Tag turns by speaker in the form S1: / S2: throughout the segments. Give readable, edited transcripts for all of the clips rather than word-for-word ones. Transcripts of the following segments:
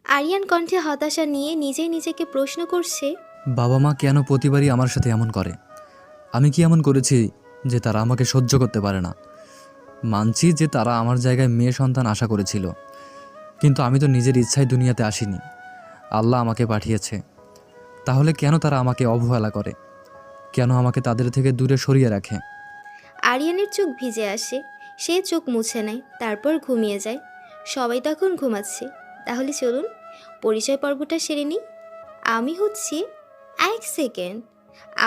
S1: আরিয়ান কণ্ঠে হতাশা নিয়ে নিজেই নিজেকে প্রশ্ন করছে।
S2: বাবা মা কেন প্রতিবারই আমার সাথে এমন করে? আমি কি এমন করেছি যে তারা আমাকে সহ্য করতে পারে না? মানছি যে তারা আমার জায়গায় মেয়ে সন্তান আশা করেছিল, কিন্তু আমি তো নিজের ইচ্ছায় দুনিয়াতে আসিনি, আল্লাহ আমাকে পাঠিয়েছে। তাহলে কেন তারা আমাকে অবহেলা করে? কেন আমাকে তাদের থেকে দূরে সরিয়ে রাখে?
S1: আরিয়ানের চোখ ভিজে আসে। সে চোখ মুছে নেয়, তারপর ঘুমিয়ে যায়। সবাই তখন ঘুমাচ্ছে। তাহলে চলুন পরিচয় পর্বটা সেরে নিই। আমি হচ্ছি, এক সেকেন্ড,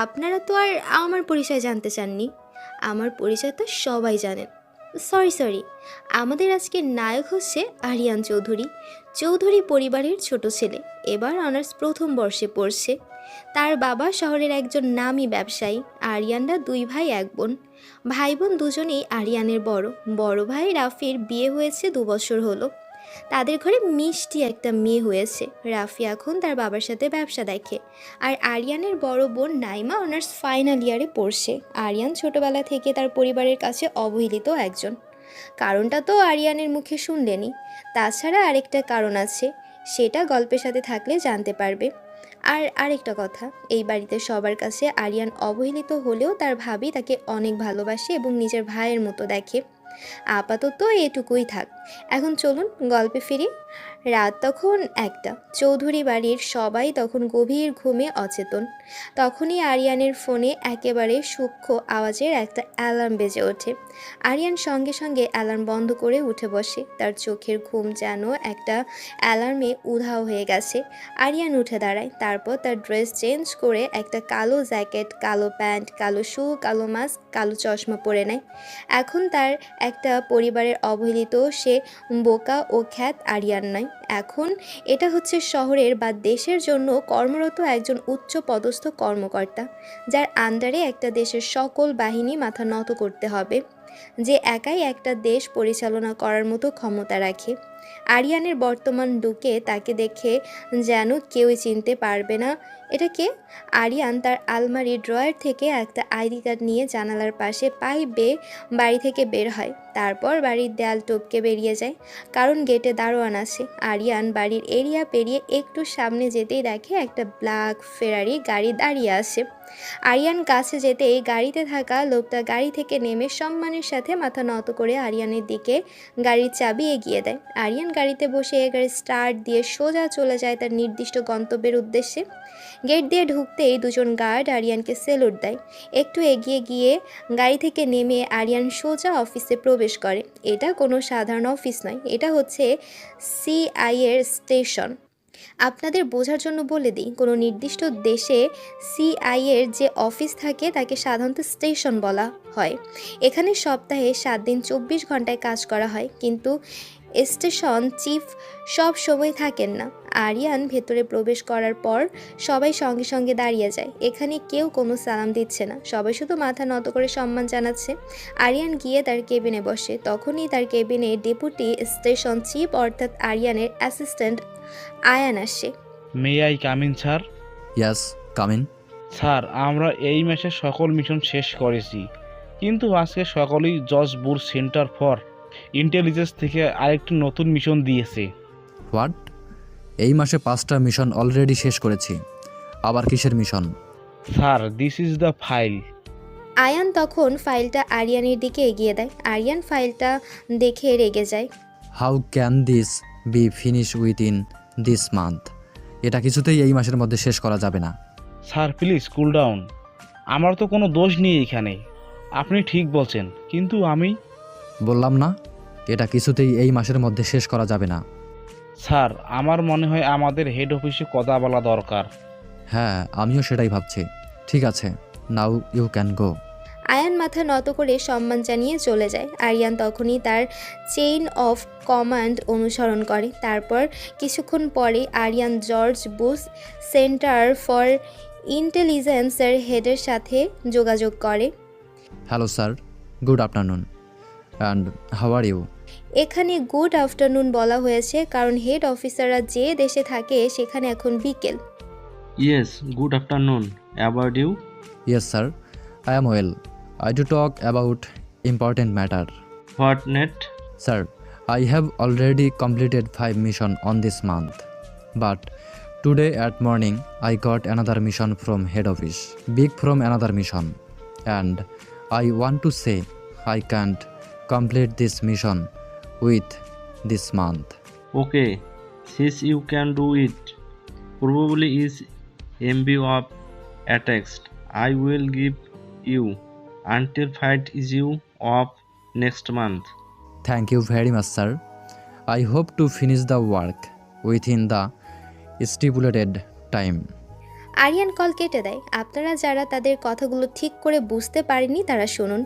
S1: আপনারা তো আর আমার পরিচয় জানতে চাননি। আমার পরিচয় তো সবাই জানেন। সরি সরি, আমাদের আজকের নায়ক হচ্ছে আরিয়ান চৌধুরী। চৌধুরী পরিবারের ছোট ছেলে, এবার অনার্স প্রথম বর্ষে পড়ছে। তার বাবা শহরের একজন নামী ব্যবসায়ী। আরিয়ানরা দুই ভাই এক বোন। ভাই বোন দুজনেই আরিয়ানের বড়। বড় ভাই রাফির বিয়ে হয়েছে 2 বছর হলো। তাদের ঘরে মিষ্টি একটা মেয়ে হয়েছে। রাফি এখন তার বাবার সাথে ব্যবসা দেখে। আর আরিয়ানের বড় বোন নাইমা অনার্স ফাইনাল ইয়ারে পড়ছে। আরিয়ান ছোটবেলা থেকে তার পরিবারের কাছে অবহেলিত একজন। কারণটা তো আরিয়ানের মুখে শুনলেনি। তাছাড়া আরেকটা কারণ আছে, সেটা গল্পের সাথে থাকলে জানতে পারবে। আর আরেকটা কথা, এই বাড়িতে সবার কাছে আরিয়ান অবহেলিত হলেও তার ভাবি তাকে অনেক ভালোবাসে এবং নিজের ভাইয়ের মতো দেখে। আপাতত এটুকুই থাক। এখন চলুন গল্পে ফিরি। রাত তখন 1টা। চৌধুরী বাড়ির সবাই তখন গভীর ঘুমে অচেতন। তখনই আরিয়ানের ফোনে একেবারে সূক্ষ্ম আওয়াজের একটা অ্যালার্ম বেজে ওঠে। আরিয়ান সঙ্গে সঙ্গে অ্যালার্ম বন্ধ করে উঠে বসে। তার চোখের ঘুম যেন একটা অ্যালার্মে উধাও হয়ে গেছে। আরিয়ান উঠে দাঁড়ায়, তারপর তার ড্রেস চেঞ্জ করে একটা কালো জ্যাকেট, কালো প্যান্ট, কালো শু, কালো মাস্ক, কালো চশমা পরে নেয়। এখন তার একটা পরিবারের অবহেলিত সে বোকা ও খ্যাত আরিয়ান নয়। এখন এটা হচ্ছে শহরের বা দেশের জন্য কর্মরত একজন উচ্চ পদস্থ কর্মকর্তা, যার আন্ডারে একটা দেশের সকল বাহিনী মাথা নত করতে হবে, যে একাই একটা দেশ পরিচালনা করার মতো ক্ষমতা রাখে। আরিয়ানের বর্তমান লুকে তাকে দেখে যেন কেউই চিনতে পারবে না এটা কে। আরিয়ান তার আলমারির ড্রয়ার থেকে একটা আইডি কার্ড নিয়ে জানালার পাশে পাইপ বেয়ে বাড়ি থেকে বের হয়। তারপর বাড়ির দেয়াল টপকে বেরিয়ে যায়, কারণ গেটে দারোয়ান আছে। আরিয়ান বাড়ির এরিয়া পেরিয়ে একটু সামনে যেতেই দেখে একটা ব্ল্যাক ফেরারি গাড়ি দাঁড়িয়ে আছে। আরিয়ান কাছে যেতেই গাড়িতে থাকা লোকটা গাড়ি থেকে নেমে সম্মানের সাথে মাথা নত করে আরিয়ানের দিকে গাড়ির চাবি এগিয়ে দেয়। আরিয়ান গাড়িতে বসে গাড়ি স্টার্ট দিয়ে সোজা চলে যায় তার নির্দিষ্ট গন্তব্যের উদ্দেশ্যে। গেট দিয়ে ঢুকতেই দুজন গার্ড আরিয়ানকে সেলুট দেয়। একটু এগিয়ে গিয়ে গাড়ি থেকে নেমে আরিয়ান সোজা অফিসে প্রবেশ করে। এটা কোনো সাধারণ অফিস নয়, এটা হচ্ছে সিআই এর স্টেশন। আপনাদের বোঝার জন্য বলে দিই, কোনো নির্দিষ্ট দেশে সিআই এর যে অফিস থাকে তাকে সাধারণত স্টেশন বলা হয়। এখানে সপ্তাহে 7 দিন 24 ঘন্টায় কাজ করা হয়, কিন্তু স্টেশন চিফ সব সময় থাকেন না। আরিয়ান ভেতরে প্রবেশ করার পর সবাই সঙ্গে সঙ্গে দাঁড়িয়ে যায়। এখানে কেউ কোনো সালাম দিচ্ছে না, সবাই শুধু মাথা নত করে সম্মান জানাচ্ছে। আরিয়ান গিয়ে তার কেবিনে বসে। তখনই তার কেবিনে ডেপুটি স্টেশন চিফ অর্থাৎ আরিয়ানের অ্যাসিস্ট্যান্ট আয়ান আসে।
S3: May I come in sir?
S2: Yes, come in.
S3: Sir, আমরা এই মাসে সকল মিশন শেষ করেছি, কিন্তু আজকে সকলেই জজপুর সেন্টার ফর ইন্টেলিজেন্স থেকে আরেকটি নতুন মিশন দিয়েছে।
S2: হোয়াট? এই মাসে 5টা মিশন অলরেডি শেষ করেছি, আবার কিসের mission?
S3: Sir, this is the file.
S1: Ayaan তখন ফাইলটা আরিয়ানের দিকে এগিয়ে দেয়। আরিয়ান ফাইলটা দেখে রেগে যায়।
S2: How can this be finish within this month? এটা কিছুতেই এই মাসের মধ্যে শেষ করা যাবে না।
S3: স্যার প্লিজ কুল ডাউন, আমার তো কোনো দোষ নেই এখানে। আপনি ঠিক বলছেন, কিন্তু আমি।
S2: বললাম না, এটা কিছুতেই এই মাসের মধ্যে শেষ করা যাবে না।
S3: স্যার, আমার মনে হয় আমাদের হেড অফিসে কথা বলা দরকার।
S2: হ্যাঁ, আমিও সেটাই ভাবছি। ঠিক আছে, now you can go.
S1: Ayaan মাথা নত করে সম্মান জানিয়ে চলে যায়। আরিয়ান তখনই তার চেইন অফ কমান্ড অনুসরণ করে। তারপর কিছুক্ষণ পরে Aryan George Bush centre for ইন্টেলিজেন্সের হেডের সাথে যোগাযোগ করে।
S2: Hello sir, good afternoon, and how are you?
S1: এখানে গুড আফটারনুন বলা হয়েছে কারণ হেড অফিসাররা যে দেশে থাকে সেখানে এখন বিকেল।
S4: Yes, good afternoon. About you?
S2: Yes sir, I am well. I to talk about important matter.
S4: What net?
S2: Sir, I have already completed 5 missions on this month. But today at morning, I got another mission from head office. Big from another mission. And I want to say I can't complete this mission with this month.
S4: Okay, since you can do it, probably is MB of a text. I will give you until fight is you of next month.
S2: Thank you very much, sir. I hope to finish the work within the stipulated time.
S1: Aryan call কেটে দেয়। আপনারা যারা তাদের কথাগুলো ঠিক করে বুঝতে পারেননি তারা শুনুন।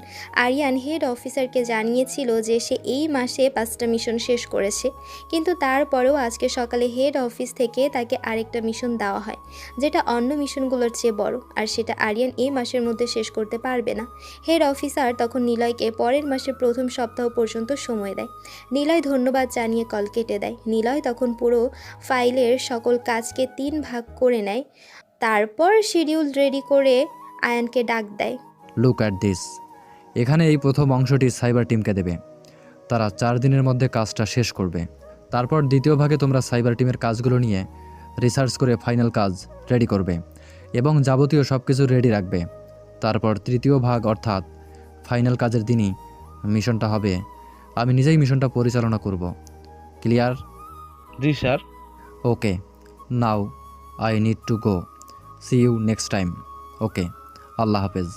S1: আরিয়ান হেড অফিসারকে জানিয়েছিল যে সে এই মাসে 5টা মিশন শেষ করেছে, কিন্তু তারপরেও আজকে সকালে হেড অফিস থেকে তাকে আরেকটা মিশন দেওয়া হয়, যেটা অন্য মিশনগুলোর চেয়ে বড়, আর সেটা আরিয়ান এই মাসের মধ্যে শেষ করতে পারবে না। হেড অফিসার তখন নিলয়কে পরের মাসের প্রথম সপ্তাহ পর্যন্ত সময় দেয়। নিলয় ধন্যবাদ জানিয়ে কল কেটে দেয়। নিলয় তখন পুরো ফাইলের সকল কাজকে 3 ভাগ করে নেয়, তারপর শিডিউল রেডি করে আয়ানকে ডাক দেয়।
S2: Look at this. এখানে এই প্রথম অংশটি সাইবার টিমকে দেবে। তারা 4 দিনের মধ্যে কাজটা শেষ করবে। তারপর দ্বিতীয় ভাগে তোমরা সাইবার টিমের কাজগুলো নিয়ে রিসার্চ করে ফাইনাল কাজ রেডি করবে এবং যাবতীয় সব কিছু রেডি রাখবে। তারপর তৃতীয় ভাগ অর্থাৎ ফাইনাল কাজের দিনই মিশনটা হবে। আমি নিজেই মিশনটা পরিচালনা করব। ক্লিয়ার?
S3: জি sir.
S2: Okay, now I need to go. See you next time. Okay, আল্লাহ হাফেজ।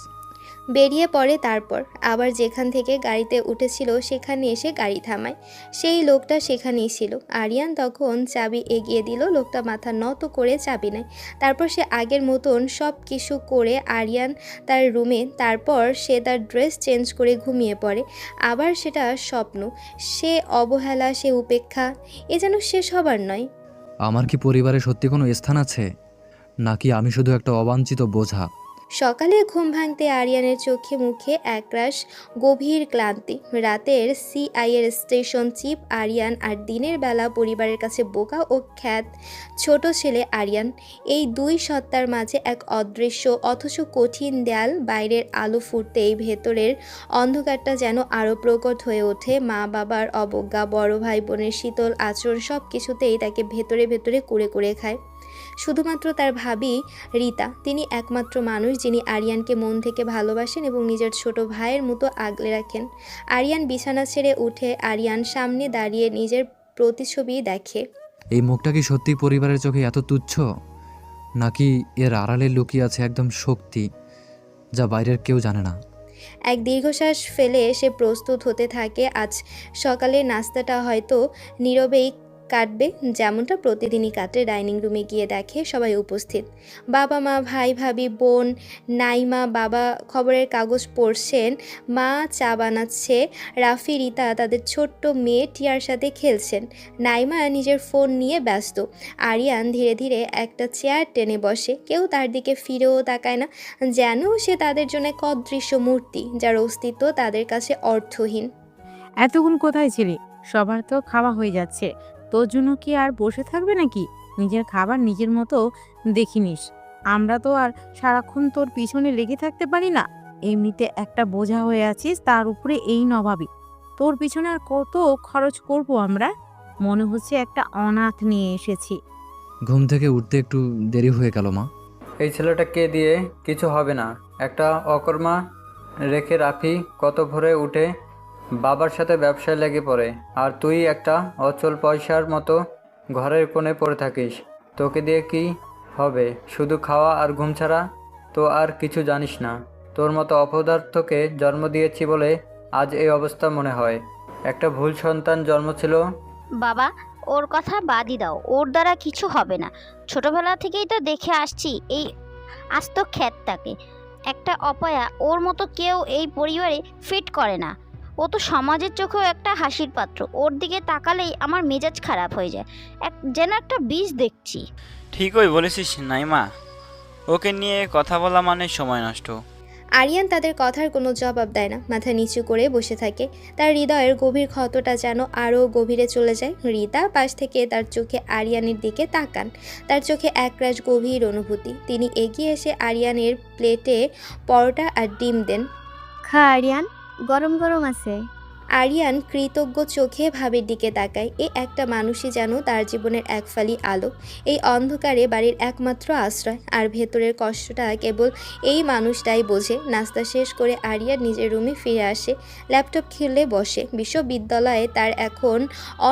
S1: বেরিয়ে পড়ে। তারপর আবার যেখান থেকে গাড়িতে উঠেছিল সেখানে এসে গাড়ি থামায়। সেই লোকটা সেখানেই ছিল। আরিয়ান তখন চাবি এগিয়ে দিল। লোকটা মাথা নত করে চাবি নেয়। তারপর সে আগের মতন সব কিছু করে আরিয়ান তার রুমে, তারপর সে তার ড্রেস চেঞ্জ করে ঘুমিয়ে পড়ে। আবার সেটা স্বপ্ন, সে অবহেলা, সে উপেক্ষা, এ যেন শেষ হবার নয়।
S2: আমার কি পরিবারে সত্যি কোনো স্থান আছে, নাকি আমি শুধু একটা অবাঞ্ছিত বোঝা?
S1: সকালে ঘুম ভাঙতে আরিয়ানের চোখে মুখে একরাশ গভীর ক্লান্তি। রাতের সিআইয়ের স্টেশন চিফ আরিয়ান, আর দিনের বেলা পরিবারের কাছে বোকা ও খ্যাত ছোট ছেলে আরিয়ান। এই 2 সত্তার মাঝে এক অদৃশ্য অথচ কঠিন দেয়াল। বাইরের আলো ফুটতেই ভেতরের অন্ধকারটা যেন আরও প্রকট হয়ে ওঠে। মা বাবার অবজ্ঞা, বড় ভাই বোনের শীতল আচরণ, সব কিছুতেই তাকে ভেতরে ভেতরে কুড়ে কুড়ে খায়। শুধুমাত্র তার ভাবি রীতা, তিনি একমাত্র মানুষ যিনি আরিয়ানকে মন থেকে ভালোবাসেন এবং নিজের ছোট ভাইয়ের মতো আগলে রাখেন। আরিয়ান বিছানা ছেড়ে উঠে আরিয়ান সামনে দাঁড়িয়ে নিজের প্রতিছবি দেখে।
S2: এই মুখটা কি সত্যি পরিবারের চোখে এত তুচ্ছ, নাকি এর আড়ালে লুকিয়ে আছে একদম শক্তি যা বাইরের কেউ জানে না?
S1: এক দীর্ঘশ্বাস ফেলে সে প্রস্তুত হতে থাকে। আজ সকালে নাস্তাটা হয়তো নীরবেই কাটবে, যেমনটা প্রতিদিনই কাটে। ডাইনিং রুমে গিয়ে দেখে সবাই উপস্থিত। বাবা মা, ভাই ভাবি, বোন, নাইমা। বাবা খবরের কাগজ পড়ছেন, মা চা বানাচ্ছে, রাফি, রীতা তাদের ছোট্ট মেয়ে টিয়ার সাথে খেলছেন, নাইমা নিজের ফোন নিয়ে ব্যস্ত। আরিয়ান ধীরে ধীরে একটা চেয়ার টেনে বসে। কেউ তার দিকে ফিরেও তাকায় না, যেন সে তাদের জন্য এক অদৃশ্য মূর্তি, যার অস্তিত্ব তাদের কাছে অর্থহীন।
S5: এতক্ষণ কোথায় ছিলি? সবার তো খাওয়া হয়ে যাচ্ছে, তোর জন্য কি আর বসে থাকবে নাকি? নিজের খাবার নিজের মতো দেখিনিস। আমরা তো আর সারাক্ষণ তোর পিছনে লেগে থাকতে পারি না। এমনিতে একটা বোঝা হয়ে আছিস, তার উপরে এই নবাবী। তোর পিছনে আর কত খরচ করব আমরা? মনে হচ্ছে একটা অনাথ নিয়ে এসেছি।
S2: ঘুম থেকে উঠতে একটু দেরি হয়ে গেল মা।
S6: এই ছেলেটাকে দিয়ে কিছু হবে না। একটা অকর্মা রেখে রাফি কত ভোরে উঠে বাবার সাথে ব্যবসায় লেগে পড়ে, আর তুই একটা অচল পয়সার মতো ঘরের কোণে পড়ে থাকিস। তোকে দিয়ে কি হবে? শুধু খাওয়া আর ঘুম ছাড়া তো আর কিছু জানিস না। তোর মতো অপদার্থকে জন্ম দিয়েছি বলে আজ এই অবস্থা মনে হয়। একটা ভুল সন্তান জন্ম ছিল।
S7: বাবা, ওর কথা বাদই দাও, ওর দ্বারা কিছু হবে না। ছোটবেলা থেকেই তো দেখে আসছি এই আস্ত খ্যাতটাকে। একটা অপয়া, ওর মতো কেউ এই পরিবারে ফিট করে না। ও তো সমাজের চোখেও একটা হাসির পাত্র। ওর দিকে তাকালেই আমার মেজাজ খারাপ হয়ে যায়, যেন একটা বিষ দেখছি।
S8: ঠিকই বলেছিস নাইমা, ওকে নিয়ে কথা বলা মানে সময় নষ্ট।
S1: আরিয়ান তাদের কথার কোনো জবাব দেয় না, মাথা নিচু করে বসে থাকে। তার হৃদয়ের গভীর ক্ষতটা যেন আরও গভীরে চলে যায়। রীতা পাশ থেকে তার চোখে আরিয়ানের দিকে তাকান, তার চোখে একরাশ গভীর অনুভূতি। তিনি এগিয়ে এসে আরিয়ানের প্লেটে পরোটা আর ডিম দেন।
S9: খা আরিয়ান, গরম গরম আছে।
S1: আরিয়ান কৃতজ্ঞ চোখে ভাবির দিকে তাকায়। এ একটা মানুষই যেন তার জীবনের এক ফালি আলো, এই অন্ধকারে বাড়ির একমাত্র আশ্রয়। আর ভেতরের কষ্টটা কেবল এই মানুষটাই বোঝে। নাস্তা শেষ করে আরিয়ান নিজের রুমে ফিরে আসে, ল্যাপটপ খুলে বসে। বিশ্ববিদ্যালয়ে তার এখন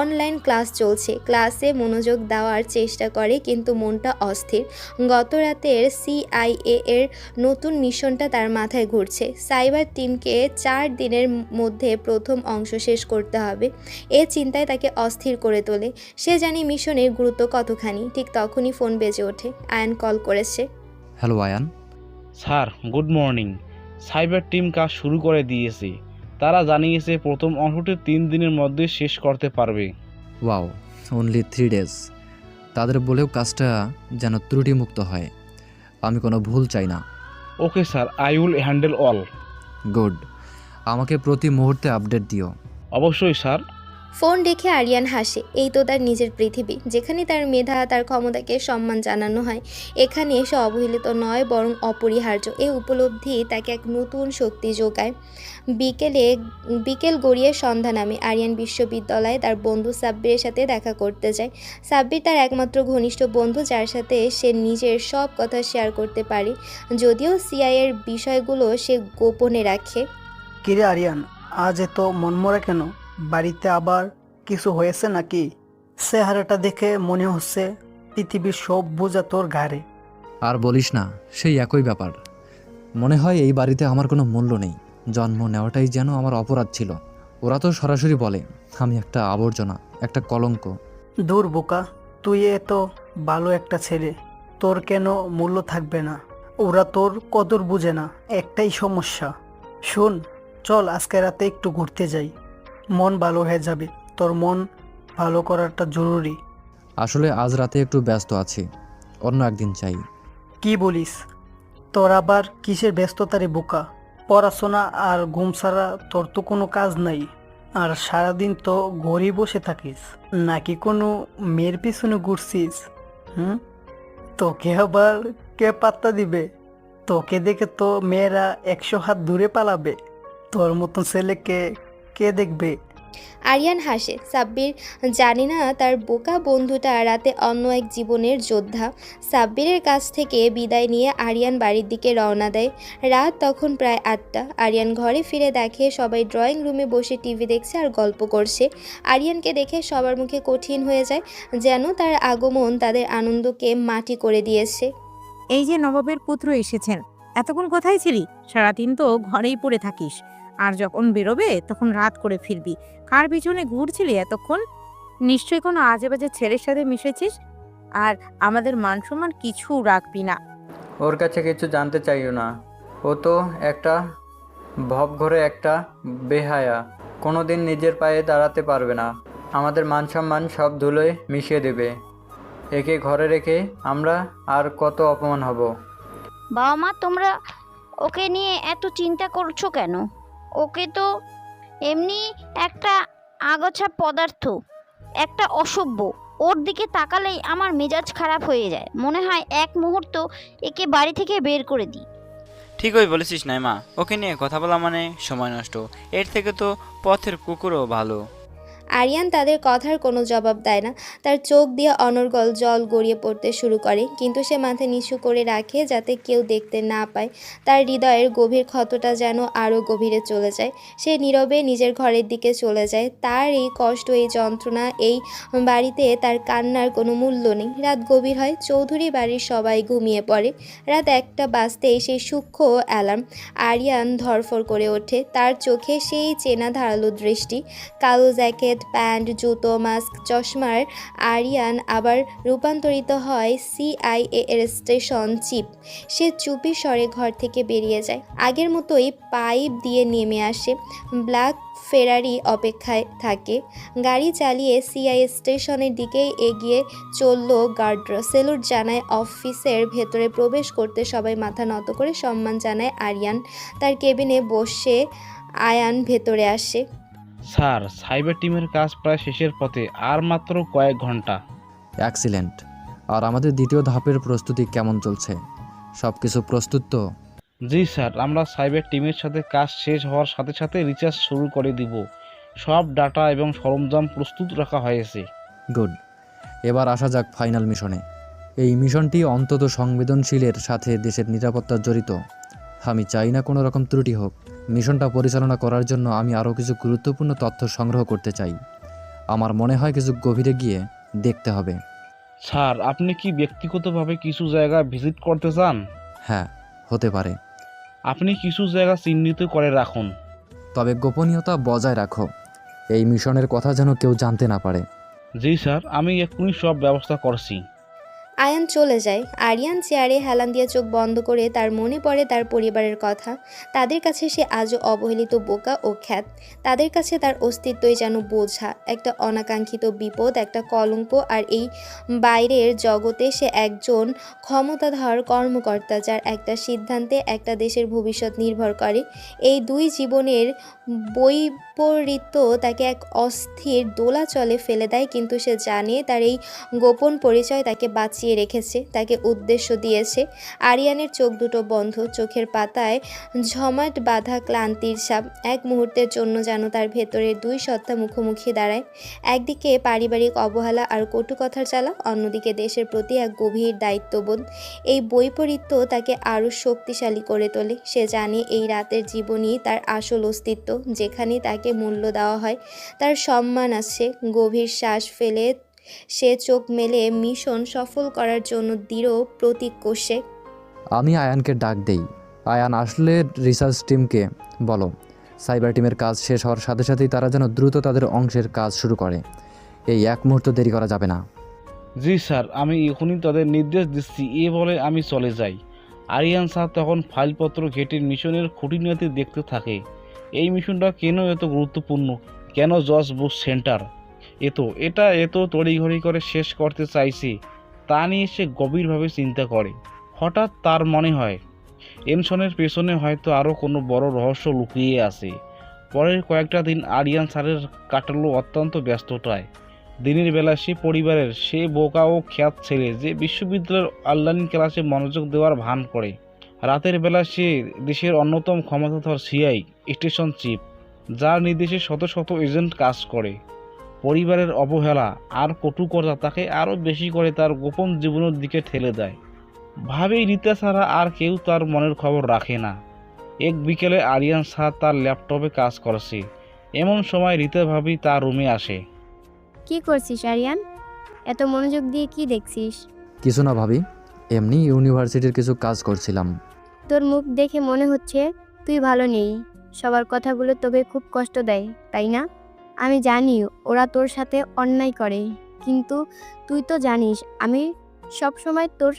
S1: অনলাইন ক্লাস চলছে। ক্লাসে মনোযোগ দেওয়ার চেষ্টা করে কিন্তু মনটা অস্থির। গত রাতের CIA এর নতুন মিশনটা তার মাথায় ঘুরছে। সাইবার টিমকে 4 দিনের মধ্যে প্রথম অংশ শেষ করতে হবে। এ চিন্তায় তাকে অস্থির করে তোলে। সে জানে মিশনের গুরুত্ব কতখানি। ঠিক তখনই ফোন বেজে ওঠে। আয়ান কল করেছে।
S2: Hello Ayaan.
S3: Sir good morning. Cyber team কাজ শুরু করে দিয়েছে। তারা জানিয়েছে প্রথম অংশটি 3 দিনের মধ্যে শেষ করতে পারবে।
S2: Wow, only 3 days. তাদের বলেও কাজটা যেন ত্রুটিমুক্ত হয়। আমি কোনো ভুল চাই না।
S3: Okay sir, I will handle all.
S2: Good. আমাকে প্রতি মুহূর্তে আপডেট দিও।
S3: অবশ্যই স্যার।
S1: ফোন রেখে আরিয়ান হাসে। এই তো তার নিজের পৃথিবী, যেখানে তার মেধা, তার ক্ষমতাকে সম্মান জানানো হয়। এখানে সে অবহেলিত নয়, বরং অপরিহার্য। এই উপলব্ধি তাকে এক নতুন শক্তি যোগায়। বিকেল গড়িয়ে সন্ধ্যা নামে। আরিয়ান বিশ্ববিদ্যালয়ে তার বন্ধু সাব্বিরের সাথে দেখা করতে যায়। সাব্বির তার একমাত্র ঘনিষ্ঠ বন্ধু, যার সাথে সে নিজের সব কথা শেয়ার করতে পারে, যদিও CIA এর বিষয়গুলো সে গোপনে রাখে।
S9: কিরে আরিয়ান, আজ এত মনমরা কেন? বাড়িতে আবার কিছু হয়েছে নাকি? চেহারাটা দেখে মনে হচ্ছে পৃথিবীর সব বোঝা তোর ঘাড়ে।
S2: আর বলিস না, সেই একই ব্যাপার। মনে হয় এই বাড়িতে আমার কোনো মূল্য নেই। জন্ম নেওয়াটাই যেন আমার অপরাধ ছিল। ওরা তো সরাসরি বলে আমি একটা আবর্জনা, একটা কলঙ্ক।
S9: দূর বোকা, তুই এত ভালো একটা ছেলে, তোর কেন মূল্য থাকবে না? ওরা তোর কদর বুঝে না, একটাই সমস্যা। শোন, চল আজকে রাতে একটু ঘুরতে যাই, মন ভালো হয়ে যাবে। তোর মন ভালো করাটা জরুরি।
S2: আসলে আজ রাতে একটু ব্যস্ত আছি, অন্য একদিন চাই।
S9: কি বলিস? তোর আবার কিসের ব্যস্ততা রে বোকা? পড়াশোনা আর ঘুম ছাড়া তোর তো কোনো কাজ নাই। আর সারাদিন তো ঘরেই বসে থাকিস, নাকি কোনো মেয়ের পিছনে ঘুরছিস? হুম, তোকে আবার কে পাত্তা দিবে? তোকে দেখে তো মেয়েরা 100 হাত দূরে পালাবে। তোর মতন ছেলেকে কে দেখবে?
S1: আরিয়ান হাসে। সাব্বির জানে না তার বোকা বন্ধুটা রাতে অন্য এক জীবনের যোদ্ধা। সাব্বিরের কাছ থেকে বিদায় নিয়ে আরিয়ান বাড়ির দিকে রওনা দেয়। রাত তখন প্রায় 8টা। আরিয়ান ঘরে ফিরে দেখে সবাই ড্রয়িং রুমে বসে টিভি দেখছে আর গল্প করছে। আরিয়ানকে দেখে সবার মুখে কঠিন হয়ে যায়, যেন তার আগমন তাদের আনন্দকে মাটি করে দিয়েছে।
S5: এই যে নবাবের পুত্র এসেছেন, এতক্ষণ কোথায় ছিলি? সারাদিন তো ঘরেই পড়ে থাকিস, আর যখন বেরোবে তখন রাত করে ফিরবি। কার পিছনে ঘুরছিলি এতক্ষণ? নিশ্চয়ই কোনো আজে বাজে ছেলের সাথে মিশেছিস, আর আমাদের মান সম্মান কিছু রাখবি না।
S6: ওর কাছে কিছু জানতে চাইও না। ও তো একটা ভবঘরে একটা বেহায়া, কোনোদিন নিজের পায়ে দাঁড়াতে পারবে না। আমাদের মান সম্মান সব ধুলোয় মিশিয়ে দেবে। একে ঘরে রেখে আমরা আর কত অপমান হব।
S7: বাবা মা, তোমরা ওকে নিয়ে এত চিন্তা করছো কেন? ওকে তো এমনি একটা আগাছা পদার্থ, একটা অসভ্য। ওর দিকে তাকালেই আমার মেজাজ খারাপ হয়ে যায়। মনে হয় এক মুহূর্ত একে বাড়ি থেকে বের করে দিই।
S8: ঠিকই বলেছিস নাইমা, ওকে নিয়ে কথা বলা মানে সময় নষ্ট। এর থেকে তো পথের কুকুরও ভালো।
S1: আরিয়ান তাদের কথার কোনো জবাব দেয় না। তার চোখ দিয়ে অনর্গল জল গড়িয়ে পড়তে শুরু করে, কিন্তু সে মাথা নিচু করে রাখে যাতে কেউ দেখতে না পায়। তার হৃদয়ের গভীর ক্ষতটা যেন আরও গভীরে চলে যায়। সে নীরবে নিজের ঘরের দিকে চলে যায়। তার এই কষ্ট, এই যন্ত্রণা, এই বাড়িতে তার কান্নার কোনো মূল্য নেই। রাত গভীর হয়। চৌধুরী বাড়ির সবাই ঘুমিয়ে পড়ে। রাত 1টা বাজতেই সেই সূক্ষ্ম অ্যালার্ম। আরিয়ান ধরফর করে ওঠে। তার চোখে সেই চেনা ধারালো দৃষ্টি। কালো জ্যাকেট, প্যান্ট, জুতো, মাস্ক, চশমার আরিয়ান আবার রূপান্তরিত হয় CIA এর স্টেশন চিফ। সে চুপি স্বরে ঘর থেকে বেরিয়ে যায়। আগের মতোই পাইপ দিয়ে নেমে আসে। ব্ল্যাক ফেরারি অপেক্ষায় থাকে। গাড়ি চালিয়ে CIA স্টেশনের দিকেই এগিয়ে চলল গার্ডরা। সেলুট জানায়। অফিসের ভেতরে প্রবেশ করতে সবাই মাথা নত করে সম্মান জানায়। আরিয়ান তার কেবিনে বসে আয়ান ভেতরে আসে।
S3: স্যার, সাইবার টিমের কাজ প্রায় শেষের পথে, আর মাত্র কয়েক ঘন্টা।
S2: এক্সিলেন্ট। আর আমাদের দ্বিতীয় ধাপের প্রস্তুতি কেমন চলছে? সব কিছু প্রস্তুত তো?
S3: জি স্যার, আমরা সাইবার টিমের সাথে কাজ শেষ হওয়ার সাথে সাথে রিচার্জ শুরু করে দিব। সব ডাটা এবং সরঞ্জাম প্রস্তুত রাখা হয়েছে।
S2: গুড। এবার আসা যাক ফাইনাল মিশনে। এই মিশনটি অন্তত সংবেদনশীলের সাথে দেশের নিরাপত্তা জড়িত। আমি চাই না কোনো রকম ত্রুটি হোক। মিশনটা পরিচালনা করার জন্য আমি আরও কিছু গুরুত্বপূর্ণ তথ্য সংগ্রহ করতে চাই। আমার মনে হয় কিছু গভীরে গিয়ে দেখতে হবে।
S3: স্যার, আপনি কি ব্যক্তিগতভাবে কিছু জায়গা ভিজিট করতে চান?
S2: হ্যাঁ, হতে পারে।
S3: আপনি কিছু জায়গা চিহ্নিত করে রাখুন।
S2: তবে গোপনীয়তা বজায় রাখো। এই মিশনের কথা যেন কেউ জানতে না পারে।
S3: জি স্যার, আমি এক্ষুনি সব ব্যবস্থা করছি।
S1: আয়ান চলে যায়। আরিয়ান চেয়ারে হেলান দিয়ে চোখ বন্ধ করে তার মনে পড়ে তার পরিবারের কথা। তাদের কাছে সে আজও অবহেলিত, বোকা ও খ্যাত। তাদের কাছে তার অস্তিত্বই যেন বোঝা, একটা অনাকাঙ্ক্ষিত বিপদ, একটা কলঙ্ক। আর এই বাইরের জগতে সে একজন ক্ষমতাধর কর্মকর্তা, যার একটা সিদ্ধান্তে একটা দেশের ভবিষ্যৎ নির্ভর করে। এই দুই জীবনের বৈপরীত্য তাকে এক অস্থির দোলাচলে ফেলে দেয়, কিন্তু সে জানে তার এই গোপন পরিচয় তাকে বাঁচিয়ে রেখেছে, তাকে উদ্দেশ্য দিয়েছে। আরিয়ানের চোখ দুটো বন্ধ, চোখের পাতায় ঝমাট বাঁধা ক্লান্তির ছাপ। এক মুহূর্তের জন্য যেন তার ভেতরের দুই সত্তা মুখোমুখি দাঁড়ায়। একদিকে পারিবারিক অবহেলা আর কটু কথার জ্বালা, অন্যদিকে দেশের প্রতি এক গভীর দায়িত্ববোধ। এই বৈপরীত্য তাকে আরও শক্তিশালী করে তোলে। সে জানে এই রাতের জীবনই তার আসল অস্তিত্ব, যেখানে তাকে মূল্য দেওয়া হয়, তার সম্মান আছে। গভীর শ্বাস ফেলে সে চোখ মেলে মিশন সফল করার জন্য দৃঢ় প্রতিজ্ঞ সে।
S2: আমি আয়ানকে ডাক দেই। আয়ান আসলে রিসার্চ টিমকে বলো, সাইবার টিমের কাজ শেষ হওয়ার সাথে সাথেই তারা যেন দ্রুত তাদের অংশের কাজ শুরু করে। এই এক মুহূর্ত দেরি করা যাবে না।
S3: জি স্যার, আমি এখনই তাদের নির্দেশ দিচ্ছি। এ বলে আমি চলে যাই। আরিয়ান স্যার তখন ফাইলপত্র ঘেটে মিশনের খুঁটিনাটি দেখতে থাকে। এই মিশনটা কেন এত গুরুত্বপূর্ণ, কেন জজ বুশ সেন্টার এটা এত তড়িঘড়ি করে শেষ করতে চাইছে, তা নিয়ে সে গভীরভাবে চিন্তা করে। হঠাৎ তার মনে হয় এনশনের পেছনে হয়তো আরও কোনো বড় রহস্য লুকিয়ে আছে। পরের কয়েকটা দিন আরিয়ান স্যারের কাটালো অত্যন্ত ব্যস্ততায়। দিনের বেলা সে পরিবারের সে বোকা ও খ্যাত ছেলে যে বিশ্ববিদ্যালয়ের অনলাইন ক্লাসে মনোযোগ দেওয়ার ভান করে। রাতের বেলা সে দেশের অন্যতম ক্ষমতাধর সিআই স্টেশন চিফ, যার নির্দেশে শত শত এজেন্ট কাজ করে। পরিবারের অবহেলা আর কটুকতা তাকে আরও বেশি করে তার গোপন জীবনের দিকে ঠেলে দেয়। ভাবেই রীতা ছাড়া আর কেউ তার মনের খবর রাখে না। এক বিকেলে আরিয়ান স্যার তার ল্যাপটপে কাজ করছে। এমন সময় রীতা ভাবি তার রুমে আসে।
S10: কি করছিস আরিয়ান? এত মনোযোগ দিয়ে কি দেখছিস?
S2: কিছু না ভাবি, এমনি ইউনিভার্সিটির কিছু কাজ করছিলাম।
S10: তোর মুখ দেখে মনে হচ্ছে তুই ভালো নেই। সবার কথাগুলো তোকে খুব কষ্ট দেয়, তাই না? আমি জানি ওরা তোর সাথে অন্যায় করে, কিন্তু তুই তো জানিস আমি সব সময় তোর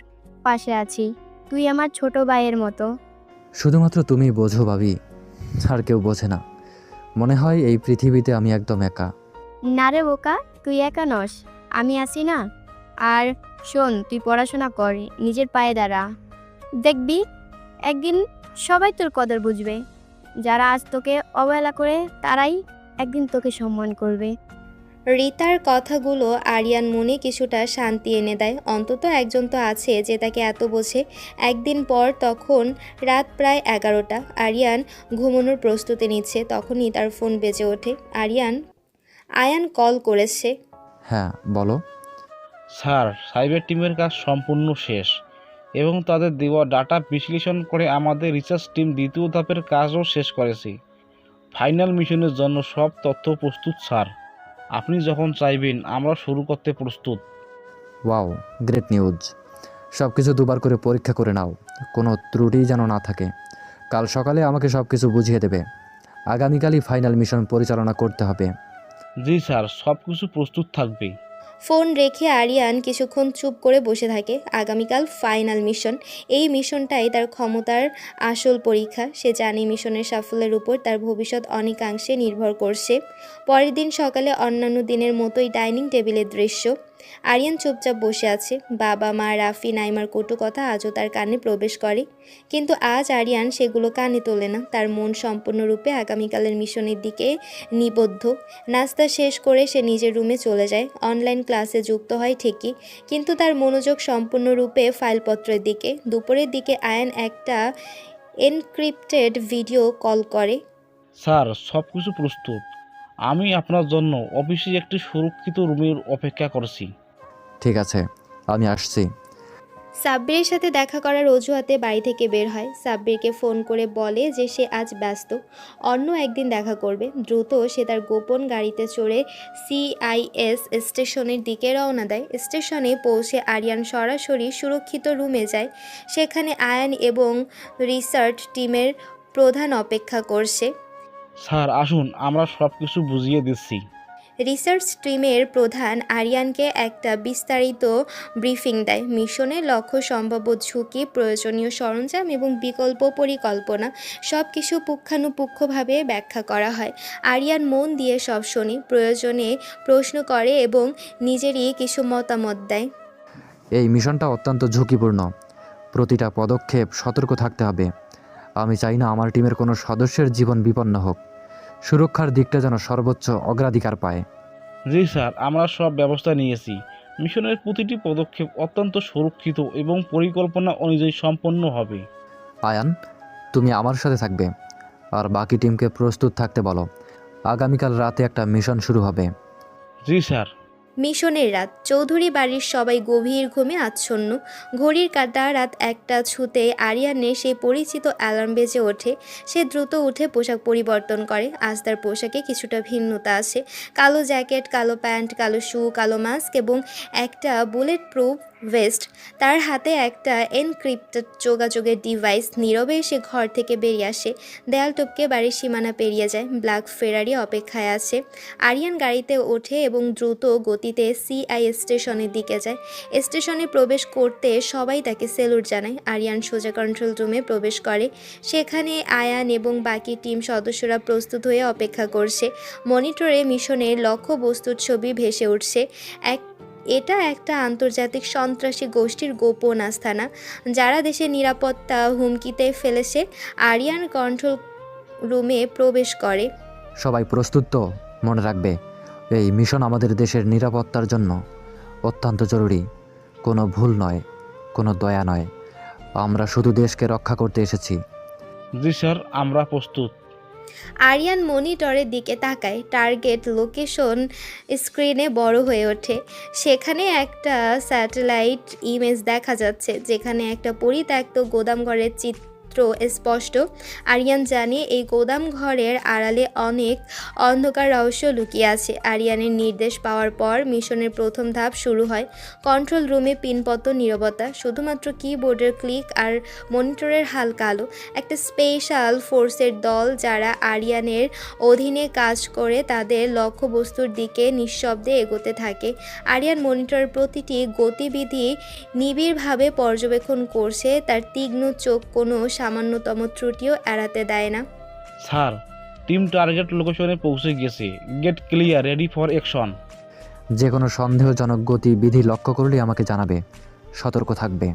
S10: পাশে আছি। তুই আমার ছোট ভাইয়ের মতো।
S2: শুধুমাত্র তুমি বোঝো ভাবি, আর কেউ বোঝে না। মনে হয় এই পৃথিবীতে আমি একদম একা।
S10: না রে বোকা, তুই একা নস, আমি আছি না। আর শোন, তুই পড়াশোনা কর, নিজের পায়ে দাঁড়া। দেখবি একদিন সবাই তোর কদর বুঝবে। যারা আজ তোকে অবহেলা করে তারাই একদিন তোকে সম্মান করবে।
S1: রিতার কথাগুলো আরিয়ান মনে কিছুটা শান্তি এনে দেয়। অন্তত একজন তো আছে যে তাকে এত বোঝে। একদিন পর, তখন রাত প্রায় 11টা। আরিয়ান ঘুমানোর প্রস্তুতি নিচ্ছে, তখনই তার ফোন বেজে ওঠে। আয়ান কল করেছে।
S2: হ্যাঁ বলো।
S3: স্যার, সাইবার টিমের কাজ সম্পূর্ণ শেষ এবং তাদের দেওয়া ডাটা বিশ্লেষণ করে আমাদের রিসার্চ টিম দ্বিতীয় ধাপের কাজও শেষ করেছে। ফাইনাল মিশনের জন্য সব তথ্য প্রস্তুত স্যার। আপনি যখন চাইবেন আমরা শুরু করতে প্রস্তুত।
S2: Wow, great news. সব কিছু দুবার করে পরীক্ষা করে নাও, কোনো ত্রুটি যেন না থাকে। কাল সকালে আমাকে সব কিছু বুঝিয়ে দেবে। আগামীকালই ফাইনাল মিশন পরিচালনা করতে হবে।
S3: জি স্যার, সব কিছু প্রস্তুত থাকবে।
S1: ফোন রেখে আরিয়ান কিছুক্ষণ চুপ করে বসে থাকে। আগামীকাল ফাইনাল মিশন। এই মিশনটাই তার ক্ষমতার আসল পরীক্ষা। সে জানে মিশনের সাফল্যের উপর তার ভবিষ্যৎ অনেকাংশে নির্ভর করছে। পরের দিন সকালে অন্যান্য দিনের মতোই ডাইনিং টেবিলের দৃশ্য। আরিয়ান চুপচাপ বসে আছে। বাবা, মা, রাফি, নাইমার কটু কথা আজও তার কানে প্রবেশ করে, কিন্তু আজ আরিয়ান সেগুলো কানে তোলে না। তার মন সম্পূর্ণরূপে আগামীকালের মিশনের দিকে নিবদ্ধ। নাস্তা শেষ করে সে নিজের রুমে চলে যায়। অনলাইন ক্লাসে যুক্ত হয় ঠিকই, কিন্তু তার মনোযোগ সম্পূর্ণরূপে ফাইলপত্রের দিকে। দুপুরের দিকে আয়ান একটা এনক্রিপ্টেড ভিডিও কল করে।
S3: স্যার, সব কিছু প্রস্তুত। আমি আপনার জন্য অফিসে একটি সুরক্ষিত রুমের অপেক্ষা করছি।
S2: ঠিক আছে, আমি আসছি।
S1: সাব্বিরের সাথে দেখা করার অজুহাতে বাড়ি থেকে বের হয়। সাব্বিরকে ফোন করে বলে যে সে আজ ব্যস্ত, অন্য একদিন দেখা করবে। দ্রুত সে তার গোপন গাড়িতে চড়ে CIS স্টেশনের দিকে রওনা দেয়। স্টেশনে পৌঁছে আরিয়ান সরাসরি সুরক্ষিত রুমে যায়। সেখানে আয়ান এবং রিসার্চ টিমের প্রধান অপেক্ষা করছে।
S3: স্যার আসুন, আমরা সব কিছু বুঝিয়ে দিচ্ছি।
S1: রিসার্চ টিমের প্রধান আরিয়ানকে একটা বিস্তারিত ব্রিফিং দেয়। মিশনের লক্ষ্য, সম্ভাব্য ঝুঁকি, প্রয়োজনীয় সরঞ্জাম এবং বিকল্প পরিকল্পনা সব কিছু পুঙ্খানুপুঙ্খভাবে ব্যাখ্যা করা হয়। আরিয়ান মন দিয়ে সব শোনে, প্রয়োজনে প্রশ্ন করে এবং নিজেরই কিছু মতামত দেয়।
S2: এই মিশনটা অত্যন্ত ঝুঁকিপূর্ণ, প্রতিটা পদক্ষেপ সতর্ক থাকতে হবে। আমি চাই না আমার টিমের কোনো সদস্যের জীবন বিপন্ন হোক। সুরক্ষার দিকটা যেন সর্বোচ্চ অগ্রাধিকার পায়।
S3: জি স্যার, আমরা সব ব্যবস্থা নিয়েছি। মিশনের প্রতিটি পদক্ষেপ অত্যন্ত সুরক্ষিত এবং পরিকল্পনা অনুযায়ী সম্পন্ন হবে।
S2: আয়ান, তুমি আমার সাথে থাকবে, আর বাকি টিমকে প্রস্তুত থাকতে বলো। আগামীকাল রাতে একটা মিশন শুরু হবে।
S3: জি স্যার।
S1: মিশনের রাত। চৌধুরী বাড়ির সবাই গভীর ঘুমে আচ্ছন্ন। ঘড়ির কাঁটা রাত 1টা ছুতে আরিয়ানের সেই পরিচিত অ্যালার্ম বেজে ওঠে। সে দ্রুত উঠে পোশাক পরিবর্তন করে। আজ তার পোশাকে কিছুটা ভিন্নতা আছে। কালো জ্যাকেট, কালো প্যান্ট, কালো শু, কালো মাস্ক এবং একটা বুলেট প্রুফ ভেস্ট। তার হাতে একটা এনক্রিপ্টেড যোগাযোগের ডিভাইস। নীরবে সে ঘর থেকে বেরিয়ে আসে। দেয়াল টপকে বাড়ির সীমানা পেরিয়ে যায়। ব্ল্যাক ফেরারি অপেক্ষায় আছে। আরিয়ান গাড়িতে ওঠে এবং দ্রুত গতিতে CIS স্টেশনের দিকে যায়। স্টেশনে প্রবেশ করতে সবাই তাকে সেলুট জানায়। আরিয়ান সোজা কন্ট্রোল রুমে প্রবেশ করে। সেখানে আয়ান এবং বাকি টিম সদস্যরা প্রস্তুত হয়ে অপেক্ষা করছে। মনিটরে মিশনের লক্ষ্যবস্তুর ছবি ভেসে উঠছে। এটা একটা আন্তর্জাতিক সন্ত্রাসী গোষ্ঠীর গোপন আস্তানা, যারা দেশের নিরাপত্তা হুমকিতে ফেলেছে। আরিয়ান কন্ট্রোল রুমে প্রবেশ করে।
S2: সবাই প্রস্তুত তো? মনে রাখবে, এই মিশন আমাদের দেশের নিরাপত্তার জন্য অত্যন্ত জরুরি। কোনো ভুল নয়, কোনো দয়া নয়। আমরা শুধু দেশকে রক্ষা করতে এসেছি।
S3: জি স্যার, আমরা প্রস্তুত।
S1: আরিয়ান মনিটরের দিকে তাকায়। টার্গেট লোকেশন স্ক্রিনে বড় হয়ে ওঠে। সেখানে একটা স্যাটেলাইট ইমেজ দেখা যাচ্ছে, যেখানে একটা পরিত্যক্ত গোদামঘরের চিত্র স্পষ্ট। আরিয়ান জানে এই গোদাম ঘরের আড়ালে অনেক অন্ধকার রহস্য লুকিয়ে আছে। আরিয়ানের নির্দেশ পাওয়ার পর মিশনের প্রথম ধাপ শুরু হয়। কন্ট্রোল রুমে পিনপত্র নীরবতা, শুধুমাত্র কিবোর্ডের ক্লিক আর মনিটরের হালকা আলো। একটা স্পেশাল ফোর্সের দল যারা আরিয়ানের অধীনে কাজ করে তাদের লক্ষ্যবস্তুর দিকে নিঃশব্দে এগোতে থাকে। আরিয়ান মনিটরের প্রতিটি গতিবিধি নিবিড়ভাবে পর্যবেক্ষণ করছে। তার তীক্ষ্ণ চোখ কোনো সামান্যতম ত্রুটিও এড়াতে দেয় না।
S3: স্যার, টিম টার্গেট লোকেশনে পৌঁছে গেছে। Gate clear, ready for action.
S2: যে কোনো সন্দেহজনক গতিবিধি লক্ষ্য করলে আমাকে জানাবে। সতর্ক থাকবে।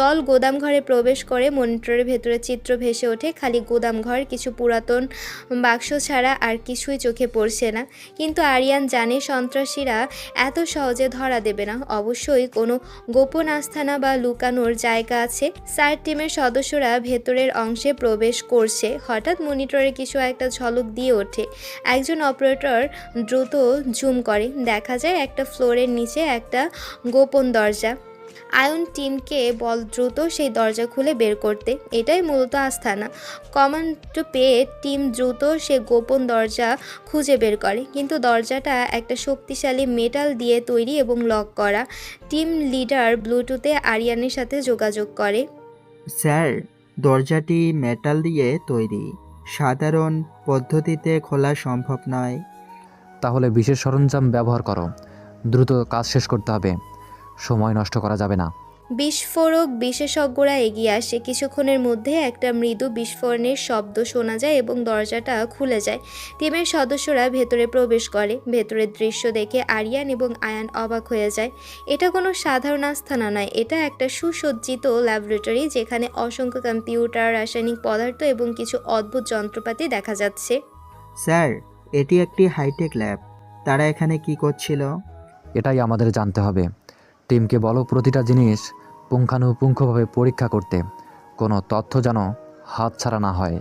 S1: দল গোদামঘরে প্রবেশ করে। মনিটরের ভেতরে চিত্র ভেসে ওঠে। খালি গোদামঘর, কিছু পুরাতন বাক্স ছাড়া আর কিছুই চোখে পড়ছে না। কিন্তু আরিয়ান জানে সন্ত্রাসীরা এত সহজে ধরা দেবে না। অবশ্যই কোনো গোপন আস্তানা বা লুকানোর জায়গা আছে। সার টিমের সদস্যরা ভেতরের অংশে প্রবেশ করছে। হঠাৎ মনিটরে কিছু একটা ঝলক দিয়ে ওঠে। একজন অপারেটর দ্রুত জুম করে। দেখা যায় একটা ফ্লোরের নিচে একটা গোপন দরজা। আয়ন টিমকে বল দ্রুত সেই দরজা খুলে বের করতে। এটাই মূলত আস্তানা। কমান্ড পেয়ে টিম দ্রুত সে গোপন দরজা খুঁজে বের করে, কিন্তু দরজাটা একটা শক্তিশালী মেটাল দিয়ে তৈরি এবং লক করা। টিম লিডার ব্লুটুথে আরিয়ানের সাথে যোগাযোগ করে।
S11: স্যার, দরজাটি মেটাল দিয়ে তৈরি, সাধারণ পদ্ধতিতে খোলা সম্ভব নয়।
S2: তাহলে বিশেষ সরঞ্জাম ব্যবহার করো। দ্রুত কাজ শেষ করতে হবে, সময় নষ্ট করা যাবে না।
S1: বিস্ফোরক বিশেষজ্ঞরা এগিয়ে আসে। কিছুক্ষণের মধ্যে একটা মৃদু বিস্ফোরণের শব্দ শোনা যায় এবং দরজাটা খুলে যায়। টিমের সদস্যরা ভেতরে প্রবেশ করে। ভেতরের দৃশ্য দেখে আরিয়ান এবং আয়ান অবাক হয়ে যায়। এটা কোনো সাধারণ আস্তানা নয়, এটা একটা সুসজ্জিত ল্যাবরেটরি, যেখানে অসংখ্য কম্পিউটার, রাসায়নিক পদার্থ এবং কিছু অদ্ভুত যন্ত্রপাতি দেখা যাচ্ছে।
S11: স্যার, এটি একটি হাইটেক ল্যাব। তারা এখানে কি করছিল?
S2: এটাই আমাদের জানতে হবে। টিমকে বলো প্রতিটা জিনিস পুঙ্খানুপুঙ্খভাবে পরীক্ষা করতে, কোনো তথ্য যেন হাতছাড়া না হয়।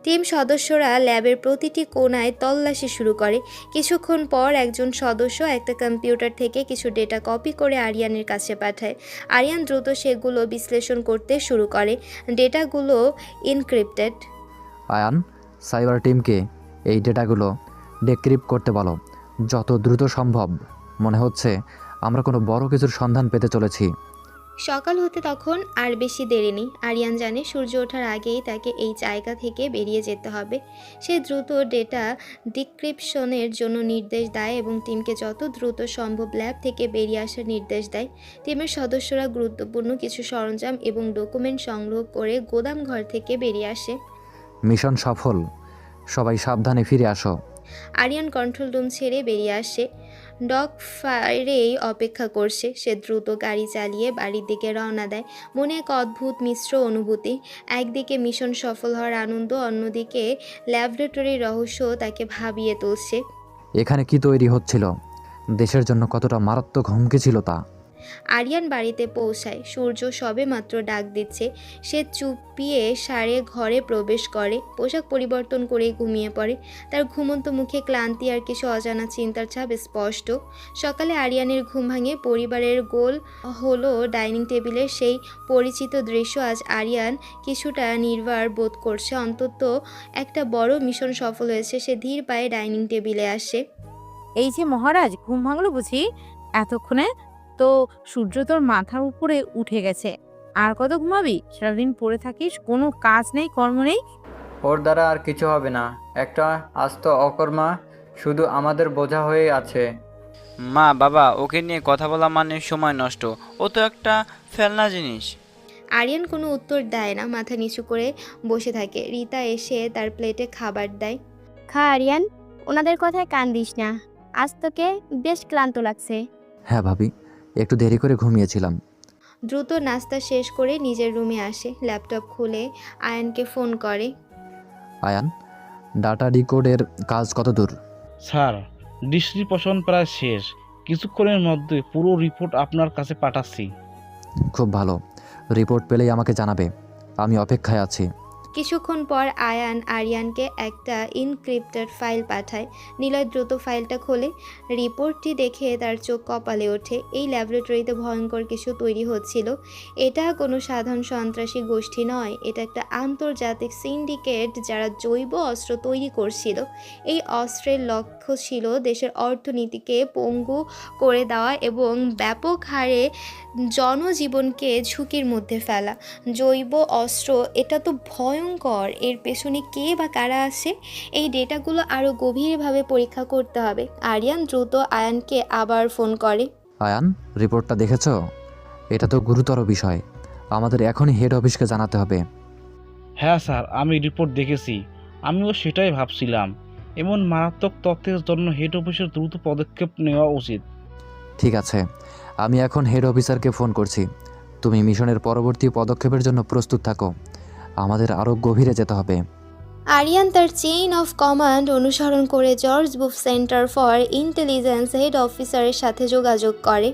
S1: টিম সদস্যরা ল্যাবের প্রতিটি কোণায় তল্লাশি শুরু করে। কিছুক্ষণ পর একজন সদস্য একটা কম্পিউটার থেকে কিছু ডেটা কপি করে আরিয়ানের কাছে পাঠায়। আরিয়ান দ্রুত সেগুলো বিশ্লেষণ করতে শুরু করে। ডেটাগুলো ইনক্রিপ্টেড।
S2: আয়ান, সাইবার টিমকে এই ডেটাগুলো ডিক্রিপ্ট করতে বলো, যত দ্রুত সম্ভব। মনে হচ্ছে আমরা কোনো বড় কিছুর সন্ধান পেতে চলেছি।
S1: সকাল হতে তখন আর বেশি দেরি নেই। আরিয়ান জানে সূর্য ওঠার আগেই তাকে এই জায়গা থেকে বেরিয়ে যেতে হবে। সে দ্রুত ডেটা ডিক্রিপশনের জন্য নির্দেশ দেয় এবং টিমকে যত দ্রুত সম্ভব ল্যাব থেকে বেরিয়ে আসার নির্দেশ দেয়। টিমের সদস্যরা গুরুত্বপূর্ণ কিছু সরঞ্জাম এবং ডকুমেন্ট সংগ্রহ করে গোদাম ঘর থেকে বেরিয়ে আসে।
S2: মিশন সফল, সবাই সাবধানে ফিরে আসো।
S1: আরিয়ান কন্ট্রোল রুম ছেড়ে বেরিয়ে আসে। ডগ ফায়ারেই অপেক্ষা করছে। সে দ্রুত গাড়ি চালিয়ে বাড়ির দিকে রওনা দেয়। মনে এক অদ্ভুত মিশ্র অনুভূতি। একদিকে মিশন সফল হওয়ার আনন্দ, অন্যদিকে ল্যাবরেটরির রহস্য তাকে ভাবিয়ে তুলছে।
S2: এখানে কি তৈরি হচ্ছিল, দেশের জন্য কতটা মারাত্মক হুমকি ছিল তা।
S1: আরিয়ান বাড়িতে পৌঁছায়। সূর্য সবে মাত্র ডাক দিচ্ছে। সে চুপিয়ে সারে ঘরে প্রবেশ করে, পোশাক পরিবর্তন করে ঘুমিয়ে পড়ে। তার ঘুমন্ত মুখে ক্লান্তি আর কিছু অজানা চিন্তার ছাপ স্পষ্ট। সকালে আরিয়ানের ঘুম ভাঙে। পরিবারের গোল হলো ডাইনিং টেবিলের সেই পরিচিত দৃশ্য। আজ আরিয়ান কিছুটা নির্ভার বোধ করছে। অন্তত একটা বড় মিশন সফল হয়েছে। সে ধীর পায়ে ডাইনিং টেবিলে আসে।
S5: এই যে মহারাজ, ঘুম ভাঙলো বুঝি এতক্ষণে? তো সূর্য তোর মাথার উপরে উঠে গেছে, আর কত ঘুমাবি? সারাদিন পড়ে থাকিস, কোনো কাজ নেই, কর্ম নেই।
S6: ওর দ্বারা আর কিছু হবে না। একটা আস্ত অকর্মা শুধু আমাদের বোঝা হয়ে আছে।
S8: মা বাবা, ওকে নিয়ে কথা বলা মানে সময় নষ্ট। ও তো একটা ফেলনা জিনিস।
S1: আরিয়ান কোনো উত্তর দেয় না, মাথা নিচু করে বসে থাকে। রিতা এসে তার প্লেটে খাবার দেয়।
S10: খা আরিয়ান, ওনাদের কথায় কান দিস না। আজ তোকে বেশ ক্লান্ত লাগছে।
S2: হ্যাঁ ভাবি, একটু দেরি করে ঘুমিয়েছিলাম।
S1: দ্রুত নাস্তা শেষ করে নিজের রুমে আসে। ল্যাপটপ খুলে আয়ানকে ফোন করে।
S2: আয়ান, ডাটা ডিকোডের কাজ কত দূর?
S3: স্যার, ডিস্ট্রিবিউশন প্রায় শেষ। কিছুক্ষণের মধ্যে পুরো রিপোর্ট আপনার কাছে পাঠাচ্ছি।
S2: খুব ভালো, রিপোর্ট পেলেই আমাকে জানাবে, আমি অপেক্ষায় আছি।
S1: কিছুক্ষণ পর আয়ান আরিয়ানকে একটা ইনক্রিপ্টেড ফাইল পাঠায়। নিলয় দ্রুত ফাইলটা খোলে। রিপোর্টটি দেখে তার চোখ কপালে ওঠে। এই ল্যাবরেটরিতে ভয়ঙ্কর কিছু তৈরি হচ্ছিল। এটা কোনো সাধারণ সন্ত্রাসী গোষ্ঠী নয়, এটা একটা আন্তর্জাতিক সিন্ডিকেট যারা জৈব অস্ত্র তৈরি করছিল। এই অস্ত্রের লক্ষ্য ছিল দেশের অর্থনীতিকে পঙ্গু করে দেওয়া এবং ব্যাপক হারে জনজীবনকে ঝুঁকির মধ্যে ফেলা। জৈব অস্ত্র, এটা তো ভয়ঙ্কর। এর পেছনে কে বা কারা আছে? এই ডেটাগুলো আরও গভীরভাবে পরীক্ষা করতে হবে। আরিয়ান দ্রুত আয়ানকে আবার ফোন করে।
S2: আয়ান, রিপোর্টটা দেখেছো? এটা তো গুরুতর বিষয়, আমাদের এখনই হেড অফিসকে জানাতে হবে।
S3: হ্যাঁ স্যার, আমি রিপোর্ট দেখেছি। আমিও সেটাই ভাবছিলাম। এমন মারাত্মক তথ্যের জন্য হেড অফিসের দ্রুত পদক্ষেপ নেওয়া উচিত।
S2: ঠিক আছে, আমি এখন হেড অফিসারকে ফোন করছি। তুমি মিশনের পরবর্তী পদক্ষেপের জন্য প্রস্তুত থাকো, আমাদের আরও গভীরে যেতে হবে।
S1: আরিয়ান তার চেইন অফ কমান্ড অনুসরণ করে George Bush centre for intelligence head অফিসারের সাথে যোগাযোগ করে।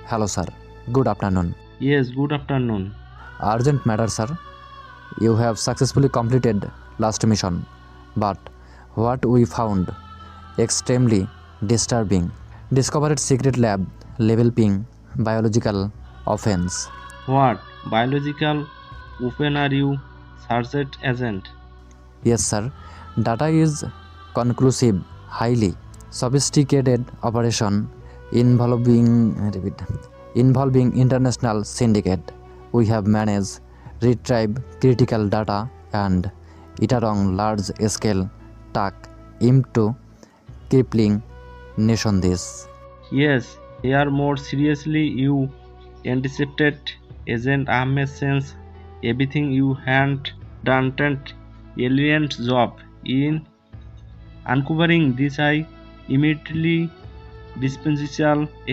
S2: Hello sir, good afternoon.
S4: Yes, good afternoon.
S2: Urgent matter sir, you have successfully completed last mission, but what we found extremely disturbing. Discovered secret lab developing biological offence.
S4: What biological weapon are you searched agent?
S2: Yes, sir. Data is conclusive, highly sophisticated operation involving international syndicate. We have managed retrieve critical data and it on large scale tack into crippling nation this.
S4: Yes, here more seriously, you intercepted Agent Ahmed since everything you had done brilliant job in uncovering this. I immediately dispatched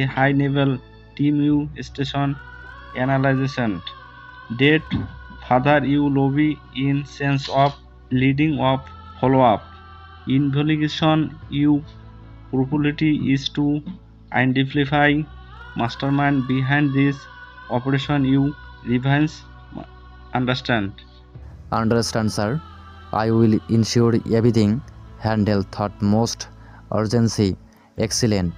S4: a high level team you station analyzation. Date further you lobby in sense of leading of follow up. Investigation you probability is to identify mastermind behind this operation. You revenge understand.
S2: Understand, sir. I will ensure everything handled thought most urgency. Excellent.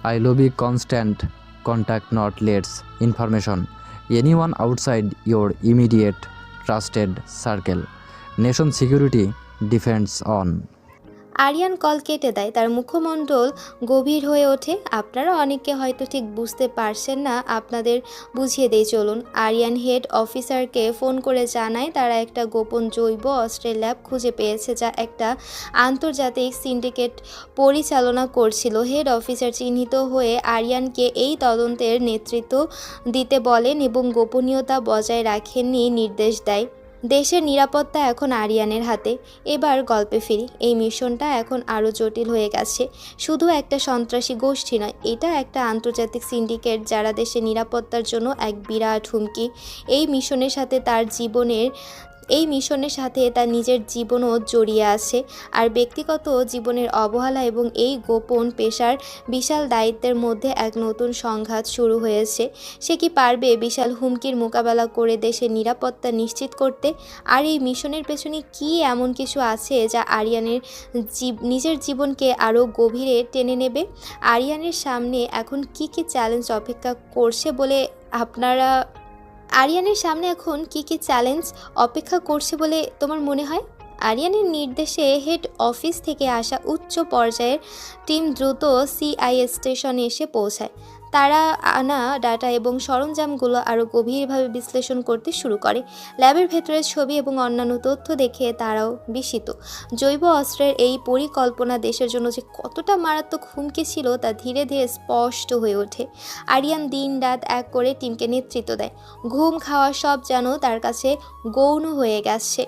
S2: I lobby constant contact not lets information. Anyone outside your immediate trusted circle. Nation security depends on.
S1: Aryan call কেটে দেয়, তার মুখমণ্ডল গভীর হয়ে ওঠে। আপনারা অনেকে হয়তো ঠিক বুঝতে পারছেন না, আপনাদের বুঝিয়ে দেই চলুন। আরিয়ান হেড অফিসারকে ফোন করে জানায় তারা একটা গোপন জৈব অস্ত্রের ল্যাব খুঁজে পেয়েছে, যা একটা আন্তর্জাতিক সিন্ডিকেট পরিচালনা করছিল। হেড অফিসার চিহ্নিত হয়ে আরিয়ানকে এই তদন্তের নেতৃত্ব দিতে বলেন এবং গোপনীয়তা বজায় রাখেননি নির্দেশ দেয়। দেশের নিরাপত্তা এখন আরিয়ানের হাতে। এবার গল্পে ফিরি। এই মিশনটা এখন আরও জটিল হয়ে গেছে। শুধু একটা সন্ত্রাসী গোষ্ঠী নয়, এটা একটা আন্তর্জাতিক সিন্ডিকেট যারা দেশের নিরাপত্তার জন্য এক বিরাট হুমকি। এই মিশনের সাথে তার নিজের জীবনও জড়িয়ে আছে, আর ব্যক্তিগত জীবনের অবহেলা এবং এই গোপন পেশার বিশাল দায়িত্বের মধ্যে এক নতুন সংঘাত শুরু হয়েছে। সে কি পারবে বিশাল হুমকির মোকাবেলা করে দেশের নিরাপত্তা নিশ্চিত করতে? আর এই মিশনের পেছনে কি এমন কিছু আছে যা আরিয়ানের নিজের জীবনকে আরও গভীরে টেনে নেবে? আরিয়ানের সামনে এখন কি চ্যালেঞ্জ অপেক্ষা করছে বলে তোমার মনে হয়? আরিয়ানের নির্দেশে হেড অফিস থেকে আসা উচ্চ পর্যায়ের টিম দ্রুত সিআইএ স্টেশনে এসে পৌঁছায়। তারা আনা ডাটা এবং সরঞ্জামগুলো আরও গভীরভাবে বিশ্লেষণ করতে শুরু করে। ল্যাবের ভেতরের ছবি এবং অন্যান্য তথ্য দেখে তারাও বিস্মিত। জৈব অস্ত্রের এই পরিকল্পনা দেশের জন্য যে কতটা মারাত্মক হুমকি ছিল তা ধীরে ধীরে স্পষ্ট হয়ে ওঠে। আরিয়ান দিন রাত এক করে টিমকে নেতৃত্ব দেয়। ঘুম খাওয়া সব যেন তার কাছে গৌণ হয়ে গেছে।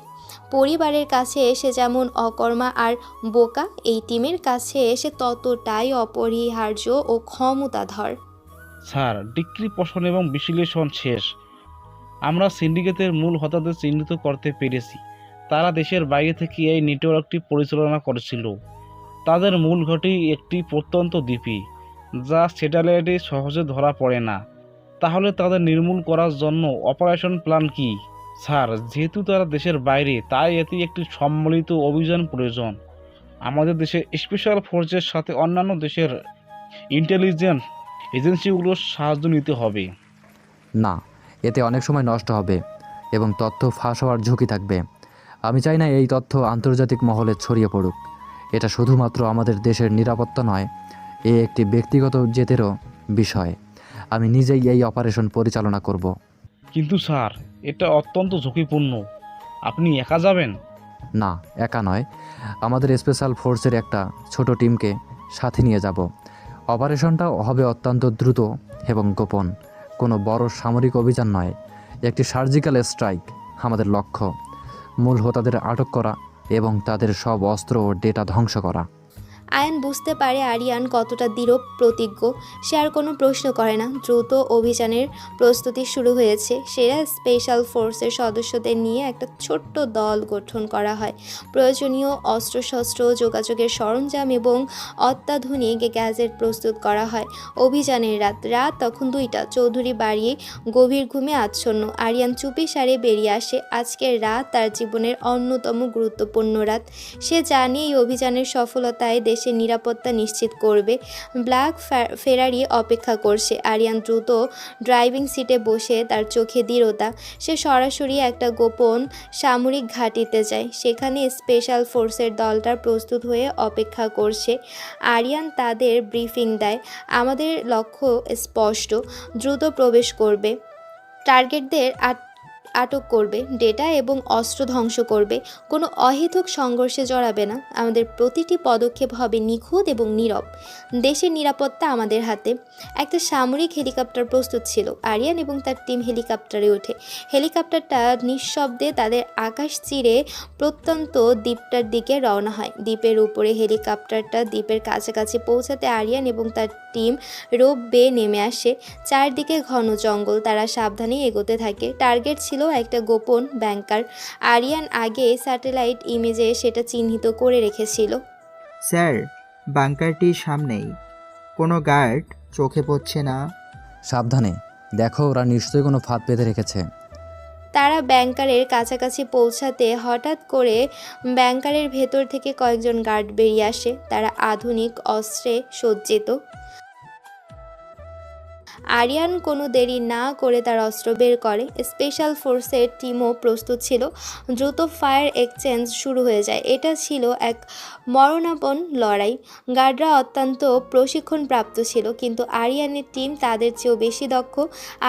S1: পরিবারের কাছে এসে যেমন অকর্মা আর বোকা, এই টিমের কাছে এসে ততটাই অপরিহার্য ও ক্ষমতাধর।
S3: স্যার, ডিগ্রি পোষণ এবং বিশ্লেষণ শেষ। আমরা সিন্ডিকেটের মূল হোতাদের চিহ্নিত করতে পেরেছি। তারা দেশের বাইরে থেকে এই নেটওয়ার্কটি পরিচালনা করেছিল। তাদের মূল ঘাঁটি একটি প্রত্যন্ত দ্বীপে, যা স্যাটেলাইটে সহজে ধরা পড়ে না। তাহলে তাদের নির্মূল করার জন্য অপারেশন প্ল্যান কি? স্যার, যেহেতু তারা দেশের বাইরে, তাই এতে একটি সম্মিলিত অভিযান প্রয়োজন। আমাদের দেশের স্পেশাল ফোর্সের সাথে অন্যান্য দেশের ইন্টেলিজেন্স এজেন্সিগুলোর সাহায্য নিতে হবে।
S2: না, এতে অনেক সময় নষ্ট হবে এবং তথ্য ফাঁস হওয়ার ঝুঁকি থাকবে। আমি চাই না এই তথ্য আন্তর্জাতিক মহলে ছড়িয়ে পড়ুক। এটা শুধুমাত্র আমাদের দেশের নিরাপত্তা নয়, এ একটি ব্যক্তিগত জেতেরও বিষয়। আমি নিজেই এই অপারেশন পরিচালনা করব।
S3: কিন্তু স্যার, এটা অত্যন্ত ঝুঁকিপূর্ণ। আপনি একা যাবেন?
S2: না, একা নয়, আমাদের স্পেশাল ফোর্সের একটা ছোট টিমকে সাথে নিয়ে যাব। অপারেশনটা হবে অত্যন্ত দ্রুত এবং গোপন। কোনো বড় সামরিক অভিযান নয়, একটি সার্জিক্যাল স্ট্রাইক। আমাদের লক্ষ্য মূল হোতাদের আটক করা এবং তাদের সব অস্ত্র ও ডেটা ধ্বংস করা।
S1: আয়ান বুঝতে পারে আরিয়ান কতটা দৃঢ় প্রতিজ্ঞ। সে আর কোনো প্রশ্ন করে না। দ্রুত অভিযানের প্রস্তুতি শুরু হয়েছে। সেরা স্পেশাল ফোর্সের সদস্যদের নিয়ে একটা ছোট্ট দল গঠন করা হয়। প্রয়োজনীয় অস্ত্রশস্ত্র, যোগাযোগের সরঞ্জাম এবং অত্যাধুনিক গ্যাজেট প্রস্তুত করা হয়। অভিযানের রাত তখন 2টা। চৌধুরী বাড়ি গভীর ঘুমে আচ্ছন্ন। আরিয়ান চুপি সারে বেরিয়ে আসে। আজকের রাত তার জীবনের অন্যতম গুরুত্বপূর্ণ রাত। সে জানে এই অভিযানের সফলতায় দেশের নিরাপত্তা নিশ্চিত করবে। ব্ল্যাক ফেরারি অপেক্ষা করছে। আরিয়ান দ্রুত ড্রাইভিং সিটে বসে, তার চোখে দৃঢ়তা। সে সরাসরি একটা গোপন সামরিক ঘাঁটিতে যায়। সেখানে স্পেশাল ফোর্সের দলটা প্রস্তুত হয়ে অপেক্ষা করছে। আরিয়ান তাদের ব্রিফিং দেয়। আমাদের লক্ষ্য স্পষ্ট, দ্রুত প্রবেশ করবে, টার্গেটদের আটক করবে, ডেটা এবং অস্ত্র ধ্বংস করবে। কোনো অহেতুক সংঘর্ষে জড়াবে না। আমাদের প্রতিটি পদক্ষেপ হবে নিখুঁত এবং নীরব। দেশের নিরাপত্তা আমাদের হাতে। একটা সামরিক হেলিকপ্টার প্রস্তুত ছিল। আরিয়ান এবং তার টিম হেলিকপ্টারে ওঠে। হেলিকপ্টারটা নিঃশব্দে তাদের আকাশ চিরে প্রত্যন্ত দ্বীপটার দিকে রওনা হয়। দ্বীপের উপরে হেলিকপ্টারটা দ্বীপের কাছাকাছি পৌঁছাতে আরিয়ান এবং তার টিম রোপ বেয়ে নেমে আসে। চারদিকে ঘন জঙ্গল। তারা সাবধানে এগোতে থাকে। টার্গেট ছিল একটা গোপন ব্যাংকার। আরিয়ান আগে স্যাটেলাইট ইমেজে সেটা চিহ্নিত করে রেখেছিল।
S11: স্যার, বাংকারটির সামনেই। কোনো গার্ড চোখে পড়ছে না।
S2: সাবধানে দেখো, ওরা নিশ্চয়ই কোনো ফাঁদ পেতে রেখেছে।
S1: তারা ব্যাংকারের কাছাকাছি পৌঁছাতে হঠাৎ করে ব্যাংকারের ভেতর থেকে কয়েকজন গার্ড বেরিয়ে আসে। তারা আধুনিক অস্ত্রে সজ্জিত। আরিয়ান কোনো দেরি না করে তার অস্ত্র বের করে। স্পেশাল ফোর্সের টিমও প্রস্তুত ছিল। দ্রুত ফায়ার এক্সচেঞ্জ শুরু হয়ে যায়। এটা ছিল এক মরণাপন্ন লড়াই। গার্ডরা অত্যন্ত প্রশিক্ষণপ্রাপ্ত ছিল, কিন্তু আরিয়ানের টিম তাদের চেয়েও বেশি দক্ষ।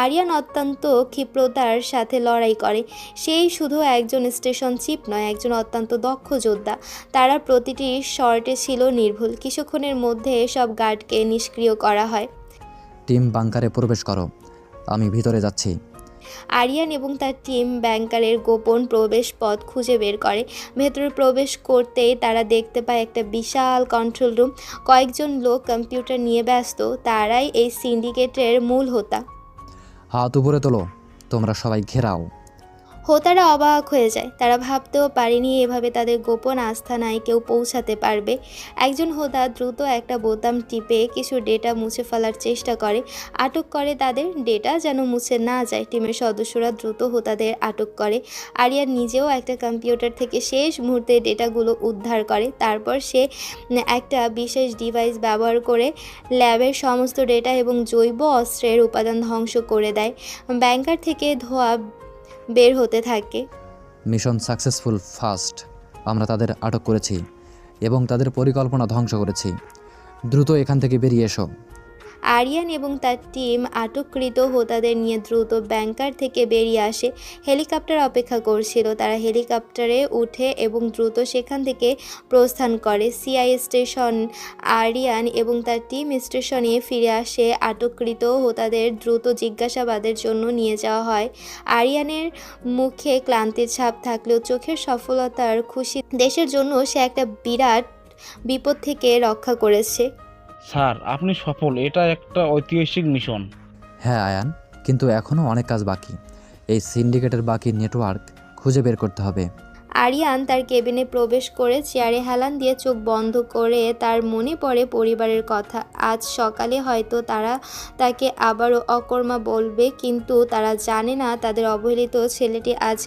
S1: আরিয়ান অত্যন্ত ক্ষিপ্রতার সাথে লড়াই করে। সেই শুধু একজন স্টেশন চিফ নয়, একজন অত্যন্ত দক্ষ যোদ্ধা। তারা প্রতিটি শর্টে ছিল নির্ভুল। কিছুক্ষণের মধ্যে সব গার্ডকে নিষ্ক্রিয় করা হয়।
S2: টিম বাংকারে প্রবেশ করো, আমি ভিতরে যাচ্ছি।
S1: আরিয়ান এবং তার টিম ব্যাংকারের গোপন প্রবেশ পথ খুঁজে বের করে। ভেতরে প্রবেশ করতেই তারা দেখতে পায় একটা বিশাল কন্ট্রোল রুম। কয়েকজন লোক কম্পিউটার নিয়ে ব্যস্ত। তারাই এই সিন্ডিকেটের মূল হোতা।
S2: হাত উপরে তোলো, তোমরা সবাই ঘেরাও।
S1: হোতারা অবাক হয়ে যায়। তারা ভাবতেও পারেনি এভাবে তাদের গোপন আস্তানায় কেউ পৌঁছাতে পারবে। একজন হোতা দ্রুত একটা বোতাম টিপে কিছু ডেটা মুছে ফেলার চেষ্টা করে। আটক করে তাদের। ডেটা যেন মুছে না যায়। টিমের সদস্যরা দ্রুত হোতাদের আটক করে। আরিয়ান নিজেও একটা কম্পিউটার থেকে শেষ মুহূর্তে ডেটাগুলো উদ্ধার করে। তারপর সে একটা বিশেষ ডিভাইস ব্যবহার করে ল্যাবের সমস্ত ডেটা এবং জৈব অস্ত্রের উপাদান ধ্বংস করে দেয়। ব্যাংকার থেকে ধোঁয়া বের হতে থাকে।
S2: Mission successful first. আমরা তাদের আটক করেছি এবং তাদের পরিকল্পনা ধ্বংস করেছি। দ্রুত এখান থেকে বেরিয়ে এসো।
S1: আরিয়ান এবং তার টিম আটককৃত হোতাদের নিয়ে দ্রুত ব্যাংকার থেকে বেরিয়ে আসে। হেলিকপ্টার অপেক্ষা করছিল। তারা হেলিকপ্টারে উঠে এবং দ্রুত সেখান থেকে প্রস্থান করে। CI station. আরিয়ান এবং তার টিম স্টেশনে ফিরে আসে। আটককৃত হোতাদের দ্রুত জিজ্ঞাসাবাদের জন্য নিয়ে যাওয়া হয়। আরিয়ানের মুখে ক্লান্তির ছাপ থাকলেও চোখের সফলতার খুশি। দেশের জন্য সে একটা বিরাট বিপদ থেকে রক্ষা করেছে।
S3: স্যার, আপনি সফল। এটা একটা ঐতিহাসিক মিশন।
S2: হ্যাঁ আয়ান, কিন্তু এখনও অনেক কাজ বাকি। এই সিন্ডিকেটের বাকি নেটওয়ার্ক খুঁজে বের করতে হবে।
S1: আরিয়ান তার কেবিনে প্রবেশ করে চেয়ারে হেলান দিয়ে চোখ বন্ধ করে তার মনে পড়ে পরিবারের কথা। আজ সকালে হয়তো তারা তাকে আবারও অকর্মা বলবে, কিন্তু তারা জানে না তাদের অবহেলিত ছেলেটি আজ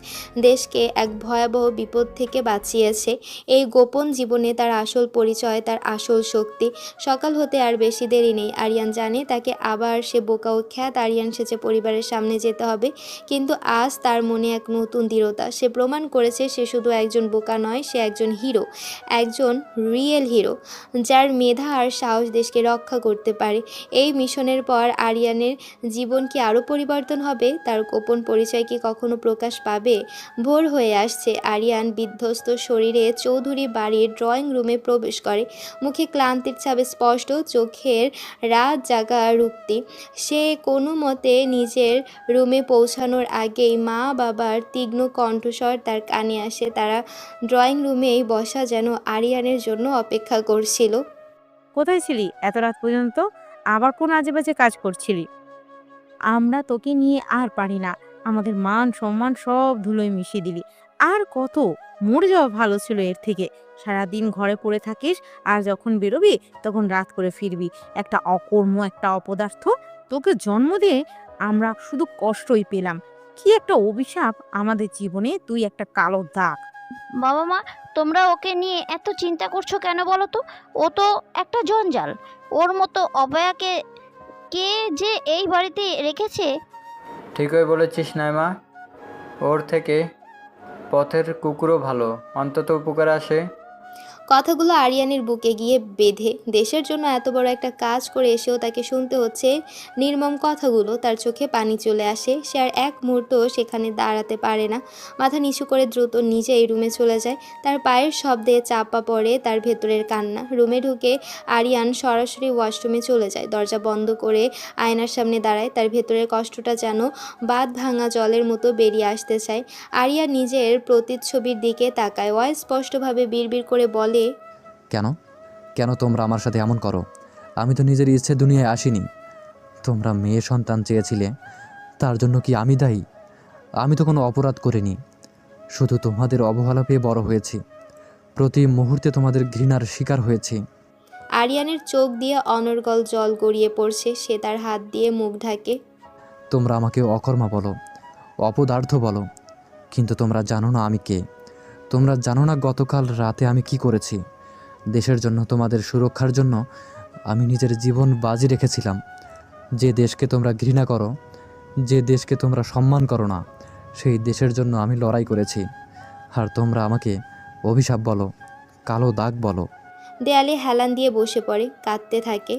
S1: দেশকে এক ভয়াবহ বিপদ থেকে বাঁচিয়েছে। এই গোপন জীবনে তার আসল পরিচয়, তার আসল শক্তি। সকাল হতে আর বেশি দেরি নেই। আরিয়ান জানে তাকে আবার সে বোকা ও খ্যাত আরিয়ান সেজে পরিবারের সামনে যেতে হবে। কিন্তু আজ তার মনে এক নতুন দৃঢ়তা। সে প্রমাণ করেছে সে শুধু একজন বোকা নয়, সে একজন হিরো, একজন রিয়েল হিরো, যার মেধা আর সাহস দেশকে রক্ষা করতে পারে। এই মিশনের পর আরিয়ানের জীবন কি আরও পরিবর্তন হবে? তার গোপন পরিচয় কি কখনো প্রকাশ পাবে? ভোর হয়ে আসছে। আরিয়ান বিধ্বস্ত শরীরে চৌধুরী বাড়ির ড্রয়িং রুমে প্রবেশ করে। মুখে ক্লান্তির ছাপ স্পষ্ট, চোখের রাত জাগা রুক্তি। সে কোনো মতে নিজের রুমে পৌঁছানোর আগেই মা বাবার তীক্ষ্ণ কণ্ঠস্বর তার কানে আসে। তারা ড্রয়িং রুমেই বসা, যেন আরিয়ানের জন্য অপেক্ষা করছিল।
S5: কোথায় ছিলি এত রাত পর্যন্ত? আবার কোন আজে বাজে কাজ করছিলি? আমরা তোকে নিয়ে আর পারি না। আমাদের মান সম্মান সব ধুলোয় মিশিয়ে দিলি। আর কত? মরে যাওয়া ভালো ছিল এর থেকে। সারাদিন ঘরে পড়ে থাকিস, আর যখন বেরোবি তখন রাত করে ফিরবি। একটা অকর্ম, একটা অপদার্থ। তোকে জন্ম দিয়ে আমরা শুধু কষ্টই পেলাম। কি একটা অভিশাপ আমাদের জীবনে। তুই একটা কালো দাগ।
S7: বাবা মা, তোমরা ওকে নিয়ে এত চিন্তা করছো কেন বলো তো? ও তো একটা জঞ্জাল। ওর মতো অবয়াকে কে যে এই বাড়িতে রেখেছে?
S6: ঠিকই বলেছিস নাইমা। ওর থেকে পথের কুকুরও ভালো, অন্তত উপকার আসে।
S1: কথাগুলো আরিয়ানের বুকে গিয়ে বেঁধে। দেশের জন্য এত বড় একটা কাজ করে এসেও তাকে শুনতে হচ্ছে নির্মম কথাগুলো। তার চোখে পানি চলে আসে। সে আর এক মুহূর্ত সেখানে দাঁড়াতে পারে না। মাথা নিচু করে দ্রুত নিজে এই রুমে চলে যায়। তার পায়ের শব্দে চাপা পড়ে তার ভেতরের কান্না। রুমে ঢুকে আরিয়ান সরাসরি ওয়াশরুমে চলে যায়। দরজা বন্ধ করে আয়নার সামনে দাঁড়ায়। তার ভেতরের কষ্টটা যেন বাঁধ ভাঙা জলের মতো বেরিয়ে আসতে চায়। আরিয়ান নিজের প্রতিচ্ছবির দিকে তাকায়। অস্পষ্টভাবে বিড়বিড় করে বলে,
S2: কেন কেন তোমরা আমার সাথে এমন করো? আমি তো নিজের ইচ্ছে দুনিয়ায় আসিনি। তোমরা মেয়ে সন্তান চেয়েছিলে, তার জন্য কি আমি দায়ী? আমি তো কোনো অপরাধ করিনি। শুধু তোমাদের অবহেলা পেয়ে বড় হয়েছি। প্রতি মুহূর্তে তোমাদের ঘৃণার শিকার হয়েছি।
S1: আরিয়ানের চোখ দিয়ে অনর্গল জল গড়িয়ে পড়ছে। সে তার হাত দিয়ে মুখ ঢাকে।
S2: তোমরা আমাকে অকর্মা বলো, অপদার্থ বলো, কিন্তু তোমরা জানো না আমি কে। তোমরা জানো না গতকাল রাতে আমি কি করেছি। দেশের জন্য, তোমাদের সুরক্ষার জন্য আমি নিজের জীবন বাজি রেখেছিলাম। যে দেশকে তোমরা ঘৃণা করো, যে দেশকে তোমরা সম্মান করো না, সেই দেশের জন্য আমি লড়াই করেছি। আর তোমরা আমাকে অভিশাপ বলো, কালো দাগ বলো।
S1: দেয়ালে হেলান দিয়ে বসে পড়ে, কাঁদতে থাকে।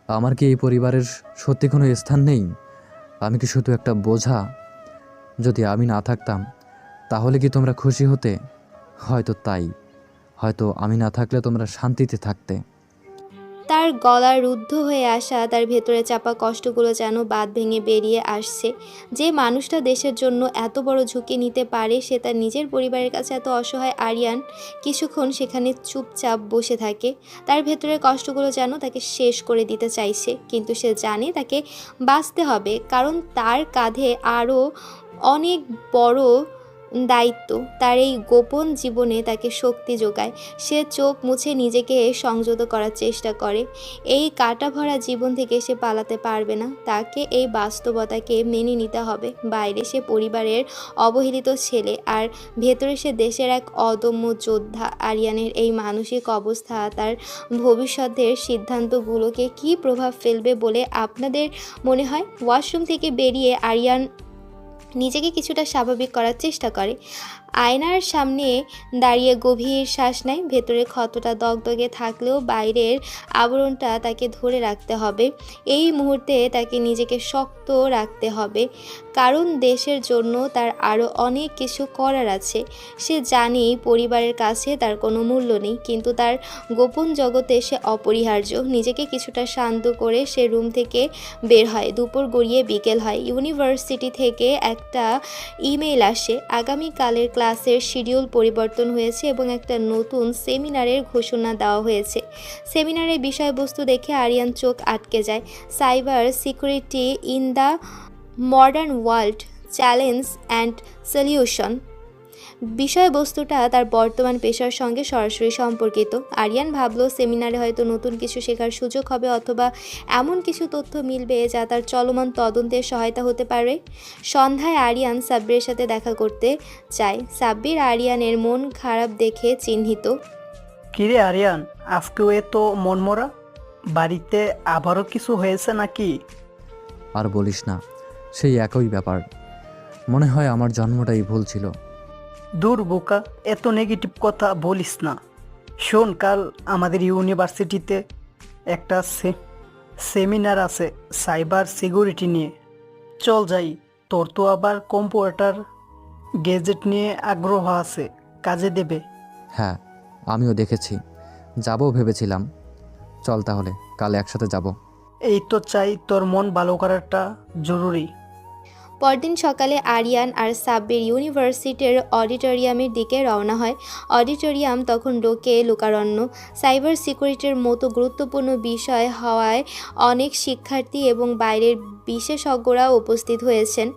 S2: আমার কি এই পরিবারের সত্যি কোনো স্থান নেই? আমি কি শুধু একটা বোঝা? যদি আমি না থাকতাম তাহলে কি তোমরা খুশি হতে? হয়তো তাই, হয়তো আমি না থাকলে তোমরা শান্তিতে থাকতে।
S1: তার গলা রুদ্ধ হয়ে আসা, তার ভেতরে চাপা কষ্টগুলো যেন বাঁধ ভেঙে বেরিয়ে আসছে। যে মানুষটা দেশের জন্য এত বড় ঝুঁকি নিতে পারে, সে তার নিজের পরিবারের কাছে এত অসহায়। আরিয়ান কিছুক্ষণ সেখানে চুপচাপ বসে থাকে। তার ভেতরের কষ্টগুলো যেন তাকে শেষ করে দিতে চাইছে, কিন্তু সে জানে তাকে বাঁচতে হবে, কারণ তার কাঁধে আরও অনেক বড় দায়িত্ব। তার এই গোপন জীবনে তাকে শক্তি যোগায়। সে চোখ মুছে নিজেকে সংযত করার চেষ্টা করে। এই কাটা ভরা জীবন থেকে সে পালাতে পারবে না, তাকে এই বাস্তবতাকে মেনে নিতে হবে। বাইরে সে পরিবারের অবহেলিত ছেলে, আর ভেতরে সে দেশের এক অদম্য যোদ্ধা। আরিয়ানের এই মানসিক অবস্থা তার ভবিষ্যতের সিদ্ধান্তগুলোকে কী প্রভাব ফেলবে বলে আপনাদের মনে হয়? ওয়াশরুম থেকে বেরিয়ে আরিয়ান নিজেকে কিছুটা স্বাভাবিক করার চেষ্টা করে। আয়নার সামনে দাঁড়িয়ে গভীর শ্বাস নেয়। ভেতরে ক্ষতটা দগদগে থাকলেও বাইরের আবরণটা তাকে ধরে রাখতে হবে। এই মুহূর্তে তাকে নিজেকে শক্ত রাখতে হবে, কারণ দেশের জন্য তার আরও অনেক কিছু করার আছে। সে জানে পরিবারের কাছে তার কোনো মূল্য নেই, কিন্তু তার গোপন জগতে সে অপরিহার্য। নিজেকে কিছুটা শান্ত করে সে রুম থেকে বের হয়। দুপুর গড়িয়ে বিকেল হয়। ইউনিভার্সিটি থেকে একটা ইমেল আসে। আগামীকালের ক্লাসের শিডিউল পরিবর্তন হয়েছে এবং একটা নতুন সেমিনারের ঘোষণা দেওয়া হয়েছে। সেমিনারের বিষয়বস্তু দেখে আরিয়ান চোখ আটকে যায়। Cyber security in the modern world, challenge and solution. বিষয়বস্তুটা তার বর্তমান পেশার সঙ্গে সরাসরি সম্পর্কিত। আরিয়ান ভাবল সেমিনারে হয়তো নতুন কিছু শেখার সুযোগ হবে, অথবা এমন কিছু তথ্য মিলবে যা তার চলমান তদন্তের সহায়তা হতে পারে। সন্ধ্যায় আরিয়ান সাব্বিরের সাথে দেখা করতে চায়। সাব্বির আরিয়ানের মন খারাপ দেখে চিহ্নিত।
S9: কিরে আরিয়ান, আজকেও এত মনমরা? বাড়িতে আবারও কিছু হয়েছে নাকি?
S2: আর বলিস না, সেই একই ব্যাপার। মনে হয় আমার জন্মটাই ভুল ছিল।
S9: দূর বোকা, এত নেগেটিভ কথা বলিস না। শোন, কাল আমাদের ইউনিভার্সিটিতে একটা সেমিনার আছে সাইবার সিকিউরিটি নিয়ে। চল যাই। তোর তো আবার কম্পিউটার গ্যাজেট নিয়ে আগ্রহ আছে, কাজে দেবে।
S2: হ্যাঁ, আমিও দেখেছি, যাবও ভেবেছিলাম। চল তাহলে কাল একসাথে যাব।
S9: এই তো চাই, তোর মন ভালো করাটা জরুরি।
S1: পরদিন সকালে আরিয়ান আর সাব্বির ইউনিভার্সিটির অডিটোরিয়ামের দিকে রওনা হয়। অডিটোরিয়াম তখন লোকে লোকারণ্য। সাইবার সিকিউরিটির মতো গুরুত্বপূর্ণ বিষয় হওয়ায় অনেক শিক্ষার্থী এবং বাইরের বিশেষজ্ঞরা উপস্থিত হয়েছেন।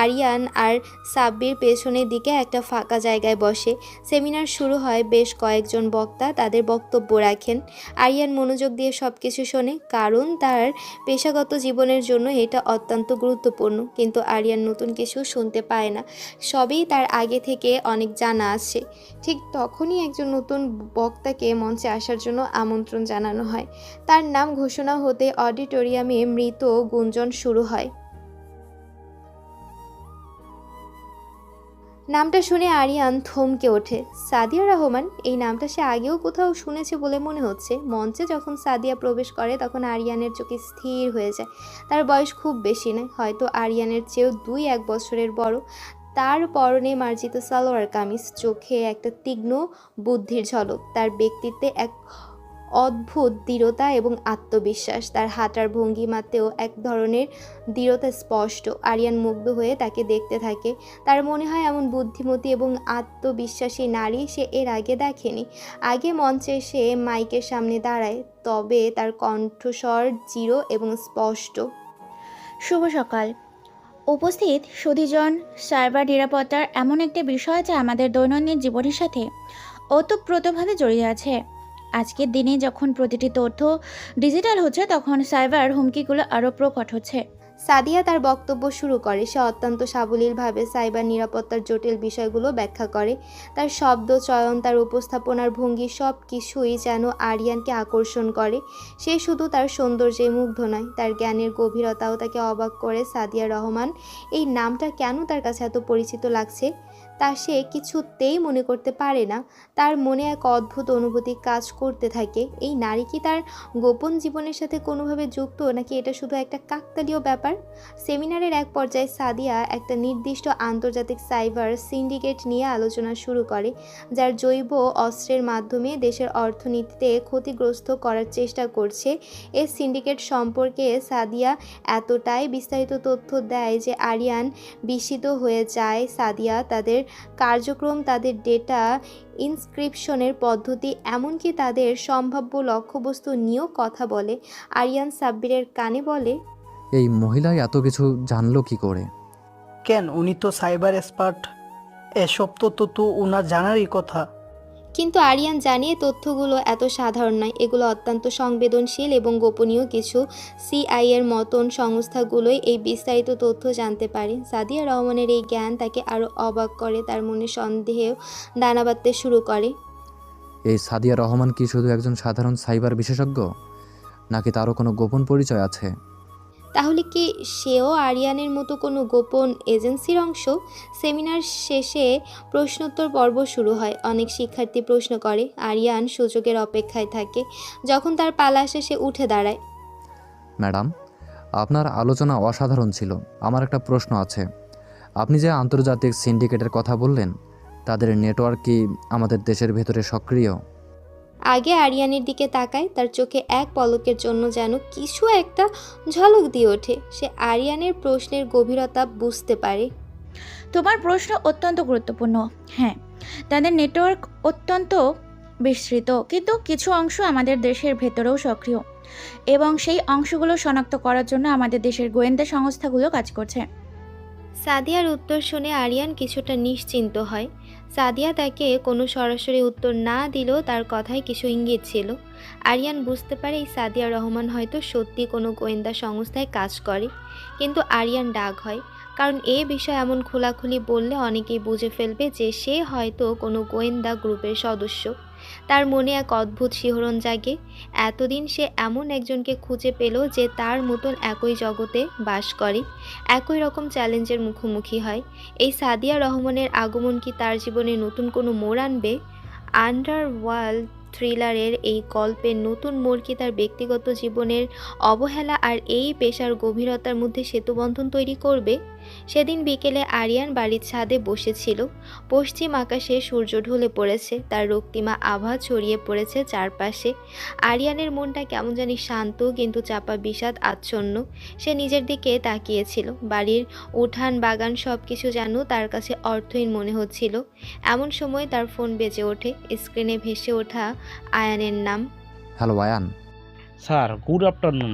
S1: আরিয়ান আর সাব্বির পেছনের দিকে একটা ফাঁকা জায়গায় বসে। সেমিনার শুরু হয়। বেশ কয়েকজন বক্তা তাদের বক্তব্য রাখেন। আরিয়ান মনোযোগ দিয়ে সব কিছু শোনে, কারণ তার পেশাগত জীবনের জন্য এটা অত্যন্ত গুরুত্বপূর্ণ। কিন্তু আরিয়ান নতুন কিছু শুনতে পায় না, সবই তার আগে থেকে অনেক জানা আছে। ঠিক তখনই একজন নতুন বক্তাকে মঞ্চে আসার জন্য আমন্ত্রণ জানানো হয়। তার নাম ঘোষণা হতে অডিটোরিয়ামে মৃত গুঞ্জন শুরু হয়। নামটা শুনে আরিয়ান থমকে ওঠে। সাদিয়া রহমান, এই নামটা সে আগেও কোথাও শুনেছে বলে মনে হচ্ছে। মঞ্চে যখন সাদিয়া প্রবেশ করে তখন আরিয়ানের চোখে স্থির হয়ে যায়। তার বয়স খুব বেশি নয়, হয়তো আরিয়ানের চেয়েও 2-1 বছরের বড়। তার পরনে মার্জিত সালোয়ার কামিজ, চোখে একটা তীক্ষ্ণ বুদ্ধির ঝলক। তার ব্যক্তিত্বে এক অদ্ভুত দৃঢ়তা এবং আত্মবিশ্বাস। তার হাঁটার ভঙ্গিমাতেও এক ধরনের দৃঢ়তা স্পষ্ট। আরিয়ান মুগ্ধ হয়ে তাকে দেখতে থাকে। তার মনে হয় এমন বুদ্ধিমতী এবং আত্মবিশ্বাসী নারী সে এর আগে দেখেনি। আগে মঞ্চে সে মাইকের সামনে দাঁড়ায়, তবে তার কণ্ঠস্বর দৃঢ় এবং স্পষ্ট।
S12: শুভ সকাল। উপস্থিত সুধীজন, সাইবার নিরাপত্তার এমন একটা বিষয় যা আমাদের দৈনন্দিন জীবনের সাথে ওতপ্রোতভাবে জড়িয়ে আছে। আজকের দিনে যখন প্রতিটি তথ্য ডিজিটাল হচ্ছে, তখন সাইবার হুমকিগুলো আরও প্রকট হচ্ছে।
S1: সাদিয়া তার বক্তব্য শুরু করে। সে অত্যন্ত সাবলীলভাবে সাইবার নিরাপত্তার জটিল বিষয়গুলো ব্যাখ্যা করে। তার শব্দ চয়ন, তার উপস্থাপনার ভঙ্গি সব কিছুই যেন আরিয়ানকে আকর্ষণ করে। সে শুধু তার সৌন্দর্যে মুগ্ধ নয়, তার জ্ঞানের গভীরতাও তাকে অবাক করে। সাদিয়া রহমান এই নামটা কেন তার কাছে এত পরিচিত লাগছে তা সে কিছুতেই মনে করতে পারে না। তার মনে এক অদ্ভুত অনুভূতি কাজ করতে থাকে। এই নারী কি তার গোপন জীবনের সাথে কোনোভাবে যুক্ত, নাকি এটা শুধু একটা কাকতালীয় ব্যাপার? সেমিনারের এক পর্যায়ে সাদিয়া একটা নির্দিষ্ট আন্তর্জাতিক সাইবার সিন্ডিকেট নিয়ে আলোচনা শুরু করে, যার জৈব অস্ত্রের মাধ্যমে দেশের অর্থনীতিতে ক্ষতিগ্রস্ত করার চেষ্টা করছে। এই সিন্ডিকেট সম্পর্কে সাদিয়া এতটাই বিস্তারিত তথ্য দেয় যে আরিয়ান বিস্মিত হয়ে যায়। সাদিয়া তাদের কার্যক্রম, তাদের ডেটা ইনস্ক্রিপশনের পদ্ধতি, এমনকি তাদের সম্ভাব্য লক্ষ্যবস্তু নিয়েও কথা বলে। আরিয়ান সাব্বিরের কানে বলে,
S2: এই মহিলাই এত কিছু জানলো কি করে?
S9: কেন, উনি তো সাইবার এক্সপার্ট, এসব তো ওনার জানারই কথা।
S1: কিন্তু আরিয়ান জানিয়ে তথ্যগুলো এত সাধারণ নয়, এগুলো অত্যন্ত সংবেদনশীল এবং গোপনীয়। কিছু সিআইএর মতন সংস্থাগুলোই এই বিস্তারিত তথ্য জানতে পারে। সাদিয়া রহমানের এই জ্ঞান তাকে আরও অবাক করে। তার মনে সন্দেহেও দানা বাঁধতে শুরু করে।
S2: এই সাদিয়া রহমান কি শুধু একজন সাধারণ সাইবার বিশেষজ্ঞ, নাকি তারও কোনো গোপন পরিচয় আছে?
S1: তাহলে কি সেও আরিয়ানের মতো কোনো গোপন এজেন্সির অংশ? সেমিনার শেষে প্রশ্নোত্তর পর্ব শুরু হয়। অনেক শিক্ষার্থী প্রশ্ন করে। আরিয়ান সুযোগের অপেক্ষায় থাকে। যখন তার পালা আসে সে উঠে দাঁড়ায়।
S2: ম্যাডাম, আপনার আলোচনা অসাধারণ ছিল। আমার একটা প্রশ্ন আছে। আপনি যে আন্তর্জাতিক সিন্ডিকেটের কথা বললেন, তাদের নেটওয়ার্ক কি আমাদের দেশের ভেতরে সক্রিয়?
S1: আগে আরিয়ানের দিকে তাকায়। তার চোখে এক পলকের জন্য যেন কিছু একটা ঝলক দিয়ে ওঠে। সে আরিয়ানের প্রশ্নের গভীরতা বুঝতে পারে।
S12: তোমার প্রশ্ন অত্যন্ত গুরুত্বপূর্ণ। হ্যাঁ, তাদের নেটওয়ার্ক অত্যন্ত বিস্তৃত, কিন্তু কিছু অংশ আমাদের দেশের ভেতরেও সক্রিয় এবং সেই অংশগুলো শনাক্ত করার জন্য আমাদের দেশের গোয়েন্দা সংস্থাগুলো কাজ করছে।
S1: সাদিয়ার উত্তর শুনে আরিয়ান কিছুটা নিশ্চিন্ত হয়। সাদিয়া তাকে কোনো সরাসরি উত্তর না দিলেও তার কথায় কিছু ইঙ্গিত ছিল। আরিয়ান বুঝতে পারে এই সাদিয়া রহমান হয়তো সত্যি কোনো গোয়েন্দা সংস্থায় কাজ করে। কিন্তু আরিয়ান ডাক হয়, কারণ এ বিষয় এমন খোলাখুলি বললে অনেকেই বুঝে ফেলবে যে সে হয়তো কোনো গোয়েন্দা গ্রুপের সদস্য। তার মনে এক অদ্ভুত শিহরণ জাগে। এতদিন সে এমন একজনকে খুঁজে পেল যে তার মতন একই জগতে বাস করে, একই রকম চ্যালেঞ্জের মুখোমুখি হয়। এই সাদিয়া রহমানের আগমন কি তার জীবনে নতুন কোনো মোড় আনবে? আন্ডারওয়ার্ল্ড থ্রিলারের এই গল্পের নতুন মোড় কি তার ব্যক্তিগত জীবনের অবহেলা আর এই পেশার গভীরতার মধ্যে সেতুবন্ধন তৈরি করবে? সেদিন বিকেলে আরিয়ান বাড়ির ছাদে বসেছিল। পশ্চিম আকাশে সূর্য ঢলে পড়েছে, তার রক্তিমা আভা ছড়িয়ে পড়েছে চারপাশে। আরিয়ানের মনটা কেমন জানি শান্ত, কিন্তু চাপা বিষাদ আচ্ছন্ন। সে নিজের দিকে তাকিয়েছিল। বাড়ির উঠান, বাগান সব কিছু যেন তার কাছে অর্থহীন মনে হচ্ছিল। এমন সময় তার ফোন বেজে ওঠে। স্ক্রিনে ভেসে ওঠা আয়ানের নাম।
S2: Hello Ayaan.
S3: Sir, good afternoon.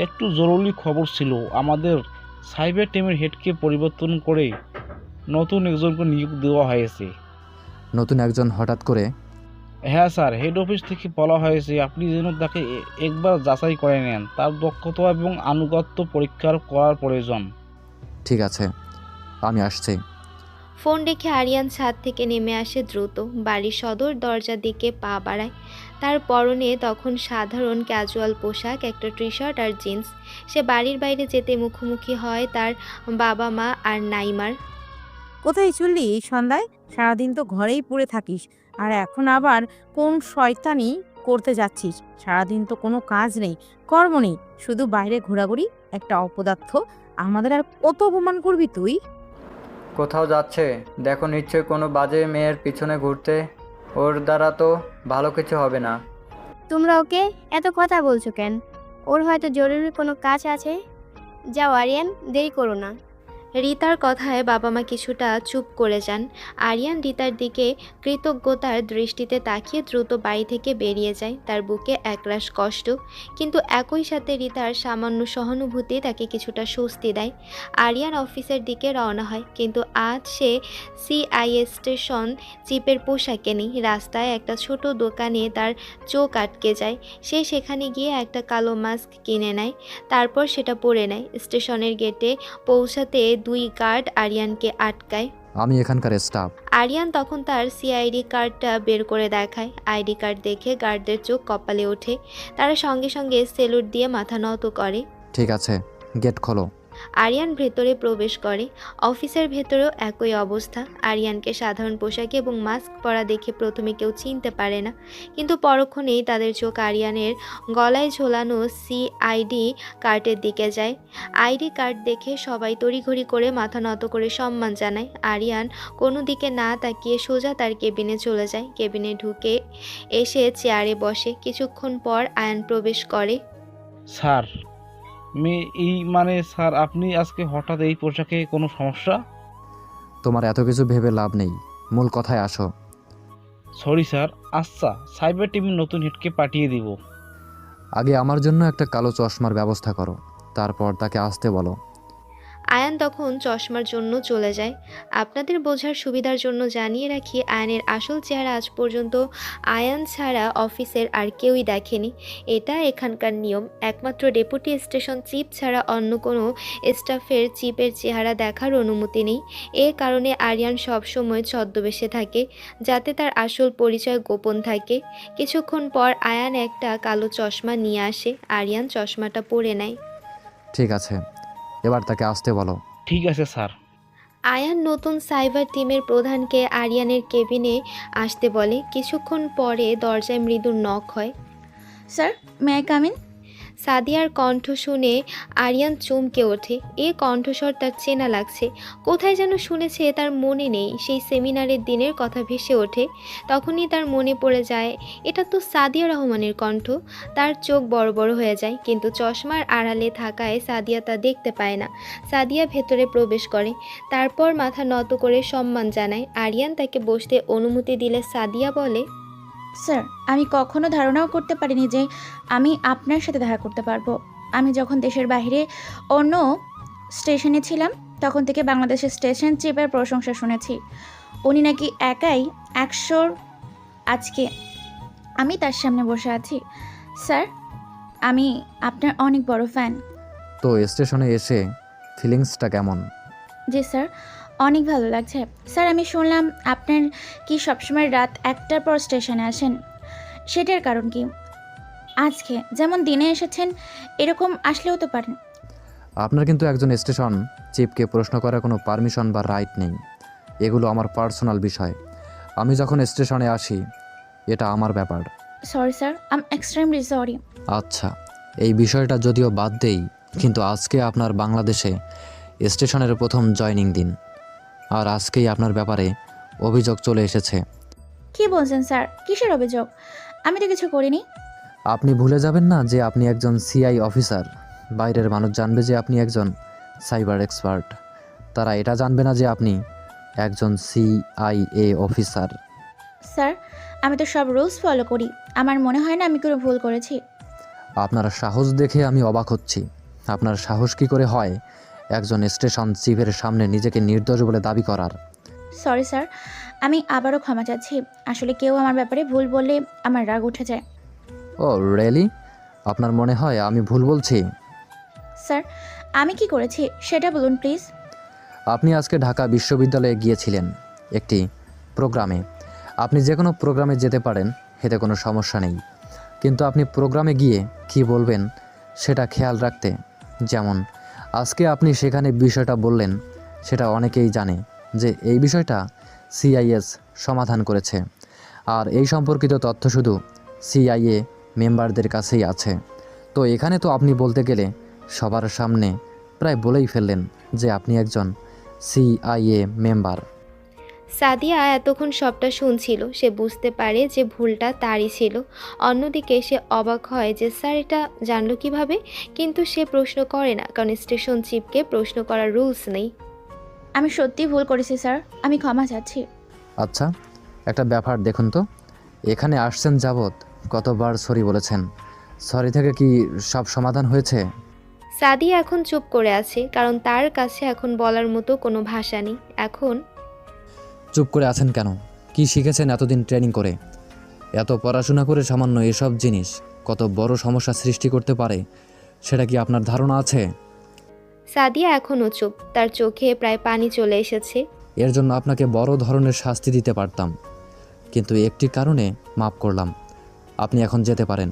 S3: একটু জরুরি খবর ছিল। আমাদের সাইবার টিমের হেডকে পরিবর্তন করে নতুন একজনকে নিয়োগ দেওয়া হয়েছে।
S2: নতুন একজন হঠাৎ করে?
S3: হ্যাঁ স্যার, হেড অফিস থেকে বলা হয়েছে আপনি যেন তাকে একবার যাচাই করে নেন। তার দক্ষতা এবং আনুগত্য পরীক্ষা করার প্রয়োজন।
S2: ঠিক আছে, আমি আসছি।
S1: ফোন রেখে আরিয়ান ছাদ থেকে নেমে আসে দ্রুত। বাড়ির সদর দরজার দিকে পা বাড়ায়। তার পরনে তখন সাধারণ ক্যাজুয়াল পোশাক, একটা টি শার্ট আর জিন্স। সে বাড়ির বাইরে যেতে মুখোমুখি হয় তার বাবা মা আর নাইমার।
S5: কোথায় চললি এই সন্ধ্যায়? সারাদিন তো ঘরেই পড়ে থাকিস, আর এখন আবার কোন শয়তানি করতে যাচ্ছিস? সারাদিন তো কোনো কাজ নেই, কর্ম নেই, শুধু বাইরে ঘোরাঘুরি। একটা অপদার্থ, আমাদের আর কত অপমান করবি তুই?
S6: কোথাও যাচ্ছে দেখো, নিশ্চয়ই কোনো বাজে মেয়ের পিছনে ঘুরতে। ওর দ্বারা তো ভালো কিছু হবে না।
S10: তোমরা ওকে এত কথা বলছো কেন? ওর হয়তো জরুরি কোনো কাজ আছে। যাও আরিয়ান, দেরি করো না।
S1: রিতার কথায় বাবা মা কিছুটা চুপ করে যান। আরিয়ান রিতার দিকে কৃতজ্ঞতার দৃষ্টিতে তাকিয়ে দ্রুত বাড়ি থেকে বেরিয়ে যায়। তার বুকে একরাশ কষ্ট, কিন্তু একই সাথে রিতার সামান্য সহানুভূতি তাকে কিছুটা স্বস্তি দেয়। আরিয়ান অফিসের দিকে রওনা হয়, কিন্তু আজ সে সিআইএ স্টেশন চিপের পোশাকে নেই। রাস্তায় একটা ছোট দোকানে তার চোখ আটকে যায়। সে সেখানে গিয়ে একটা কালো মাস্ক কিনে নেয়, তারপর সেটা পরে নেয়। স্টেশনের গেটে পৌঁছাতে 2 গার্ড আরিয়ানকে আটকায়।
S2: আমি এখানকার স্টাফ।
S1: আরিয়ান তখন তার সিআইডি কার্ডটা বের করে দেখায়। আইডি কার্ড দেখে গার্ডদের চোখ কপালে ওঠে। তারা সঙ্গে সঙ্গে সেলুট দিয়ে মাথা নত করে।
S2: ঠিক আছে, গেট খোলো।
S1: আরিয়ান ভেতরে প্রবেশ করে। অফিসের ভেতরেও একই অবস্থা। আরিয়ানকে সাধারণ পোশাকে এবং মাস্ক পরা দেখে প্রথমে কেউ চিনতে পারে না, কিন্তু পরক্ষণেই তাদের চোখ আরিয়ানের গলায় ঝোলানো সিআইডি কার্ডের দিকে যায়। আইডি কার্ড দেখে সবাই তড়িঘড়ি করে মাথা নত করে সম্মান জানায়। আরিয়ান কোনো দিকে না তাকিয়ে সোজা তার কেবিনে চলে যায়। কেবিনে ঢুকে এসে চেয়ারে বসে। কিছুক্ষণ পর আয়ান প্রবেশ করে।
S3: স্যার স্যার, আপনি আজকে হঠাৎ এই পোশাকে কোনো সমস্যা?
S2: তোমার এত কিছু ভেবে লাভ নেই, মূল কথায় আসো।
S3: Sorry sir. আচ্ছা, সাইবার টিমের নতুন হেডকে পাঠিয়ে দিব।
S2: আগে আমার জন্য একটা কালো চশমার ব্যবস্থা করো, তারপর তাকে আসতে বলো।
S1: আয়ান তখন চশমার জন্য চলে যায়। আপনাদের বোঝার সুবিধার জন্য জানিয়ে রাখি, আয়ানের আসল চেহারা আজ পর্যন্ত আয়ান ছাড়া অফিসের আর কেউই দেখেনি। এটা এখানকার নিয়ম। একমাত্র ডেপুটি স্টেশন চিফ ছাড়া অন্য কোনো স্টাফের চিফের চেহারা দেখার অনুমতি নেই। এ কারণে আরিয়ান সবসময় ছদ্মবেশে থাকে, যাতে তার আসল পরিচয় গোপন থাকে। কিছুক্ষণ পর আয়ান একটা কালো চশমা নিয়ে আসে। আরিয়ান চশমাটা পরে নেয়।
S2: ঠিক আছে, এবার তাকে আসতে বলো।
S3: ঠিক আছে স্যার।
S1: আয়ান নতুন সাইবার টিমের প্রধানকে আরিয়ানের কেবিনে আসতে বলে। কিছুক্ষণ পরে দরজায় মৃদু নক হয়।
S12: Sir, may I come in?
S1: সাদিয়ার কণ্ঠ শুনে আরিয়ান চমকে ওঠে। এ কণ্ঠস্বর তার চেনা লাগছে। কোথায় যেন শুনেছে, তার মনে নেই। সেই সেমিনারের দিনের কথা ভেসে ওঠে। তখনই তার মনে পড়ে যায়, এটা তো সাদিয়া রহমানের কণ্ঠ। তার চোখ বড় বড় হয়ে যায়, কিন্তু চশমার আড়ালে থাকায় সাদিয়া তা দেখতে পায় না। সাদিয়া ভেতরে প্রবেশ করে, তারপর মাথা নত করে সম্মান জানায়। আরিয়ান তাকে বসতে অনুমতি দিলে সাদিয়া বলে,
S12: স্যার, আমি কখনো ধারণাও করতে পারিনি যে আমি আপনার সাথে দেখা করতে পারবো। আমি যখন দেশের বাইরে অন্য স্টেশনে ছিলাম, তখন থেকে বাংলাদেশের স্টেশন চিফের প্রশংসা শুনেছি। উনি নাকি একাই 100। আজকে আমি তার সামনে বসে আছি। স্যার, আমি আপনার অনেক বড় ফ্যান।
S2: তো স্টেশনে এসে ফিলিংসটা কেমন?
S12: জি স্যার, অনেক ভালো লাগছে। স্যার, আমি শুনলাম আপনার কি সবসময় রাত 1টার পর স্টেশনে আসেন। সেটার কারণ কি? আজকে যেমন দিনে এসেছেন, এরকম আসলেও তো পারেন।
S2: আপনার কিন্তু একজন স্টেশন চিফকে প্রশ্ন করার কোনো পারমিশন বা রাইট নেই। এগুলো আমার পার্সোনাল বিষয়। আমি যখন স্টেশনে আসি, এটা আমার ব্যাপার।
S12: Sorry sir, I am extremely sorry.
S2: আচ্ছা, এই বিষয়টা যদিও বাদ দেই, কিন্তু আজকে আপনার বাংলাদেশে স্টেশনের প্রথম জয়নিং দিন, আর আজকেই আপনার ব্যাপারে অভিযোগ চলে এসেছে।
S12: কি বলছেন স্যার? কিসের অভিযোগ? আমি তো কিছু করিনি।
S2: আপনি ভুলে যাবেন না যে আপনি একজন সিআই অফিসার। বাইরের মানুষ জানবে যে আপনি একজন সাইবার এক্সপার্ট। তারা এটা জানবে না যে আপনি একজন সিআইএ অফিসার।
S12: স্যার, আমি তো সব রুলস ফলো করি। আমার মনে হয় না আমি কোনো ভুল করেছি।
S2: আপনার সাহস দেখে আমি অবাক হচ্ছি। আপনার সাহস কী করে হয় একজন স্টেশন চিফের সামনে নিজেকে নির্দোষ বলে দাবি করার?
S12: সরি স্যার, আমি আবারও ক্ষমা চাচ্ছি। আসলে কেউ আমার ব্যাপারে ভুল বললে আমার রাগ উঠে যায়।
S2: ও রিয়েলি? আপনার মনে হয় আমি ভুল বলছি?
S12: স্যার, আমি কি করেছি সেটা বলুন প্লিজ।
S2: আপনি আজকে ঢাকা বিশ্ববিদ্যালয়ে গিয়েছিলেন একটি প্রোগ্রামে। আপনি যে কোনো প্রোগ্রামে যেতে পারেন, এতে কোনো সমস্যা নেই। কিন্তু আপনি প্রোগ্রামে গিয়ে কি বলবেন সেটা খেয়াল রাখতে। যেমন আজকে আপনি সেখানে বিষয়টা বললেন, সেটা অনেকেই জানে যে এই বিষয়টা সিআইএস সমাধান করেছে, আর এই সম্পর্কিত তথ্য শুধু সিআইএ মেম্বারদের কাছেই আছে। তো এখানে তো আপনি বলতে গেলে সবার সামনে প্রায় বলেই ফেললেন যে আপনি একজন সিআইএ মেম্বার।
S1: সাদিয়া এতক্ষণ সবটা শুনছিল। সে বুঝতে পারে যে ভুলটা তারই ছিল। অন্যদিকে সে অবাক হয় যে স্যার এটা জানলো কিভাবে, কিন্তু সে প্রশ্ন করে না, কারণ স্টেশন চিফকে প্রশ্ন করার রুলস নেই।
S12: আমি সত্যিই ভুল করেছি স্যার, আমি ক্ষমা চাচ্ছি।
S2: আচ্ছা, একটা ব্যাপার দেখুন তো, এখানে আসছেন যাবৎ কতবার সরি বলেছেন? সরি থেকে কি সব সমাধান হয়েছে?
S1: সাদিয়া এখন চুপ করে আছে, কারণ তার কাছে এখন বলার মতো কোনো ভাষা নেই। এখন
S2: চুপ করে আছেন কেন? কি শিখেছেন এতদিন ট্রেনিং করে? এত পড়াশোনা করে সামান্য এসব জিনিস কত বড় সমস্যা সৃষ্টি করতে পারে সেটা কি আপনার ধারণা আছে?
S1: সাদিয়া এখনও চুপ, তার চোখে প্রায় পানি চলে এসেছে।
S2: এর জন্য আপনাকে বড় ধরনের শাস্তি দিতে পারতাম, কিন্তু একটি কারণে মাফ করলাম। আপনি এখন যেতে পারেন,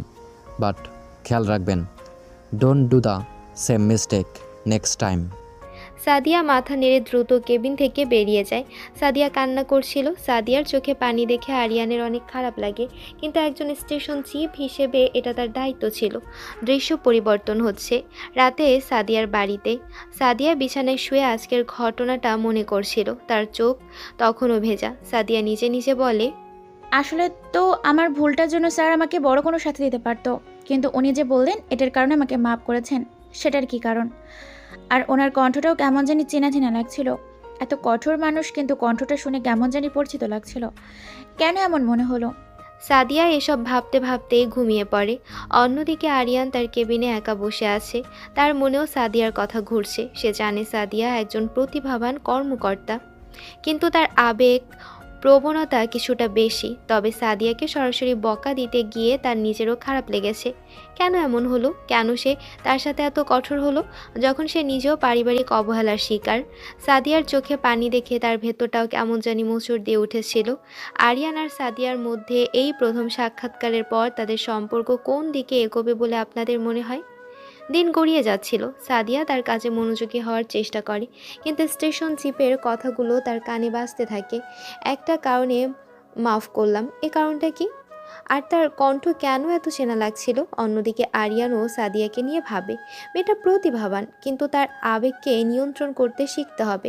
S2: বাট খেয়াল রাখবেন, don't do the same mistake next time.
S1: Sadia মাথা নেড়ে দ্রুত কেবিন থেকে বেরিয়ে যায়। সাদিয়া কান্না করছিল। সাদিয়ার চোখে পানি দেখে আরিয়ানের অনেক খারাপ লাগে, কিন্তু একজন স্টেশন চিফ হিসেবে এটা তার দায়িত্ব ছিল। দৃশ্য পরিবর্তন হচ্ছে রাতে সাদিয়ার বাড়িতে। সাদিয়া বিছানায় শুয়ে আজকের ঘটনাটা মনে করছিল, তার চোখ তখনও ভেজা। সাদিয়া নিজে নিজে বলে,
S12: আসলে তো আমার ভুলটার জন্য স্যার আমাকে বড় কোনো শাস্তি দিতে পারতো, কিন্তু উনি যে বললেন এটার কারণে আমাকে মাফ করেছেন, সেটার কি কারণ? আর ওনার কণ্ঠটাও কেমন জানি চেনা চেনা লাগছিল। এত কঠোর মানুষ, কিন্তু কণ্ঠটা শুনে কেমন জানি পরিচিত লাগছিল। কেন এমন মনে হলো?
S1: সাদিয়া এসব ভাবতে ভাবতে ঘুমিয়ে পড়ে। অন্যদিকে আরিয়ান তার কেবিনে একা বসে আছে। তার মনেও সাদিয়ার কথা ঘুরছে। সে জানে সাদিয়া একজন প্রতিভাবান কর্মকর্তা, কিন্তু তার আবেগ প্রবণতা কিছুটা বেশি। তবে সাদিয়াকে সরাসরি বকা দিতে গিয়ে তার নিজেরও খারাপ লেগেছে। কেন এমন হলো? কেন সে তার সাথে এত কঠোর হলো, যখন সে নিজেও পারিবারিক অবহেলার শিকার? সাদিয়ার চোখে পানি দেখে তার ভেতরটাও কেমন জানি মোচড় দিয়ে উঠেছিল। আরিয়ান আর সাদিয়ার মধ্যে এই প্রথম সাক্ষাৎকারের পর তাদের সম্পর্ক কোন দিকে এগোবে বলে আপনাদের মনে হয়? দিন গড়িয়ে যাচ্ছিল। সাদিয়া তার কাজে মনোযোগী হওয়ার চেষ্টা করে, কিন্তু স্টেশন চিপের কথাগুলো তার কানে বাজতে থাকে। একটা কারণে মাফ করলাম, এ কারণটা কি? আর তার কণ্ঠ কেন এত চেনা লাগছিল? অন্যদিকে আরিয়ানও সাদিয়াকে নিয়ে ভাবে, মেয়েটা প্রতিভাবান, কিন্তু তার আবেগকে নিয়ন্ত্রণ করতে শিখতে হবে।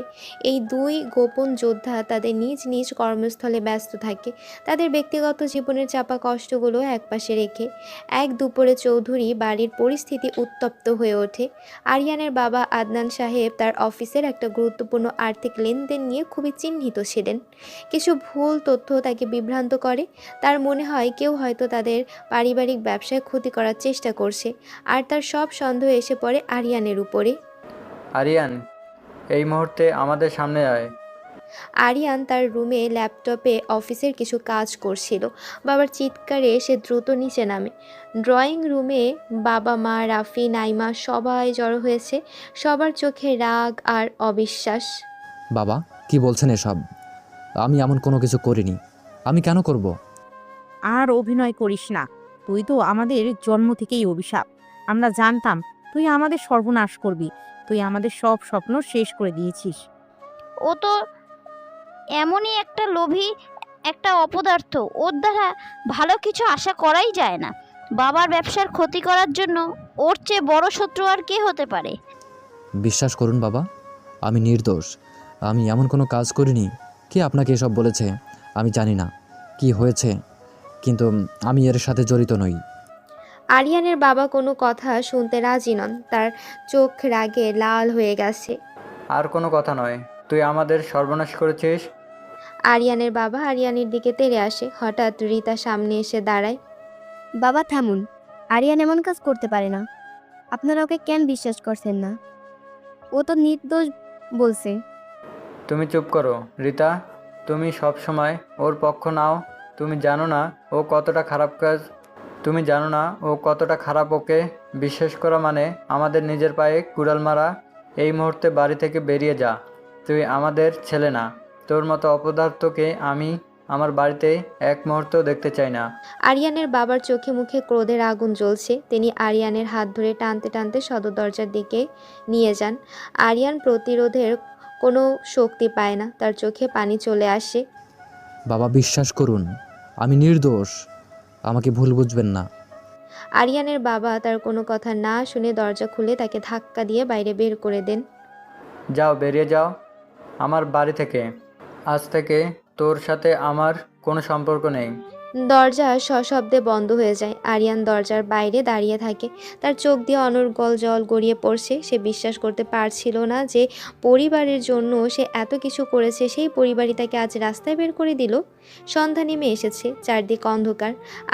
S1: এই দুই গোপন যোদ্ধা তাদের নিজ নিজ কর্মস্থলে ব্যস্ত থাকে, তাদের ব্যক্তিগত জীবনের চাপা কষ্টগুলো একপাশে রেখে। এক দুপুরে চৌধুরী বাড়ির পরিস্থিতি উত্তপ্ত হয়ে ওঠে। আরিয়ানের বাবা আদনান সাহেব তার অফিসের একটা গুরুত্বপূর্ণ আর্থিক লেনদেন নিয়ে খুবই চিহ্নিত ছিলেন। কিছু ভুল তথ্য তাকে বিভ্রান্ত করে। তার মনে হয় কেউ হয়তো তাদের পারিবারিক ব্যবসায় ক্ষতি করার চেষ্টা করছে, আর তার সব সন্দেহ এসে পড়ে আরিয়ানের উপরে।
S6: আরিয়ান, এই মুহূর্তে আমাদের সামনে আয়।
S1: আরিয়ান তার রুমে ল্যাপটপে অফিসের কিছু কাজ করছিল। বাবার চিৎকারে সে দ্রুত নিচে নামে। ড্রয়িং রুমে বাবা, মা, রাফি, নাইমা সবাই জড়ো হয়েছে। সবার চোখে রাগ আর অবিশ্বাস।
S2: বাবা, কি বলছেন এসব? আমি এমন কোনো কিছু করিনি। আমি কেন করব?
S5: আর অভিনয় করিস না, তুই তো আমাদের জন্ম থেকেই অভিশাপ। আমরা জানতাম তুই আমাদের সর্বনাশ করবি, তুই আমাদের সব স্বপ্ন শেষ করে দিয়েছিস।
S7: ও তো এমনই একটা লোভী, একটা অপদার্থ। ওর দ্বারা ভালো কিছু আশা করাই যায় না। বাবার ব্যবসার ক্ষতি করার জন্য ওর চেয়ে বড় শত্রু আর কে হতে পারে?
S2: বিশ্বাস করুন বাবা, আমি নির্দোষ। আমি এমন কোনো কাজ করিনি। কে আপনাকে এসব বলেছে আমি জানি না কি হয়েছে, কিন্তু আমি এর সাথে জড়িত নই।
S1: আরিয়ানের বাবা কোনো কথা শুনতে রাজি নন। তার চোখ রাগে লাল হয়ে গেছে।
S6: আর কোনো কথা নয়, তুই আমাদের সর্বনাশ করেছিস।
S1: আরিয়ানের বাবা আরিয়ানের দিকে তেড়ে আসে। হঠাৎ রিতা সামনে এসে দাঁড়ায়।
S10: বাবা থামুন, আরিয়ান এমন কাজ করতে পারে না। আপনারা ওকে কেন বিশ্বাস করছেন না? ও তো নির্দোষ বলছে।
S6: তুমি চুপ করো রিতা, তুমি সব সময় ওর পক্ষ নাও। তুমি জানো না ও কতটা খারাপ। ওকে বিশ্বাস করা মানে আমাদের নিজের পায়ে কুড়াল মারা। এই মুহূর্তে বাড়ি থেকে বেরিয়ে যা। তুই আমাদের ছেলে না। তোর মতো অপদার্থকে আমি আমার বাড়িতে এক মুহূর্তও দেখতে চাই না।
S1: আরিয়ানের বাবার চোখে মুখে ক্রোধের আগুন জ্বলছে। তিনি আরিয়ানের হাত ধরে টানতে টানতে সদর দরজার দিকে নিয়ে যান। আরিয়ান প্রতিরোধের কোনো শক্তি পায় না, তার চোখে পানি চলে আসে।
S2: বাবা, বিশ্বাস করুন, আমি নির্দোষ। আমাকে ভুল বুঝবেন না।
S1: আরিয়ানের বাবা তার কোনো কথা না শুনে দরজা খুলে তাকে ধাক্কা দিয়ে বাইরে বের করে দেন।
S6: যাও, বেরিয়ে যাও আমার বাড়ি থেকে। আজ থেকে তোর সাথে আমার কোনো সম্পর্ক নেই।
S1: দরজা সশব্দে বন্ধ হয়ে যায়। আরিয়ান দরজার বাইরে দাঁড়িয়ে থাকে। তার চোখ দিয়ে অনর্গল জল গড়িয়ে পড়ছে। সে বিশ্বাস করতে পারছিল না যে পরিবারের জন্য সে এত কিছু করেছে, সেই পরিবারই তাকে আজ রাস্তায় বের করে দিল। সন্ধ্যা নেমে এসেছে, চারদিক অন্ধকার।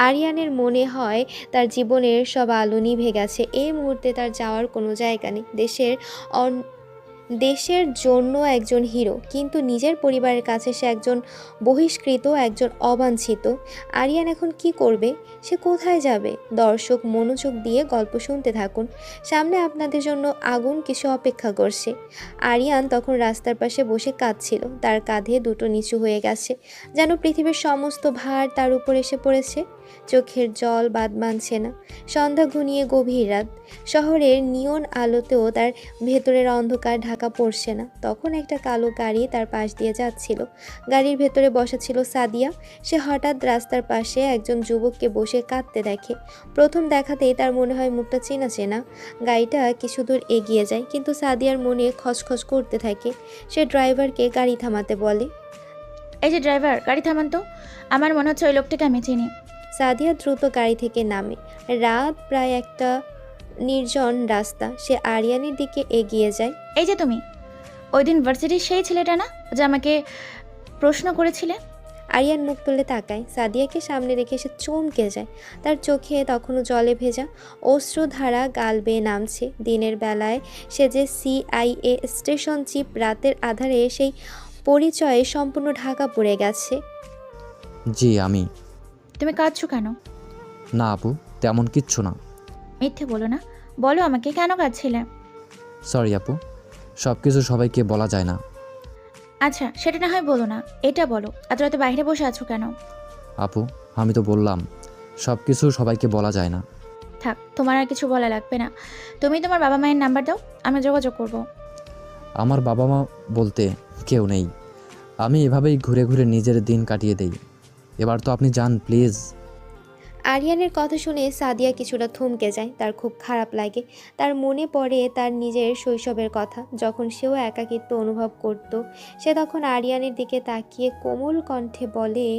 S1: আরিয়ানের মনে হয় তার জীবনের সব আলো নিভে গেছে। এই মুহূর্তে তার যাওয়ার কোনো জায়গা নেই। দেশের জন্য একজন হিরো, কিন্তু নিজের পরিবারের কাছে সে একজন বহিষ্কৃত, একজন অবাঞ্ছিত। আরিয়ান এখন কি করবে? সে কোথায় যাবে? দর্শক মনোযোগ দিয়ে গল্প শুনতে থাকুন। সামনে আপনাদের জন্য আগুন কিছু অপেক্ষা করছে। আরিয়ান তখন রাস্তার পাশে বসে কাঁদছিল। তার কাঁধে দুটো নিচু হয়ে গেছে, যেন পৃথিবীর সমস্ত ভার তার উপর এসে পড়েছে। চোখের জল বাদ মানছে না। সন্ধ্যা ঘনিয়ে গভীর রাত। শহরের নিয়ন আলোতেও তার ভেতরের অন্ধকার ঢাকা পড়ছে না। তখন একটা কালো গাড়ি তার পাশ দিয়ে যাচ্ছিল। গাড়ির ভেতরে বসা ছিল সাদিয়া। সে হঠাৎ রাস্তার পাশে একজন যুবককে বসে কাঁদতে দেখে। প্রথম দেখাতেই তার মনে হয় মুখটা চেনা চেনা। গাড়িটা কিছু দূর এগিয়ে যায়, কিন্তু সাদিয়ার মনে খচখচ করতে থাকে। সে ড্রাইভারকে গাড়ি থামাতে বলে।
S12: এই যে ড্রাইভার, গাড়ি থামান তো। আমার মনে হচ্ছে ওই লোকটাকে আমি চিনি।
S1: সাদিয়া দ্রুত গাড়ি থেকে নামে। রাত প্রায় একটা নির্জন রাস্তা। সে আরিয়ানের দিকে এগিয়ে যায়।
S12: এই যে তুমি, ওই দিন ভার্সিটির সেই ছেলেটা না, যে আমাকে প্রশ্ন করেছিলে?
S1: আরিয়ান মুখ তুলে তাকায়। সাদিয়াকে সামনে রেখে সে চমকে যায়। তার চোখে তখনও জলে ভেজা, অশ্রুধারা গাল বেয়ে নামছে। দিনের বেলায় সে যে CIA স্টেশন চিফ, রাতের আধারে সেই পরিচয়ে সম্পূর্ণ ঢাকা পড়ে গেছে।
S2: জি আমি।
S12: তুমি কাঁদছো কেন?
S2: না আপু, তেমন কিচ্ছু না।
S12: মিথ্যে বলো না, বলো আমাকে কেন কাঁদছিলে?
S2: সরি আপু, সব কিছু সবাইকে বলা যায় না।
S12: আচ্ছা, সেটা না হয় বলো না, এটা বলো, এত রাতে বাইরে বসে আছো কেন?
S2: আপু, আমি তো বললাম সব কিছু সবাইকে বলা যায় না।
S12: থাক, তোমার আর কিছু বলা লাগবে না। তুমি তোমার বাবা মায়ের নাম্বার দাও, আমি যোগাযোগ করব।
S2: আমার বাবা মা বলতে কেউ নেই। আমি এভাবেই ঘুরে ঘুরে নিজের দিন কাটিয়ে দেই। এবার তো আপনি যান প্লিজ।
S1: আরিয়ানের কথা শুনে সাদিয়া কিছুটা থমকে যায়। তার খুব খারাপ লাগে। তার মনে পড়ে তার নিজের শৈশবের কথা, যখন সেও একাকিত্ব অনুভব করত। সে তখন আরিয়ানের দিকে তাকিয়ে কোমল কণ্ঠে বলে,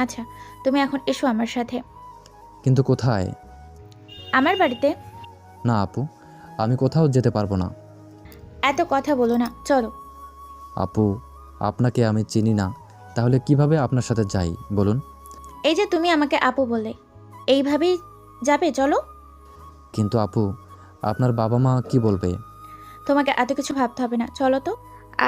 S12: আচ্ছা, তুমি এখন এসো আমার সাথে।
S2: কিন্তু কোথায়?
S12: আমার বাড়িতে।
S2: না আপু, আমি কোথাও যেতে পারবো না।
S12: এত কথা বলো না, চলো।
S2: আপু, আপনাকে আমি চিনি না, তাহলে কিভাবে আপনার সাথে যাই বলুন?
S12: এই যে তুমি আমাকে আপু বলে, এইভাবেই যাবে, চলো।
S2: কিন্তু আপু, আপনার বাবা মা কি বলবে?
S12: তোমাকে এত কিছু ভাবতে হবে না, চলো তো।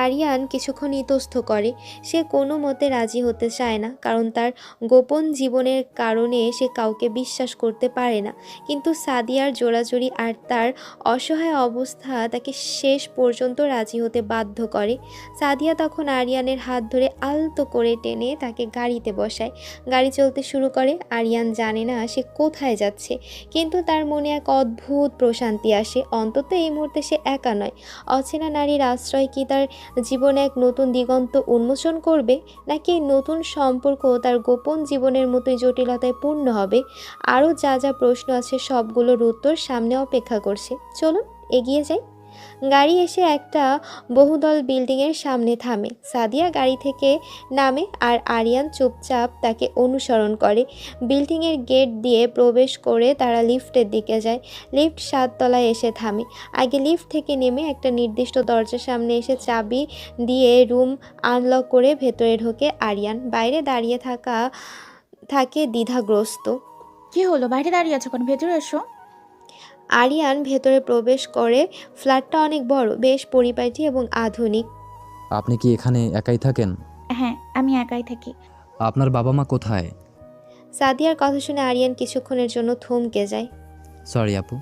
S1: আরিয়ান কিছুক্ষণ ইতস্ত করে। সে কোনো মতে রাজি হতে চায় না, কারণ তার গোপন জীবনের কারণে সে কাউকে বিশ্বাস করতে পারে না। কিন্তু সাদিয়ার জোরাজুরি আর তার অসহায় অবস্থা তাকে শেষ পর্যন্ত রাজি হতে বাধ্য করে। সাদিয়া তখন আরিয়ানের হাত ধরে আলতো করে টেনে তাকে গাড়িতে বসায়। গাড়ি চলতে শুরু করে। আরিয়ান জানে না সে কোথায় যাচ্ছে, কিন্তু তার মনে এক অদ্ভুত প্রশান্তি আসে। অন্তত এই মুহূর্তে সে একা নয়। অচেনা নারীর আশ্রয় কি তার জীবনে এক নতুন দিগন্ত উন্মোচন করবে, নাকি এই নতুন সম্পর্ক তার গোপন জীবনের মতোই জটিলতায় পূর্ণ হবে? আরও যা যা প্রশ্ন আছে সবগুলোর উত্তর সামনে অপেক্ষা করছে। চলুন এগিয়ে যাই। গাড়ি এসে একটা বহুদল বিল্ডিংয়ের সামনে থামে। সাদিয়া গাড়ি থেকে নামে আর আরিয়ান চুপচাপ তাকে অনুসরণ করে। বিল্ডিংয়ের গেট দিয়ে প্রবেশ করে তারা লিফটের দিকে যায়। লিফট 7 তলায় এসে থামে। আগে লিফট থেকে নেমে একটা নির্দিষ্ট দরজার সামনে এসে চাবি দিয়ে রুম আনলক করে ভেতরে ঢোকে আরিয়ান। বাইরে দাঁড়িয়ে থাকে দ্বিধাগ্রস্ত।
S12: কি হলো, বাইরে দাঁড়িয়ে আছো কেন? ভেতরে এসো।
S1: আরিয়ান ভেতরে প্রবেশ করে। ফ্ল্যাটটা অনেক বড়, বেশ পরিপাটি এবং আধুনিক।
S2: আপনি কি এখানে একাই থাকেন?
S12: হ্যাঁ, আমি একাই থাকি।
S2: আপনার বাবা মা কোথায়?
S1: সাদিয়ার কথা শুনে আরিয়ান কিছুক্ষণের জন্য থমকে যায়।
S2: সরি আপু,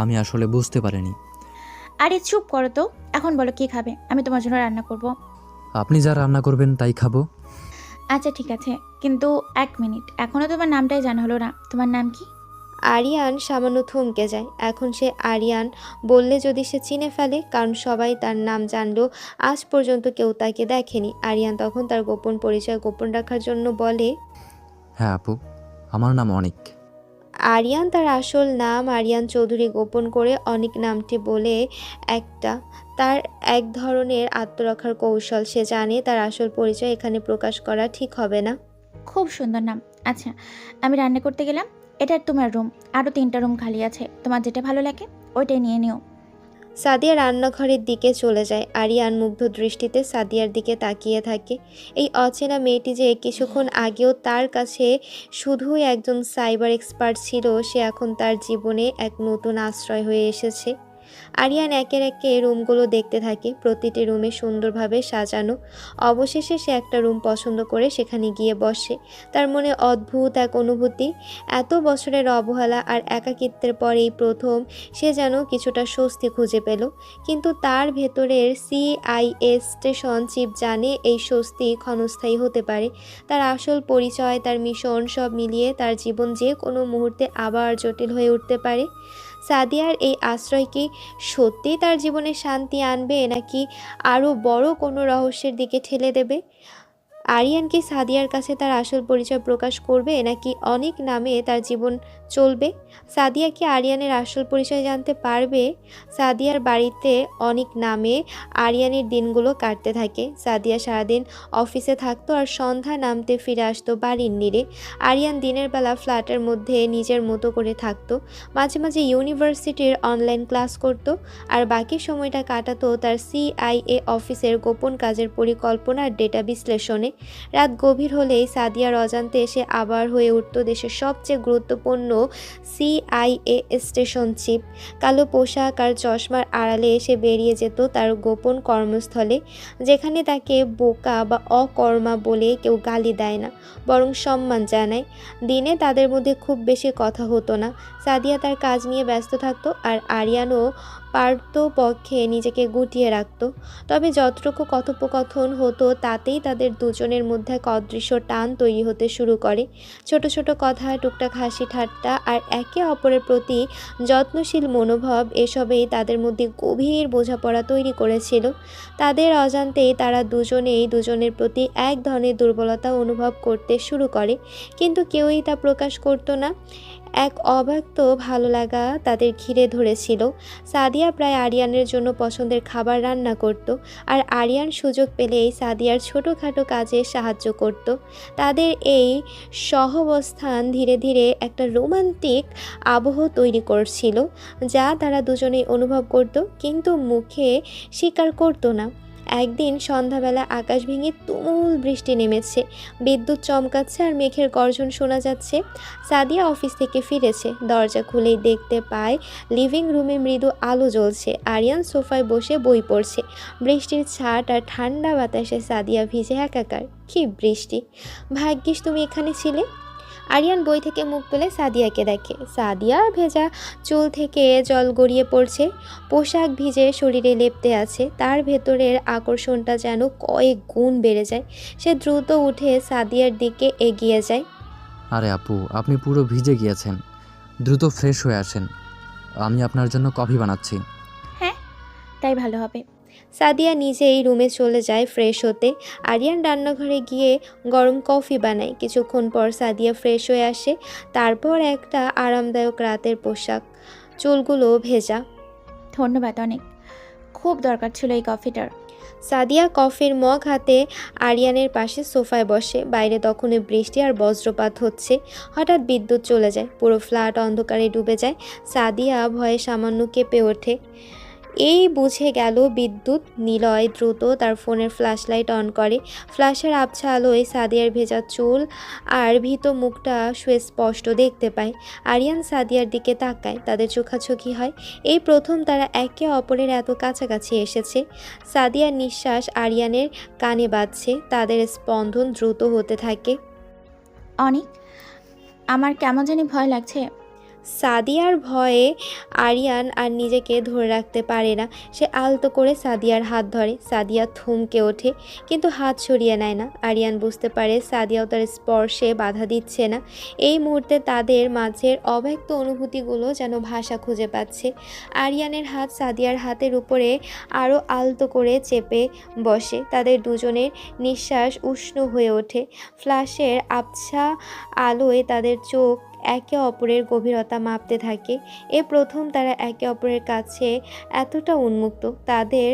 S2: আমি আসলে বুঝতে পারিনি।
S12: আরে চুপ করো তো, এখন বলো কি খাবে, আমি তোমার জন্য রান্না করব।
S2: আপনি যা রান্না করবেন তাই খাবো।
S12: আচ্ছা ঠিক আছে, কিন্তু 1 মিনিট, এখনো তোমার নামটাই জানা হলো না। তোমার নাম কি?
S1: আরিয়ান সামান্য থমকে যায়। এখন সে আরিয়ান বললে যদি সে চিনে ফেলে, কারণ সবাই তার নাম জানলেও আজ পর্যন্ত কেউ তাকে দেখেনি। আরিয়ান তখন তার গোপন পরিচয় গোপন রাখার জন্য বলে,
S2: হ্যাঁ আপু, আমার নাম অনিক।
S1: আরিয়ান তার আসল নাম আরিয়ান চৌধুরী গোপন করে অনিক নামটি বলে তার এক ধরনের আত্মরক্ষার কৌশল। সে জানে তার আসল পরিচয় এখানে প্রকাশ করা ঠিক হবে না।
S12: খুব সুন্দর নাম, আচ্ছা, আমি রান্না করতে গেলাম। এটা তোমার রুম, আরও 3টা রুম খালি আছে, তোমার যেটা ভালো লাগে ওইটাই নিয়ে নিও।
S1: সাদিয়া রান্নাঘরের দিকে চলে যায়। আরিয়ান মুগ্ধ দৃষ্টিতে সাদিয়ার দিকে তাকিয়ে থাকে। এই অচেনা মেয়েটি যে কিছুক্ষণ আগেও তার কাছে শুধুই একজন সাইবার এক্সপার্ট ছিল, সে এখন তার জীবনে এক নতুন আশ্রয় হয়ে এসেছে। আরিয়ান একের একে রুমগুলো দেখতে থাকে, প্রতিটি রুমে সুন্দরভাবে সাজানো। অবশেষে সে একটা রুম পছন্দ করে সেখানে গিয়ে বসে। তার মনে অদ্ভুত এক অনুভূতি। এত বছরের অবহেলা আর একাকিত্বের পর এই প্রথম সে যেন কিছুটা স্বস্তি খুঁজে পেল। কিন্তু তার ভেতরের CIA স্টেশন চিপ জানে এই স্বস্তি ক্ষণস্থায়ী হতে পারে। তার আসল পরিচয়, তার মিশন সব মিলিয়ে তার জীবন যে কোনো মুহূর্তে আবার জটিল হয়ে উঠতে পারে। সাদিয়ার এই আশ্রয় কি সত্যিই তার জীবনে শান্তি আনবে, নাকি আরও বড় কোনো রহস্যের দিকে ঠেলে দেবে? আরিয়ান কি সাদিয়ার কাছে তার আসল পরিচয় প্রকাশ করবে, নাকি অনেক নামে তার জীবন চলবে? সাদিয়া কি আরিয়ানের আসল পরিচয় জানতে পারবে? সাদিয়ার বাড়িতে অনেক নামে আরিয়ানের দিনগুলো কাটতে থাকে। সাদিয়া সারাদিন অফিসে থাকতো আর সন্ধ্যা নামতে ফিরে আসতো বাড়ির নিরে। আরিয়ান দিনের বেলা ফ্ল্যাটের মধ্যে নিজের মতো করে থাকতো, মাঝে মাঝে ইউনিভার্সিটির অনলাইন ক্লাস করত, আর বাকি সময়টা কাটাতো তার CIA অফিসের গোপন কাজের পরিকল্পনা আর ডেটা বিশ্লেষণে। রাত গভীর হলেই সাদিয়ার অজান্তে এসে আবার হয়ে উঠত দেশের সবচেয়ে গুরুত্বপূর্ণ CIA স্টেশন চিপ। কালো পোশাক আর চশমার আড়ালে এসে বেরিয়ে যেত তার গোপন কর্মস্থলে, যেখানে তাকে বোকা বা অকর্মা বলে কেউ গালি দেয় না, বরং সম্মান জানায়। দিনে তাদের মধ্যে খুব বেশি কথা হতো না। সাদিয়া তার কাজ নিয়ে ব্যস্ত থাকতো, আর আরিয়ানও পারতপক্ষে নিজেকে গুটিয়ে রাখত। তবে যতটুকু কথোপকথন হতো তাতেই তাদের দুজনের মধ্যে এক অদৃশ্য টান তৈরি হতে শুরু করে। ছোট ছোট কথা, টুকটাক হাসি ঠাট্টা আর একে অপরের প্রতি যত্নশীল মনোভাব, এসবেই তাদের মধ্যে গভীর বোঝাপড়া তৈরি করেছিল। তাদের অজান্তেই তারা দুজনেই দুজনের প্রতি এক ধরনের দুর্বলতা অনুভব করতে শুরু করে, কিন্তু কেউই তা প্রকাশ করতো না। এক অব্যক্ত ভালো লাগা তাদের ঘিরে ধরেছিল। সাদিয়া প্রায় আরিয়ানের জন্য পছন্দের খাবার রান্না করত, আর আরিয়ান সুযোগ পেলেই সাদিয়ার ছোটোখাটো কাজে সাহায্য করত। তাদের এই সহাবস্থান ধীরে ধীরে একটা রোমান্টিক আবহ তৈরি করছিল, যা তারা দুজনেই অনুভব করত, কিন্তু মুখে স্বীকার করতো না। একদিন সন্ধ্যাবেলা আকাশ ভেঙে তুমুল বৃষ্টি নেমেছে, বিদ্যুৎ চমকাচ্ছে আর মেঘের গর্জন শোনা যাচ্ছে। সাদিয়া অফিস থেকে ফিরেছে, দরজা খুলেই দেখতে পায় লিভিং রুমে মৃদু আলো জ্বলছে। আরিয়ান সোফায় বসে বই পড়ছে। বৃষ্টির ছাট আর ঠান্ডা বাতাসে সাদিয়া ভিজে একাকার। কি বৃষ্টি! ভাগ্যিস তুমি এখানে ছিলে। আরিয়ান বই থেকে মুখ তুলে সাদিয়াকে দেখে। সাদিয়া ভেজা চুল থেকে জল গড়িয়ে পড়ছে, পোশাক ভিজে শরীরে লেপ্টে আছে। তার ভেতরের আকর্ষণটা যেন কয়েক গুণ বেড়ে যায়। সে দ্রুত উঠে সাদিয়ার দিকে এগিয়ে যায়।
S2: আরে আপু, আপনি পুরো ভিজে গিয়েছেন, দ্রুত ফ্রেশ হয়ে আসেন, আমি আপনার জন্য কফি বানাচ্ছি।
S12: হ্যাঁ, তাই ভালো হবে।
S1: সাদিয়া নিজেই রুমে চলে যায় ফ্রেশ হতে। আরিয়ান রান্নাঘরে গিয়ে গরম কফি বানায়। কিছুক্ষণ পর সাদিয়া ফ্রেশ হয়ে আসে, তারপর একটা আরামদায়ক রাতের পোশাক, চুলগুলো ভেজা।
S12: ধন্যবাদ, অনেক খুব দরকার ছিল এই কফিটার।
S1: সাদিয়া কফির মগ হাতে আরিয়ানের পাশে সোফায় বসে। বাইরে তখনও বৃষ্টি আর বজ্রপাত হচ্ছে। হঠাৎ বিদ্যুৎ চলে যায়, পুরো ফ্ল্যাট অন্ধকারে ডুবে যায়। সাদিয়া ভয়ে সামান্য কেঁপে ওঠে। এই বুঝে গেল বিদ্যুৎ। নিলয় দ্রুত তার ফোনের ফ্ল্যাশ লাইট অন করে। ফ্ল্যাশের আবছা আলোয় সাদিয়ার ভেজা চুল আর ভীত মুখটা সুস্পষ্ট দেখতে পায়। আরিয়ান সাদিয়ার দিকে তাকায়, তাদের চোখাচোখি হয়। এই প্রথম তারা একে অপরের এত কাছাকাছি এসেছে। সাদিয়ার নিঃশ্বাস আরিয়ানের কানে বাজছে, তাদের স্পন্দন দ্রুত হতে থাকে।
S12: অনেক, আমার কেমন জানি ভয় লাগছে।
S1: সাদিয়ার ভয়ে আরিয়ান আর নিজেকে ধরে রাখতে পারে না। সে আলতো করে সাদিয়ার হাত ধরে। সাদিয়া থমকে ওঠে, কিন্তু হাত সরিয়ে নেয় না। আরিয়ান বুঝতে পারে সাদিয়াও তার স্পর্শে বাধা দিচ্ছে না। এই মুহূর্তে তাদের মাঝের অব্যক্ত অনুভূতিগুলো যেন ভাষা খুঁজে পাচ্ছে। আরিয়ানের হাত সাদিয়ার হাতের উপরে আরও আলতো করে চেপে বসে। তাদের দুজনের নিঃশ্বাস উষ্ণ হয়ে ওঠে। ফ্ল্যাশের আবছা আলোয় তাদের চোখ একে অপরের গভীরতা মাপতে থাকে। এ প্রথম তারা একে অপরের কাছে এতটা উন্মুক্ত। তাদের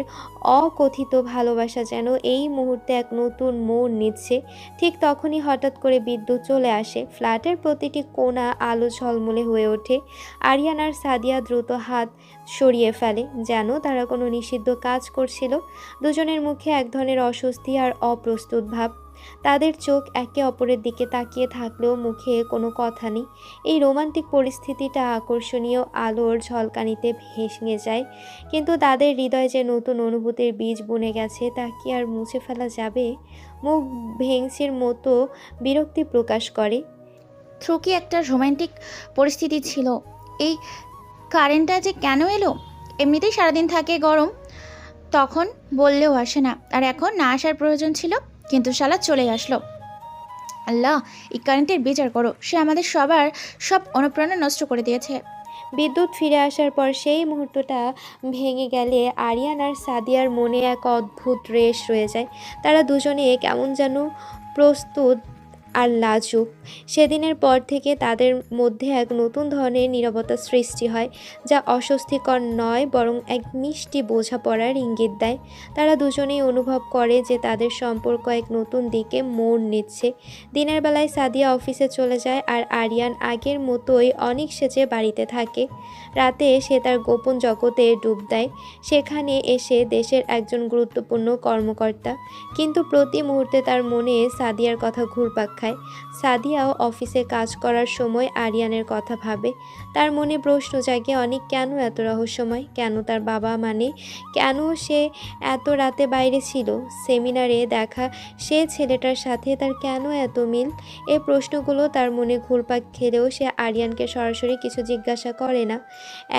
S1: অকথিত ভালোবাসা যেন এই মুহূর্তে এক নতুন মোড় নিচ্ছে। ঠিক তখনই হঠাৎ করে বিদ্যুৎ চলে আসে। ফ্ল্যাটের প্রতিটি কোণা আলো ঝলমলে হয়ে ওঠে। আরিয়ান আর সাদিয়া দ্রুত হাত সরিয়ে ফেলে, যেন তারা কোনো নিষিদ্ধ কাজ করছিল। দুজনের মুখে এক ধরনের অস্বস্তি আর অপ্রস্তুত ভাব। তাদের চোখ একে অপরের দিকে তাকিয়ে থাকলেও মুখে কোনো কথা নেই। এই রোমান্টিক পরিস্থিতিটা আকর্ষণীয় আলোর ঝলকানিতে ভেঙে যায়, কিন্তু তাদের হৃদয়ে যে নতুন অনুভূতির বীজ বুনে গেছে তা কি আর মুছে ফেলা যাবে? মুখ ভেঙচির মতো বিরক্তি প্রকাশ করে।
S12: থ্রু কি একটা রোমান্টিক পরিস্থিতি ছিল? এই কারেন্টটা যে কেন এলো? এমনিতেই সারাদিন থাকে গরম, তখন বললেও আসে না, আর এখন না আসার প্রয়োজন ছিল, কিন্তু শালা চলে আসলো। আল্লাহ, এই কারেন্টের বিচার করো, সে আমাদের সবার সব অনুপ্রেরণা নষ্ট করে দিয়েছে।
S1: বিদ্যুৎ ফিরে আসার পর সেই মুহূর্তটা ভেঙে গেলে আরিয়ান আর সাদিয়ার মনে এক অদ্ভুত রেশ রয়ে যায়। তারা দুজনে কেমন যেন প্রস্তুত আর লাজুক। সেদিনের পর থেকে তাদের মধ্যে এক নতুন ধরনের নীরবতা সৃষ্টি হয়, যা অস্বস্তিকর নয় বরং এক মিষ্টি বোঝাপড়ার ইঙ্গিত দেয়। তারা দুজনেই অনুভব করে যে তাদের সম্পর্ক এক নতুন দিকে মোড় নিচ্ছে। দিনের বেলায় সাদিয়া অফিসে চলে যায় আর আরিয়ান আগের মতোই অনেক সেজে বাড়িতে থাকে। রাতে সে তার গোপন জগতে ডুব দেয়, সেখানে এসে দেশের একজন গুরুত্বপূর্ণ কর্মকর্তা। কিন্তু প্রতি মুহূর্তে তার মনে সাদিয়ার কথা ঘুরপাক খায়। সাদিয়াও অফিসে কাজ করার সময় আরিয়ানের কথা ভাবে। তার মনে প্রশ্ন জাগে, অনেক কেন এত রহস্যময়? কেন তার বাবা কেন সে এত রাতে বাইরে ছিল? সেমিনারে দেখা সে ছেলেটার সাথে তার কেন এত মিল? এই প্রশ্নগুলো তার মনে ঘুরপাক খেলেও সে আরিয়ানকে সরাসরি কিছু জিজ্ঞাসা করে না।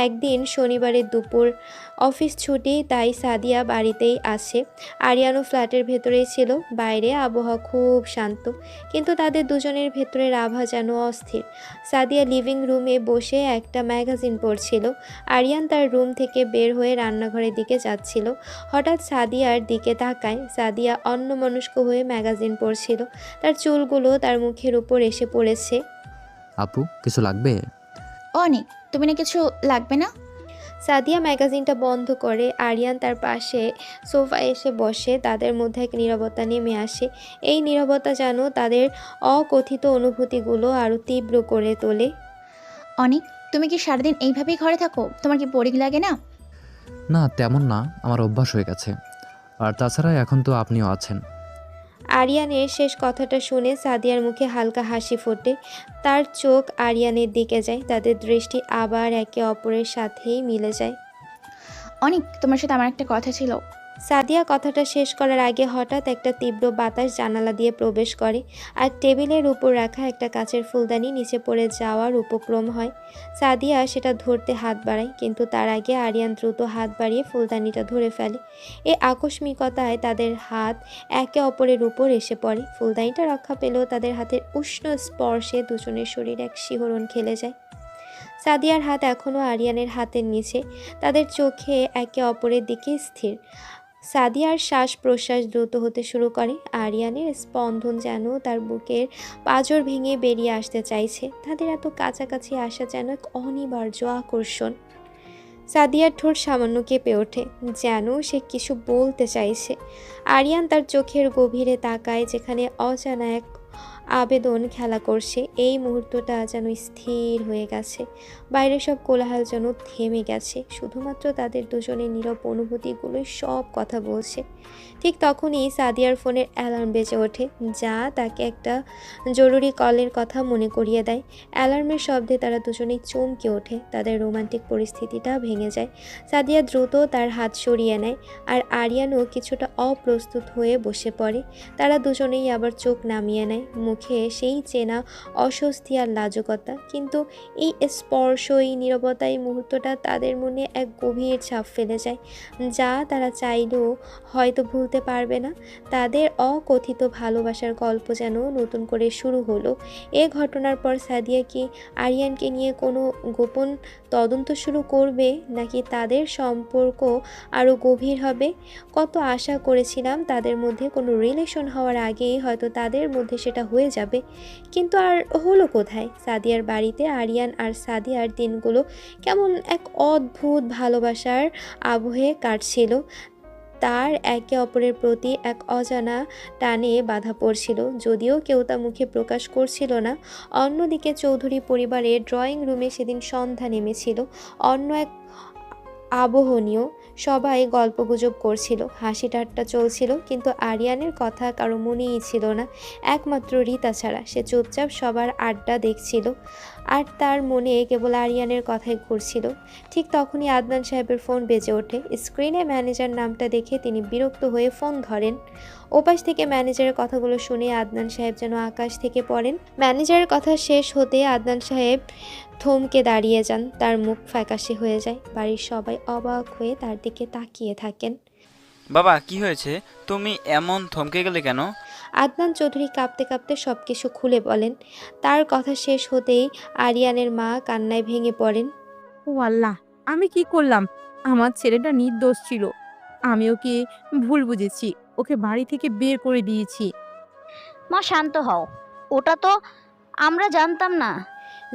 S1: একদিন শনিবারের দুপুর, অফিস ছুটি, তাই সাদিয়া বাড়িতেই আছে। আরিয়ানও ফ্ল্যাটের ভেতরেই ছিল। বাইরে আবহাওয়া খুব শান্ত, কিন্তু তাদের দুজনের ভেতরের আভা যেন অস্থির। সাদিয়া লিভিং রুমে বসে একটা ম্যাগাজিন পড়ছিল। আরিয়ান তার রুম থেকে বের হয়ে রান্নাঘরের দিকে যাচ্ছিল। হঠাৎ সাদিয়ার দিকে তাকায়। সাদিয়া অন্যমনস্ক হয়ে ম্যাগাজিন পড়ছিল। তার চুলগুলো তার মুখের উপর এসে পড়েছে।
S2: আপু, কিছু লাগবে?
S12: অনেক, তুমি না কিছু লাগবে না?
S1: সাদিয়া ম্যাগাজিনটা বন্ধ করে। আরিয়ান তার পাশে সোফায় এসে বসে। তাদের মধ্যে এক নীরবতা নেমে আসে। এই নীরবতা যেন তাদের অকথিত অনুভূতিগুলো আরও তীব্র করে তোলে।
S12: অনেক, তুমি কি সারাদিন এইভাবেই ঘরে থাকো? তোমার কি বোরিং লাগে না?
S2: না, তেমন না, আমার অভ্যাস হয়ে গেছে। আর তাছাড়া এখন তো আপনিও আছেন।
S1: আরিয়ানের শেষ কথাটা শুনে সাদিয়ার মুখে হালকা হাসি ফোটে। তার চোখ আরিয়ানের দিকে যায়। তাদের দৃষ্টি আবার একে অপরের সাথেই মিলে যায়।
S12: অনেক, তোমার সাথে আমার একটা কথা ছিল।
S1: সাদিয়া কথাটা শেষ করার আগে হঠাৎ একটা তীব্র বাতাস জানালা দিয়ে প্রবেশ করে, আর টেবিলের উপর রাখা একটা কাচের ফুলদানি নিচে পড়ে যাওয়ার উপক্রম হয়। সাদিয়া সেটা ধরতে হাত বাড়ায়, কিন্তু তার আগে আরিয়ান দ্রুত হাত বাড়িয়ে ফুলদানিটা ধরে ফেলে। এই আকস্মিকতায় তাদের হাত একে অপরের উপর এসে পড়ে। ফুলদানিটা রক্ষা পেলেও তাদের হাতের উষ্ণ স্পর্শে দুজনের শরীর এক শিহরণ খেলে যায়। সাদিয়ার হাত এখনও আরিয়ানের হাতের নিচে। তাদের চোখে একে অপরের দিকে স্থির। সাদিয়ার শ্বাস প্রশ্বাস দ্রুত হতে শুরু করে। আরিয়ানের স্পন্দন যেন তার বুকের পাঁজর ভেঙে বেরিয়ে আসতে চাইছে। তাদের এত কাছাকাছি আসা যেন এক অনিবার্য আকর্ষণ। সাদিয়ার ঠোঁট সামান্য কেঁপে ওঠে, যেন সে কিছু বলতে চাইছে। আরিয়ান তার চোখের গভীরে তাকায়, যেখানে অজানা এক আবেদন খেলা করছে। এই মুহূর্তটা যেন স্থির হয়ে গেছে। বাইরের সব কোলাহল যেন থেমে গেছে। শুধুমাত্র তাদের দুজনের নীরব অনুভূতিগুলোই সব কথা বলছে। ঠিক তখনই সাদিয়ার ফোনের অ্যালার্ম বেজে ওঠে, যা তাকে একটা জরুরি কলের কথা মনে করিয়ে দেয়। অ্যালার্মের শব্দে তারা দুজনেই চমকে ওঠে। তাদের রোমান্টিক পরিস্থিতিটা ভেঙে যায়। সাদিয়া দ্রুত তার হাত সরিয়ে নেয়, আর আরিয়ানও কিছুটা অপ্রস্তুত হয়ে বসে পড়ে। তারা দুজনেই আবার চোখ নামিয়ে নেয়, মুখে সেই চেনা অস্বস্তি আর লাজুকতা। কিন্তু এই স্পর্শ, এই নীরবতা, এই মুহূর্তটা তাদের মনে এক গভীর ছাপ ফেলে যায়, যা তারা চাইলেও হয়তো ভুলতে পারবে না। তাদের অকথিত ভালোবাসার গল্প যেন নতুন করে শুরু হলো। এ ঘটনার পর সাদিয়া কি আরিয়ানকে নিয়ে কোনো গোপন তদন্ত শুরু করবে, নাকি তাদের সম্পর্ক আরও গভীর হবে? কত আশা করেছিলাম তাদের মধ্যে কোনো রিলেশন হওয়ার আগেই হয়তো তাদের মধ্যে সেটা হয়ে হয়ে যাবে, কিন্তু আর হলো কোথায়? সাদিয়ার বাড়িতে আরিয়ান আর সাদিয়ার দিনগুলো কেমন এক অদ্ভুত ভালোবাসার আবহে কাটছিল। তার একে অপরের প্রতি এক অজানা টানে বাধা পড়ছিল, যদিও কেউ তা মুখে প্রকাশ করছিল না। অন্যদিকে চৌধুরী পরিবারের ড্রয়িং রুমে সেদিন সন্ধ্যা নেমেছিল অন্য এক আবহনীয়। সবাই গল্পগুজব করছিল, হাসি ঠাট্টা চলছিল, কিন্তু আরিয়ানের কথা কারো মনেই ছিল না, একমাত্র রীতা ছাড়া। সে চুপচাপ সবার আড্ডা দেখছিল আর তার মনে কেবল আরিয়ানের কথাই ঘুরছিল। ঠিক তখনই আদনান সাহেবের ফোন বেজে ওঠে। স্ক্রিনে ম্যানেজার নামটা দেখে তিনি বিরক্ত হয়ে ফোন ধরেন। ওপাশ থেকে ম্যানেজারের কথাগুলো শুনে আদনান সাহেব যেন আকাশ থেকে পড়েন। ম্যানেজারের কথা শেষ হতে আদনান সাহেব থমকে দাঁড়িয়ে যান, তার মুখ ফ্যাকাশে হয়ে যায়। বাড়ির সবাই অবাক হয়ে তার দিকে তাকিয়ে থাকেন।
S8: বাবা কি হয়েছে? তুমি এমন থমকে গেলে কেন?
S1: আদনান চৌধুরী কাঁপতে কাঁপতে সব কিছু খুলে বলেন। তার কথা শেষ হতেই আরিয়ানের মা কান্নায় ভেঙে পড়েন।
S5: ও আল্লাহ, আমি কি করলাম? আমার ছেলেটা নির্দোষ ছিল। আমি ওকে ভুল বুঝেছি, ওকে বাড়ি থেকে বের করে দিয়েছি।
S7: মা শান্ত হও, ওটা তো আমরা জানতাম না।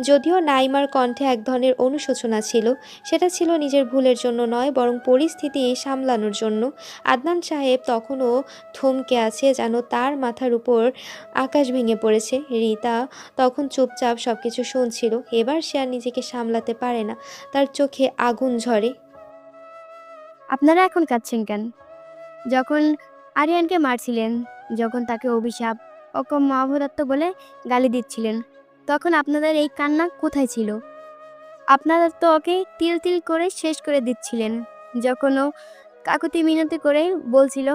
S1: যদিও নাইমার কণ্ঠে এক ধরনের অনুশোচনা ছিল, সেটা ছিল নিজের ভুলের জন্য নয়, বরং পরিস্থিতি সামলানোর জন্য। আদনান সাহেব তখনও থমকে আছে, যেন তার মাথার উপর আকাশ ভেঙে পড়েছে। রীতা তখন চুপচাপ সব কিছু শুনছিল। এবার সে আর নিজেকে সামলাতে পারে না, তার চোখে আগুন ঝরে।
S10: আপনারা এখন কাঁদছেন কেন? যখন আরিয়ানকে মারছিলেন, যখন তাকে অভিশাপ অকম্য অপদার্থ বলে গালি দিচ্ছিলেন, তখন আপনাদের এই কান্না কোথায় ছিল? আপনারা তো ওকে তিল তিল করে শেষ করে দিচ্ছিলেন। যখন ও কাকুতি মিনতি করে বলছিল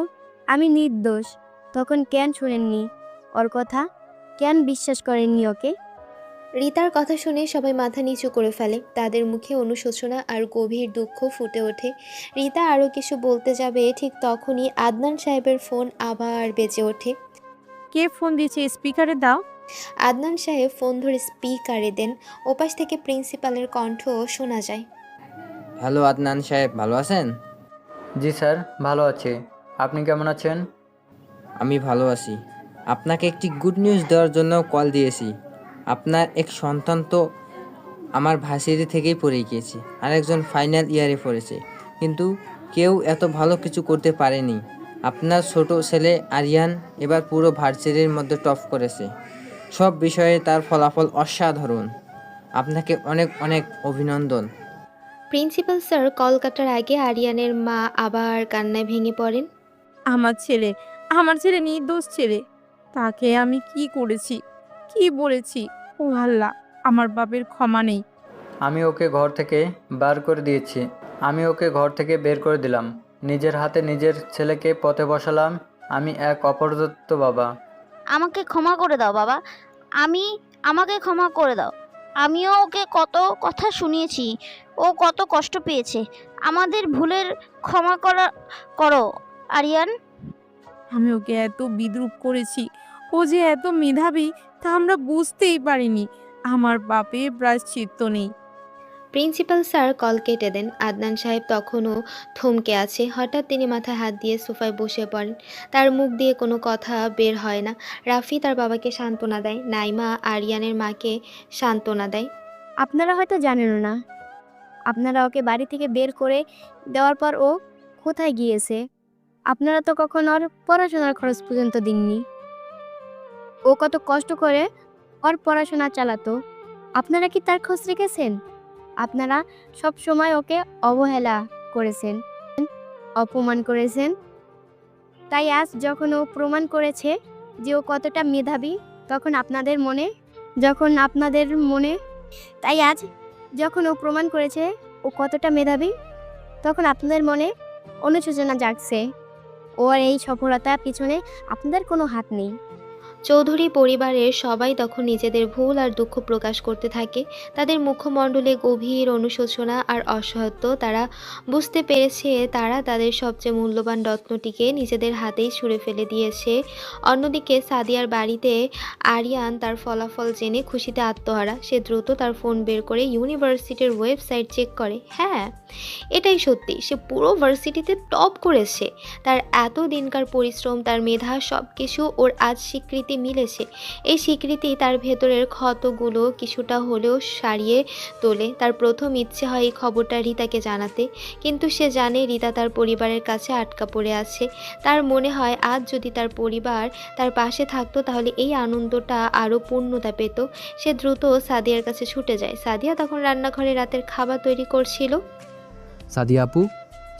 S10: আমি নির্দোষ, তখন কেন শুনেননি ওর কথা? কেন বিশ্বাস করেননি ওকে?
S1: রীতার কথা শুনে সবাই মাথা নিচু করে ফেলে, তাদের মুখে অনুশোচনা আর গভীর দুঃখ ফুটে ওঠে। রীতা আরও কিছু বলতে যাবে, ঠিক তখনই আদনান সাহেবের ফোন আবার বেজে ওঠে।
S5: কে ফোন দিয়েছে? স্পিকারে দাও।
S1: আদনান সাহেব ফোন ধরে স্পিকারে দেন। ওপাশ থেকে প্রিন্সিপালের কণ্ঠ শোনা যায়।
S13: হ্যালো আদনান সাহেব, ভালো আছেন?
S6: জি স্যার, ভালো আছি। আপনি কেমন আছেন?
S13: আমি ভালো আছি। আপনাকে একটি গুড নিউজ দেওয়ার জন্য কল দিয়েছি। আপনার এক সন্তান তো আমার ভার্সিটি থেকেই পড়ে গিয়েছে, আরেকজন ফাইনাল ইয়ারে পড়েছে, কিন্তু কেউ এত ভালো কিছু করতে পারেনি। আপনার ছোট ছেলে আরিয়ান এবার পুরো ভার্সিটির মধ্যে টপ করেছে। সব বিষয়ে তার ফলাফল অসাধারণ। আপনাকে অনেক অনেক অভিনন্দন।
S1: প্রিন্সিপাল স্যার কল কাটার আগে আরিয়ানের মা আবার কান্নায় ভেঙে পড়েন।
S5: আমার ছেলে নির্দোষ ছেলে। তাকে আমি কি করেছি, কি বলেছি? ও আল্লাহ, আমার বাপের ক্ষমা নেই।
S6: আমি ওকে ঘর থেকে বের করে দিলাম। নিজের হাতে নিজের ছেলেকে পথে বসালাম। আমি এক অপরদত্ত বাবা।
S7: আমাকে ক্ষমা করে দাও বাবা, আমাকে ক্ষমা করে দাও। আমিও ওকে কত কথা শুনিয়েছি, ও কত কষ্ট পেয়েছে। আমাদের ভুলের ক্ষমা করো আরিয়ান।
S5: আমি ওকে এত বিদ্রূপ করেছি, ও যে এত মেধাবী তা আমরা বুঝতেই পারিনি। আমার বাপে প্রায়শ্চিত্ত নেই।
S1: প্রিন্সিপাল স্যার কল কেটে দেন। আদনান সাহেব তখনও থমকে আছে। হঠাৎ তিনি মাথায় হাত দিয়ে সোফায় বসে পড়েন। তার মুখ দিয়ে কোনো কথা বের হয় না। রাফি তার বাবাকে সান্ত্বনা দেয়, নাইমা আরিয়ানের মাকে সান্ত্বনা দেয়।
S10: আপনারা হয়তো জানেনও না, আপনারা ওকে বাড়ি থেকে বের করে দেওয়ার পর ও কোথায় গিয়েছে? আপনারা তো কখনো ওর পড়াশোনার খরচ পর্যন্ত দিননি। ও কত কষ্ট করে ওর পড়াশোনা চালাতো, আপনারা কি তার খোঁজ রেখেছেন? আপনারা সব সময় ওকে অবহেলা করেছেন, অপমান করেছেন। তাই আজ যখন ও প্রমাণ করেছে যে ও কতটা মেধাবী, তখন আপনাদের মনে অনুশোচনা জাগছে। ওর এই সফলতার পিছনে আপনাদের কোনো হাত নেই।
S1: চৌধুরী পরিবারের সবাই তখন নিজেদের ভুল আর দুঃখ প্রকাশ করতে থাকে। তাদের মুখমণ্ডলে গভীর অনুশোচনা আর অসহায়ত্ব। তারা বুঝতে পেরেছে তারা তাদের সবচেয়ে মূল্যবান রত্নটিকে নিজেদের হাতেই ছুঁড়ে ফেলে দিয়েছে। অন্যদিকে সাদিয়ার বাড়িতে আরিয়ান তার ফলাফল জেনে খুশিতে আত্মহারা। সে দ্রুত তার ফোন বের করে ইউনিভার্সিটির ওয়েবসাইট চেক করে। হ্যাঁ, এটাই সত্যি, সে পুরো ভার্সিটিতে টপ করেছে। তার এত দিনকার পরিশ্রম, তার মেধা, সব কিছু ওর আজ স্বীকৃতি স্বীকৃতি মিলেছে। এই স্বীকৃতি তার ভেতরের ক্ষতগুলো কিছুটা হলেও সারিয়ে তোলে। তার প্রথম ইচ্ছে হয় এই খবরটা রিতাকে জানাতে, কিন্তু সে জানে রিতা তার পরিবারের কাছে আটকা পড়ে আছে। তার মনে হয় আজ যদি তার পরিবার তার পাশে থাকতো তাহলে এই আনন্দটা আরও পূর্ণতা পেত। সে দ্রুত সাদিয়ার কাছে ছুটে যায়। সাদিয়া তখন রান্নাঘরে রাতের খাবার তৈরি করছিল।
S2: সাদিয়া আপু,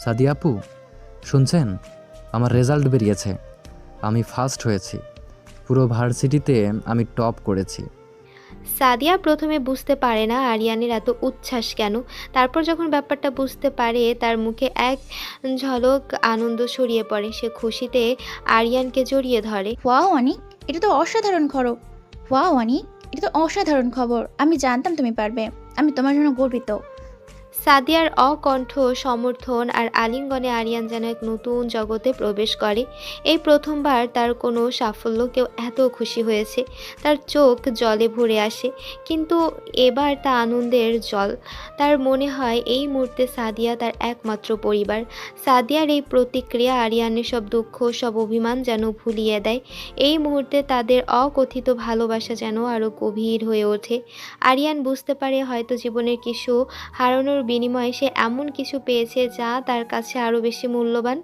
S2: সাদিয়া আপু, শুনছেন? আমার রেজাল্ট বেরিয়েছে। আমি ফার্স্ট হয়েছি। পুরো ভার্সিটিতে আমি টপ করেছি।
S1: সাদিয়া প্রথমে বুঝতে পারে না আরিয়ানের এত উচ্ছ্বাস কেন। তারপর যখন ব্যাপারটা বুঝতে পারে তার মুখে এক ঝলক আনন্দ ছড়িয়ে পড়ে। সে খুশিতে আরিয়ানকে জড়িয়ে ধরে।
S12: ওয়াও অনিক, এটা তো অসাধারণ খবর। ওয়াও অনিক, এটা তো অসাধারণ খবর। আমি জানতাম তুমি পারবে। আমি তোমার জন্য গর্বিত।
S1: সাদিয়ার অকণ্ঠ সমর্থন আর আলিঙ্গনে আরিয়ান যেন এক নতুন জগতে প্রবেশ করে। এই প্রথমবার তার কোনো সাফল্য কেউ এত খুশি হয়েছে। তার চোখ জলে ভরে আসে, কিন্তু এবার তা আনন্দের জল। তার মনে হয় এই মুহূর্তে সাদিয়া তার একমাত্র পরিবার। সাদিয়ার এই প্রতিক্রিয়া আরিয়ানের সব দুঃখ, সব অভিমান যেন ভুলিয়ে দেয়। এই মুহূর্তে তাদের অকথিত ভালোবাসা যেন আরও গভীর হয়ে ওঠে। আরিয়ান বুঝতে পারে হয়তো জীবনের কিছু হারানোর বিনিময়ে সে এমন কিছু পেয়েছে যা তার কাছে আরও বেশি মূল্যবান।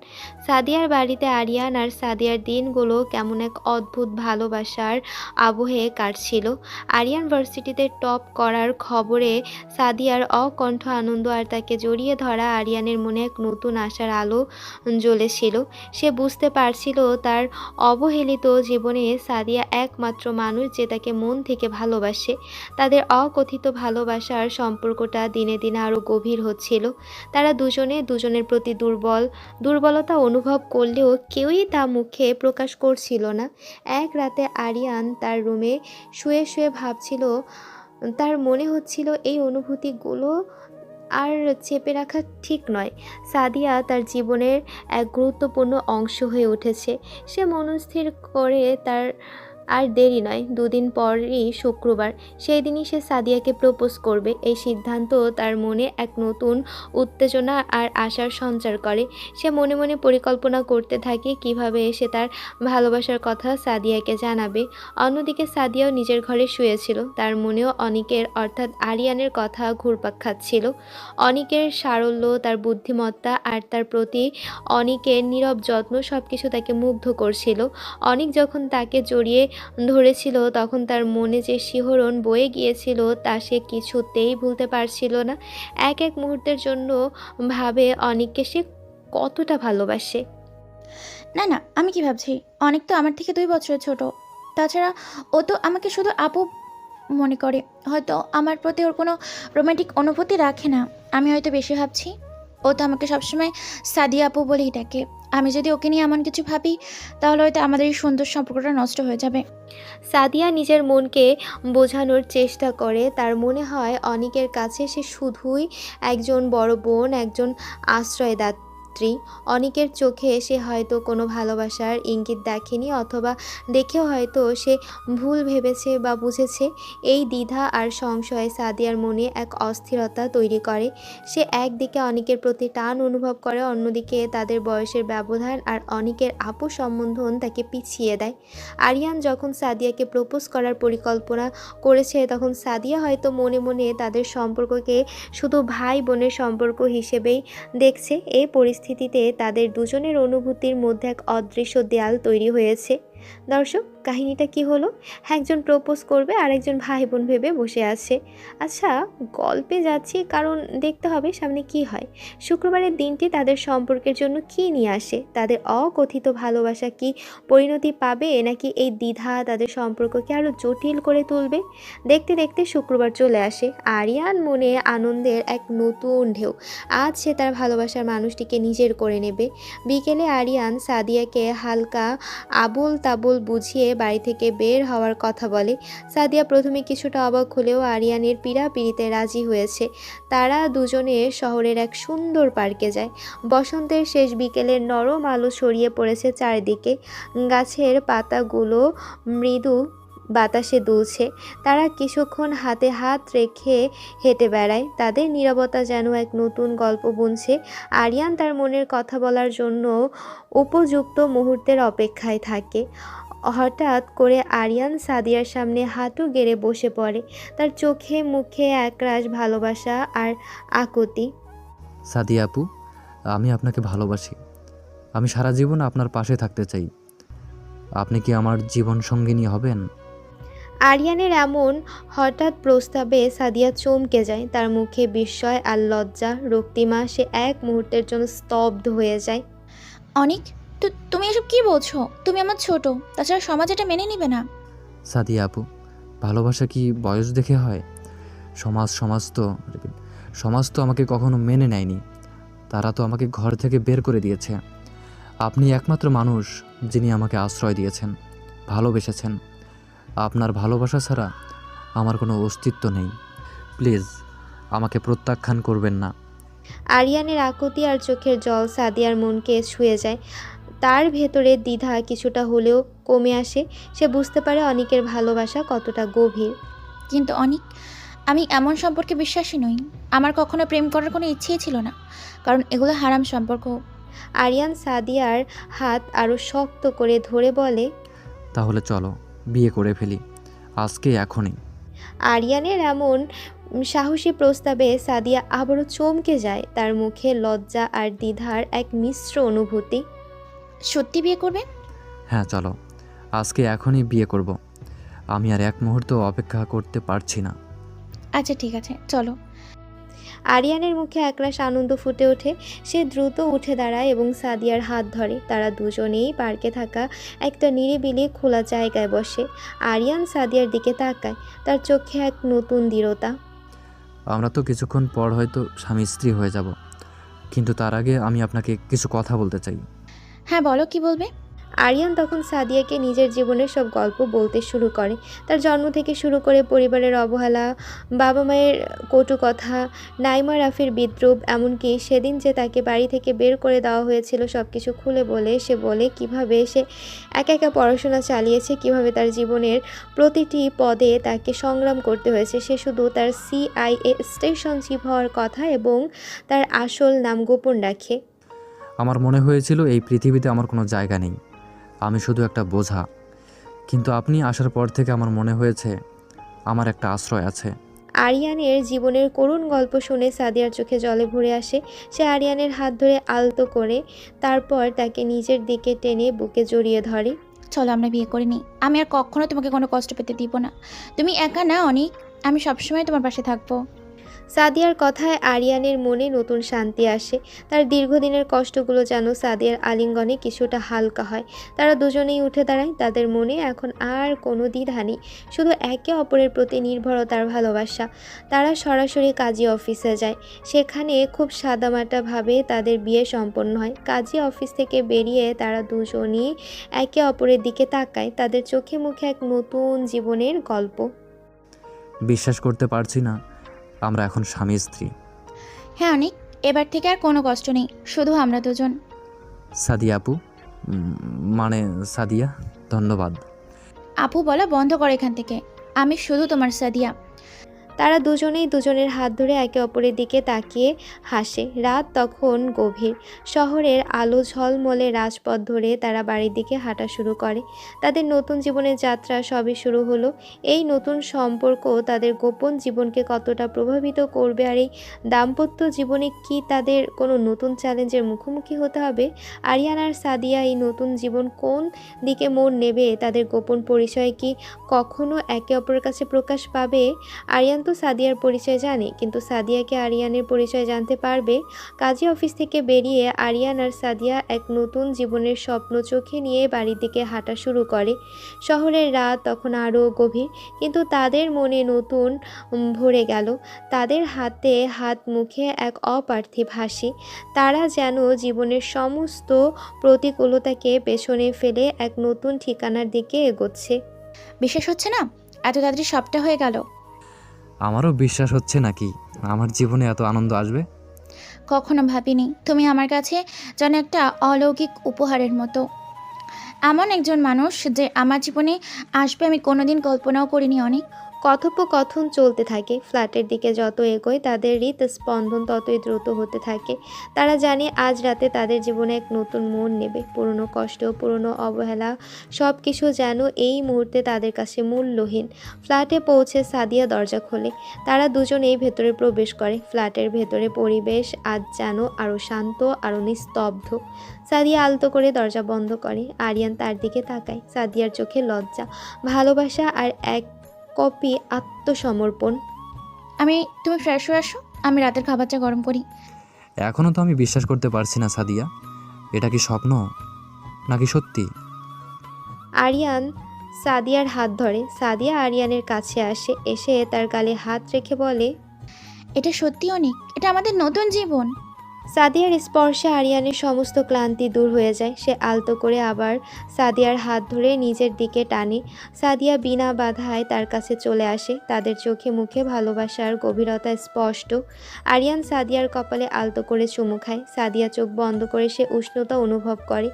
S1: সাদিয়ার বাড়িতে আরিয়ান আর সাদিয়ার দিনগুলো কেমন এক অদ্ভুত ভালোবাসার আবহে কাটছিল। আরিয়ান ভার্সিটিতে টপ করার খবরে সাদিয়ার অকণ্ঠ আনন্দ আর তাকে জড়িয়ে ধরা আরিয়ানের মনে এক নতুন আশার আলো জ্বলেছিল। সে বুঝতে পারছিল তার অবহেলিত জীবনে সাদিয়া একমাত্র মানুষ যে তাকে মন থেকে ভালোবাসে। তাদের অকথিত ভালোবাসার সম্পর্কটা দিনে দিনে আরও গভীর হচ্ছিল। তারা দুজনে দুজনের প্রতি দুর্বলতা অনুভব করলেও কেউই তা মুখে প্রকাশ করছিল না। এক রাতে আরিয়ান তার রুমে শুয়ে শুয়ে ভাবছিল, তার মনে হচ্ছিল এই অনুভূতিগুলো আর চেপে রাখা ঠিক নয়। সাদিয়া তার জীবনের এক গুরুত্বপূর্ণ অংশ হয়ে উঠেছে। সে মনস্থির করে তার আর দেরি নয়, দুদিন পরই শুক্রবার। সেই দিনই সে সাদিয়াকে প্রপোজ করবে। এই সিদ্ধান্ত তার মনে এক নতুন উত্তেজনা আর আশার সঞ্চার করে। সে মনে মনে পরিকল্পনা করতে থাকে কিভাবে সে তার ভালোবাসার কথা সাদিয়াকে জানাবে। অন্যদিকে সাদিয়াও নিজের ঘরে শুয়েছিল। তার মনেও অনিকের অর্থাৎ আরিয়ানের কথা ঘুরপাক খাচ্ছিল। অনিকের সারল্য, তার বুদ্ধিমত্তা আর তার প্রতি অনিকের নীরব যত্ন সবকিছু তাকে মুগ্ধ করছিল। অনিক যখন তাকে জড়িয়ে ধরেছিল তখন তার মনে যে শিহরণ বয়ে গিয়েছিল তা সে কিছুতেই ভুলতে পারছিল না। এক এক মুহূর্তের জন্য ভাবে অনিককে সে কতটা ভালোবাসে।
S12: না না, আমি কি ভাবছি, অনেক তো আমার থেকে 2 বছরের ছোট। তাছাড়া ও তো আমাকে শুধু আপু মনে করে। হয়তো আমার প্রতি ওর কোনো রোমান্টিক অনুভূতি রাখে না। আমি হয়তো বেশি ভাবছি। ও তো আমাকে সবসময় সাদিয়া আপু বলেই ডাকে। আমি যদি ওকে নিয়ে এমন কিছু ভাবি তাহলে হয়তো আমাদের এই সুন্দর সম্পর্কটা নষ্ট হয়ে যাবে।
S1: সাদিয়া নিজের মনকে বোঝানোর চেষ্টা করে। তার মনে হয় অনিকের কাছে সে শুধুই একজন বড় বোন, একজন আশ্রয়দাত্রী। অনিকের চোখে সে হয়তো কোনো ভালোবাসার ইঙ্গিত দেখেনি, অথবা দেখেও হয়তো সে ভুল ভেবেছে বা বুঝেছে। এই দ্বিধা আর সংশয় সাদিয়ার মনে এক অস্থিরতা তৈরি করে। সে একদিকে অনিকের প্রতি টান অনুভব করে, অন্যদিকে তাদের বয়সের ব্যবধান আর অনিকের আপু সম্বন্ধন তাকে পিছিয়ে দেয়। আরিয়ান যখন সাদিয়াকে প্রপোজ করার পরিকল্পনা করেছে তখন সাদিয়া হয়তো মনে মনে তাদের সম্পর্ককে শুধু ভাই বোনের সম্পর্ক হিসেবেই দেখছে। এই পরিস্থিতিতে তাদের দুজনের অনুভূতির মধ্যে এক অদৃশ্য দেয়াল তৈরি হয়েছে। দর্শক, কাহিনীটা কি হলো? একজন প্রপোজ করবে আর একজন ভাই বোন ভেবে বসে আছে। আচ্ছা, গল্পে যাচ্ছি কারণ দেখতে হবে সামনে কি হয়। শুক্রবারের দিনটি তাদের সম্পর্কের জন্য কি নিয়ে আসে? তাদের অকথিত ভালোবাসা কি পরিণতি পাবে, নাকি এই দ্বিধা তাদের সম্পর্ককে আরও জটিল করে তুলবে? দেখতে দেখতে শুক্রবার চলে আসে। আরিয়ান মনে আনন্দের এক নতুন ঢেউ। আজ সে তার ভালোবাসার মানুষটিকে নিজের করে নেবে। বিকেলে আরিয়ান সাদিয়াকে হালকা আবুল তাবুল বুঝিয়ে বাড়ি থেকে বের হওয়ার কথা বলে। সাদিয়া প্রথমে কিছুটা অবাক হলেও আরিয়ানের পীড়াপিড়িতে রাজি হয়েছে। তারা দুজনে শহরের এক সুন্দর পার্কে যায়। বসন্তের শেষ বিকেলের নরম আলো ছড়িয়ে পড়েছে চারিদিকে। গাছের পাতাগুলো মৃদু বাতাসে দুলছে। তারা কিছুক্ষণ হাতে হাত রেখে হেঁটে বেড়ায়। তাদের নীরবতা যেন এক নতুন গল্প বুনছে। আরিয়ান তার মনের কথা বলার জন্য উপযুক্ত মুহূর্তের অপেক্ষায় থাকে। হঠাৎ করে আরিয়ান সাদিয়ার সামনে হাঁটু গেড়ে বসে পড়ে। তার চোখে মুখে একরাশ ভালোবাসা আর আকুতি।
S2: সাদিয়া আপু, আমি আপনাকে ভালোবাসি। আমি সারা জীবন আপনার পাশে থাকতে চাই। আপনি কি আমার জীবন সঙ্গিনী হবেন?
S1: আরিয়ানের এমন হঠাৎ প্রস্তাবে সাদিয়া চমকে যায়। তার মুখে বিস্ময় আর লজ্জা, রক্তিমা। সে এক মুহূর্তের জন্য স্তব্ধ হয়ে যায়।
S12: অনেক তুমি এসব কি বলছো? তুমি আমার ছোট, তাছাড়া সমাজ এটা মেনে নিবে না।
S2: সাদিয়া আপু, ভালোবাসা কি বয়স দেখে হয়? সমাজ তো আমাকে কখনো মেনে নেয়নি। তারা তো আমাকে ঘর থেকে বের করে দিয়েছে। আপনি একমাত্র মানুষ যিনি আমাকে আশ্রয় দিয়েছেন, ভালোবেসেছেন। আপনার ভালোবাসা ছাড়া আমার কোনো অস্তিত্ব নেই। প্লিজ আমাকে প্রত্যাখ্যান করবেন না।
S1: আরিয়ানের আকুতি আর চোখের জল সাদিয়ার মনকে ছুঁয়ে যায়। তার ভেতরে দ্বিধা কিছুটা হলেও কমে আসে। সে বুঝতে পারে অনিকের ভালোবাসা কতটা গভীর।
S12: কিন্তু অনেক, আমি এমন সম্পর্কে বিশ্বাসী নই। আমার কখনো প্রেম করার কোনো ইচ্ছেই ছিল না, কারণ এগুলো হারাম সম্পর্ক।
S1: আরিয়ান সাদিয়ার হাত আরও শক্ত করে ধরে বলে,
S2: তাহলে চলো বিয়ে করে ফেলি, আজকে এখনই।
S1: আরিয়ানের এমন সাহসী প্রস্তাবে সাদিয়া আবারও চমকে যায়। তার মুখে লজ্জা আর দ্বিধার এক মিশ্র অনুভূতি।
S12: সত্যি বিয়ে করবে?
S2: হ্যাঁ চলো, আজকে এখনই বিয়ে করব। আমি আর এক মুহূর্ত অপেক্ষা করতে পারছি না।
S12: আচ্ছা ঠিক আছে, চলো।
S1: আরিয়ানের মুখে একরাশ আনন্দ ফুটে ওঠে। সে দ্রুত উঠে দাঁড়ায় এবং সাদিয়ার হাত ধরে। তারা দুজনেই পার্কে থাকা একটা নিরিবিলি খোলা জায়গায় বসে। আরিয়ান সাদিয়ার দিকে তাকায়, তার চোখে এক নতুন দৃঢ়তা।
S2: আমরা তো কিছুক্ষণ পর হয়তো স্বামী স্ত্রী হয়ে যাব, কিন্তু তার আগে আমি আপনাকে কিছু কথা বলতে চাই।
S12: হ্যাঁ বলো, কি বলবে?
S1: আরিয়ান তখন সাদিয়াকে নিজের জীবনের সব গল্প বলতে শুরু করে। তার জন্ম থেকে শুরু করে পরিবারের অবহেলা, বাবা মায়ের কটু কথা, নাইমা রাফির বিদ্রূপ, এমনকি সেদিন যে তাকে বাড়ি থেকে বের করে দেওয়া হয়েছিল, সব কিছু খুলে বলে সে বলে কিভাবে সে একা একা পড়াশোনা চালিয়েছে, কিভাবে তার জীবনের প্রতিটি পদে তাকে সংগ্রাম করতে হয়েছে। সে শুধু তার CIA স্টেশন চিফ হওয়ার কথা এবং তার আসল নাম গোপন রাখে।
S2: আমার মনে হয়েছিল এই পৃথিবীতে আমার কোনো জায়গা নেই, আমি শুধু একটা বোঝা। কিন্তু আপনি আসার পর থেকে আমার মনে হয়েছে আমার একটা আশ্রয় আছে।
S1: আরিয়ানের জীবনের করুণ গল্প শুনে সাদিয়ার চোখে জলে ভরে আসে। সে আরিয়ানের হাত ধরে আলতো করে, তারপর তাকে নিজের দিকে টেনে বুকে জড়িয়ে ধরে।
S12: চলো আমরা বিয়ে করে নিই। আমি আর কখনো তোমাকে কোনো কষ্ট পেতে দিব না। তুমি একা না অনেক, আমি সবসময় তোমার পাশে থাকবো।
S1: সাদিয়ার কথায় আরিয়ানের মনে নতুন শান্তি আসে। তার দীর্ঘদিনের কষ্টগুলো যেন সাদিয়ার আলিঙ্গনে কিছুটা হালকা হয়। তারা দুজনেই উঠে দাঁড়ায়। তাদের মনে এখন আর কোনো দ্বিধা নেই, শুধু একে অপরের প্রতি নির্ভরতার ভালোবাসা। তারা সরাসরি কাজী অফিসে যায়। সেখানে খুব সাদামাটাভাবে তাদের বিয়ে সম্পন্ন হয়। কাজী অফিস থেকে বেরিয়ে তারা দুজনেই একে অপরের দিকে তাকায়। তাদের চোখে মুখে এক নতুন জীবনের গল্প।
S2: বিশ্বাস করতে পারছি না আমরা এখন স্বামী স্ত্রী।
S12: হ্যাঁ অনেক, এবার থেকে আর কোনো কষ্ট নেই, শুধু আমরা দুজন।
S2: সাদিয়া আপু, মানে সাদিয়া, ধন্যবাদ।
S12: আপু বলা বন্ধ করো এখান থেকে, আমি শুধু তোমার সাদিয়া।
S1: তারা দুজনেই দুজনের হাত ধরে একে অপরের দিকে তাকিয়ে হাসে। রাত তখন গভীর। শহরের আলো ঝলমলে রাজপথ ধরে তারা বাড়ির দিকে হাঁটা শুরু করে। তাদের নতুন জীবনের যাত্রা সবে শুরু হলো। এই নতুন সম্পর্ক তাদের গোপন জীবনকে কতটা প্রভাবিত করবে, আর এই দাম্পত্য জীবনে কি তাদের কোনো নতুন চ্যালেঞ্জের মুখোমুখি হতে হবে? আরিয়ান আর সাদিয়া এই নতুন জীবন কোন দিকে মোড় নেবে? তাদের গোপন পরিচয় কি কখনো একে অপরের কাছে প্রকাশ পাবে? আরিয়ান তো সাদিয়ার পরিচয় জানে, কিন্তু সাদিয়াকে আরিয়ানের পরিচয় জানতে পারবে? কাজী অফিস থেকে বেরিয়ে আরিয়ান আর সাদিয়া এক নতুন জীবনের স্বপ্ন চোখে নিয়ে বাড়ির দিকে হাঁটা শুরু করে। শহরের রাত তখন আরও গভীর, কিন্তু তাদের মনে নতুন ভরে গেল। তাদের হাতে হাত, মুখে এক অপার্থিব হাসি। তারা যেন জীবনের সমস্ত প্রতিকূলতাকে পেছনে ফেলে এক নতুন ঠিকানার দিকে এগোচ্ছে।
S12: বিশ্বাস হচ্ছে না এত তাড়াতাড়ি সবটা হয়ে গেল?
S2: আমারও বিশ্বাস হচ্ছে নাকি আমার জীবনে এত আনন্দ আসবে।
S12: কখনো ভাবিনি তুমি আমার কাছে যেন একটা অলৌকিক উপহারের মতো। এমন একজন মানুষ যে আমার জীবনে আসবে আমি কোনোদিন কল্পনাও করিনি অনেক।
S1: কথোপকথন চলতে থাকে। ফ্ল্যাটের দিকে যত এগোয় তাদের হৃদস্পন্দন ততই দ্রুত হতে থাকে। তারা জানে আজ রাতে তাদের জীবনে এক নতুন মোড় নেবে। পুরনো কষ্ট, পুরনো অবহেলা সব কিছু যেন এই মুহূর্তে তাদের কাছে মূল্যহীন। ফ্ল্যাটে পৌঁছে সাদিয়া দরজা খোলে। তারা দুজনেই ভেতরে প্রবেশ করে। ফ্ল্যাটের ভেতরে পরিবেশ আজ যেন আরও শান্ত, আরও নিস্তব্ধ। সাদিয়া আলতো করে দরজা বন্ধ করে। আরিয়ান তার দিকে তাকায়। সাদিয়ার চোখে লজ্জা, ভালোবাসা আর এক কপি আত্মসমর্পণ।
S12: তুমি ফ্রেশ হয়ে আসো, আমি রাতের খাবারটা গরম করি।
S2: এখনও তো আমি বিশ্বাস করতে পারছি না সাদিয়া, এটা কি স্বপ্ন নাকি সত্যি?
S1: আরিয়ান সাদিয়ার হাত ধরে। সাদিয়া আরিয়ানের কাছে আসে, এসে তার গালে হাত রেখে বলে,
S12: এটা সত্যি অনেক, এটা আমাদের নতুন জীবন।
S1: সাদিয়ার স্পর্শে আরিয়ানের সমস্ত ক্লান্তি দূর হয়ে যায়। সে আলতো করে আবার সাদিয়ার হাত ধরে নিজের দিকে টানে। সাদিয়া বিনা বাধায় তার কাছে চলে আসে। তাদের চোখে মুখে ভালোবাসার গভীরতা স্পষ্ট। আরিয়ান সাদিয়ার কপালে আলতো করে চুমু খায়। সাদিয়া চোখ বন্ধ করে সে উষ্ণতা অনুভব করে।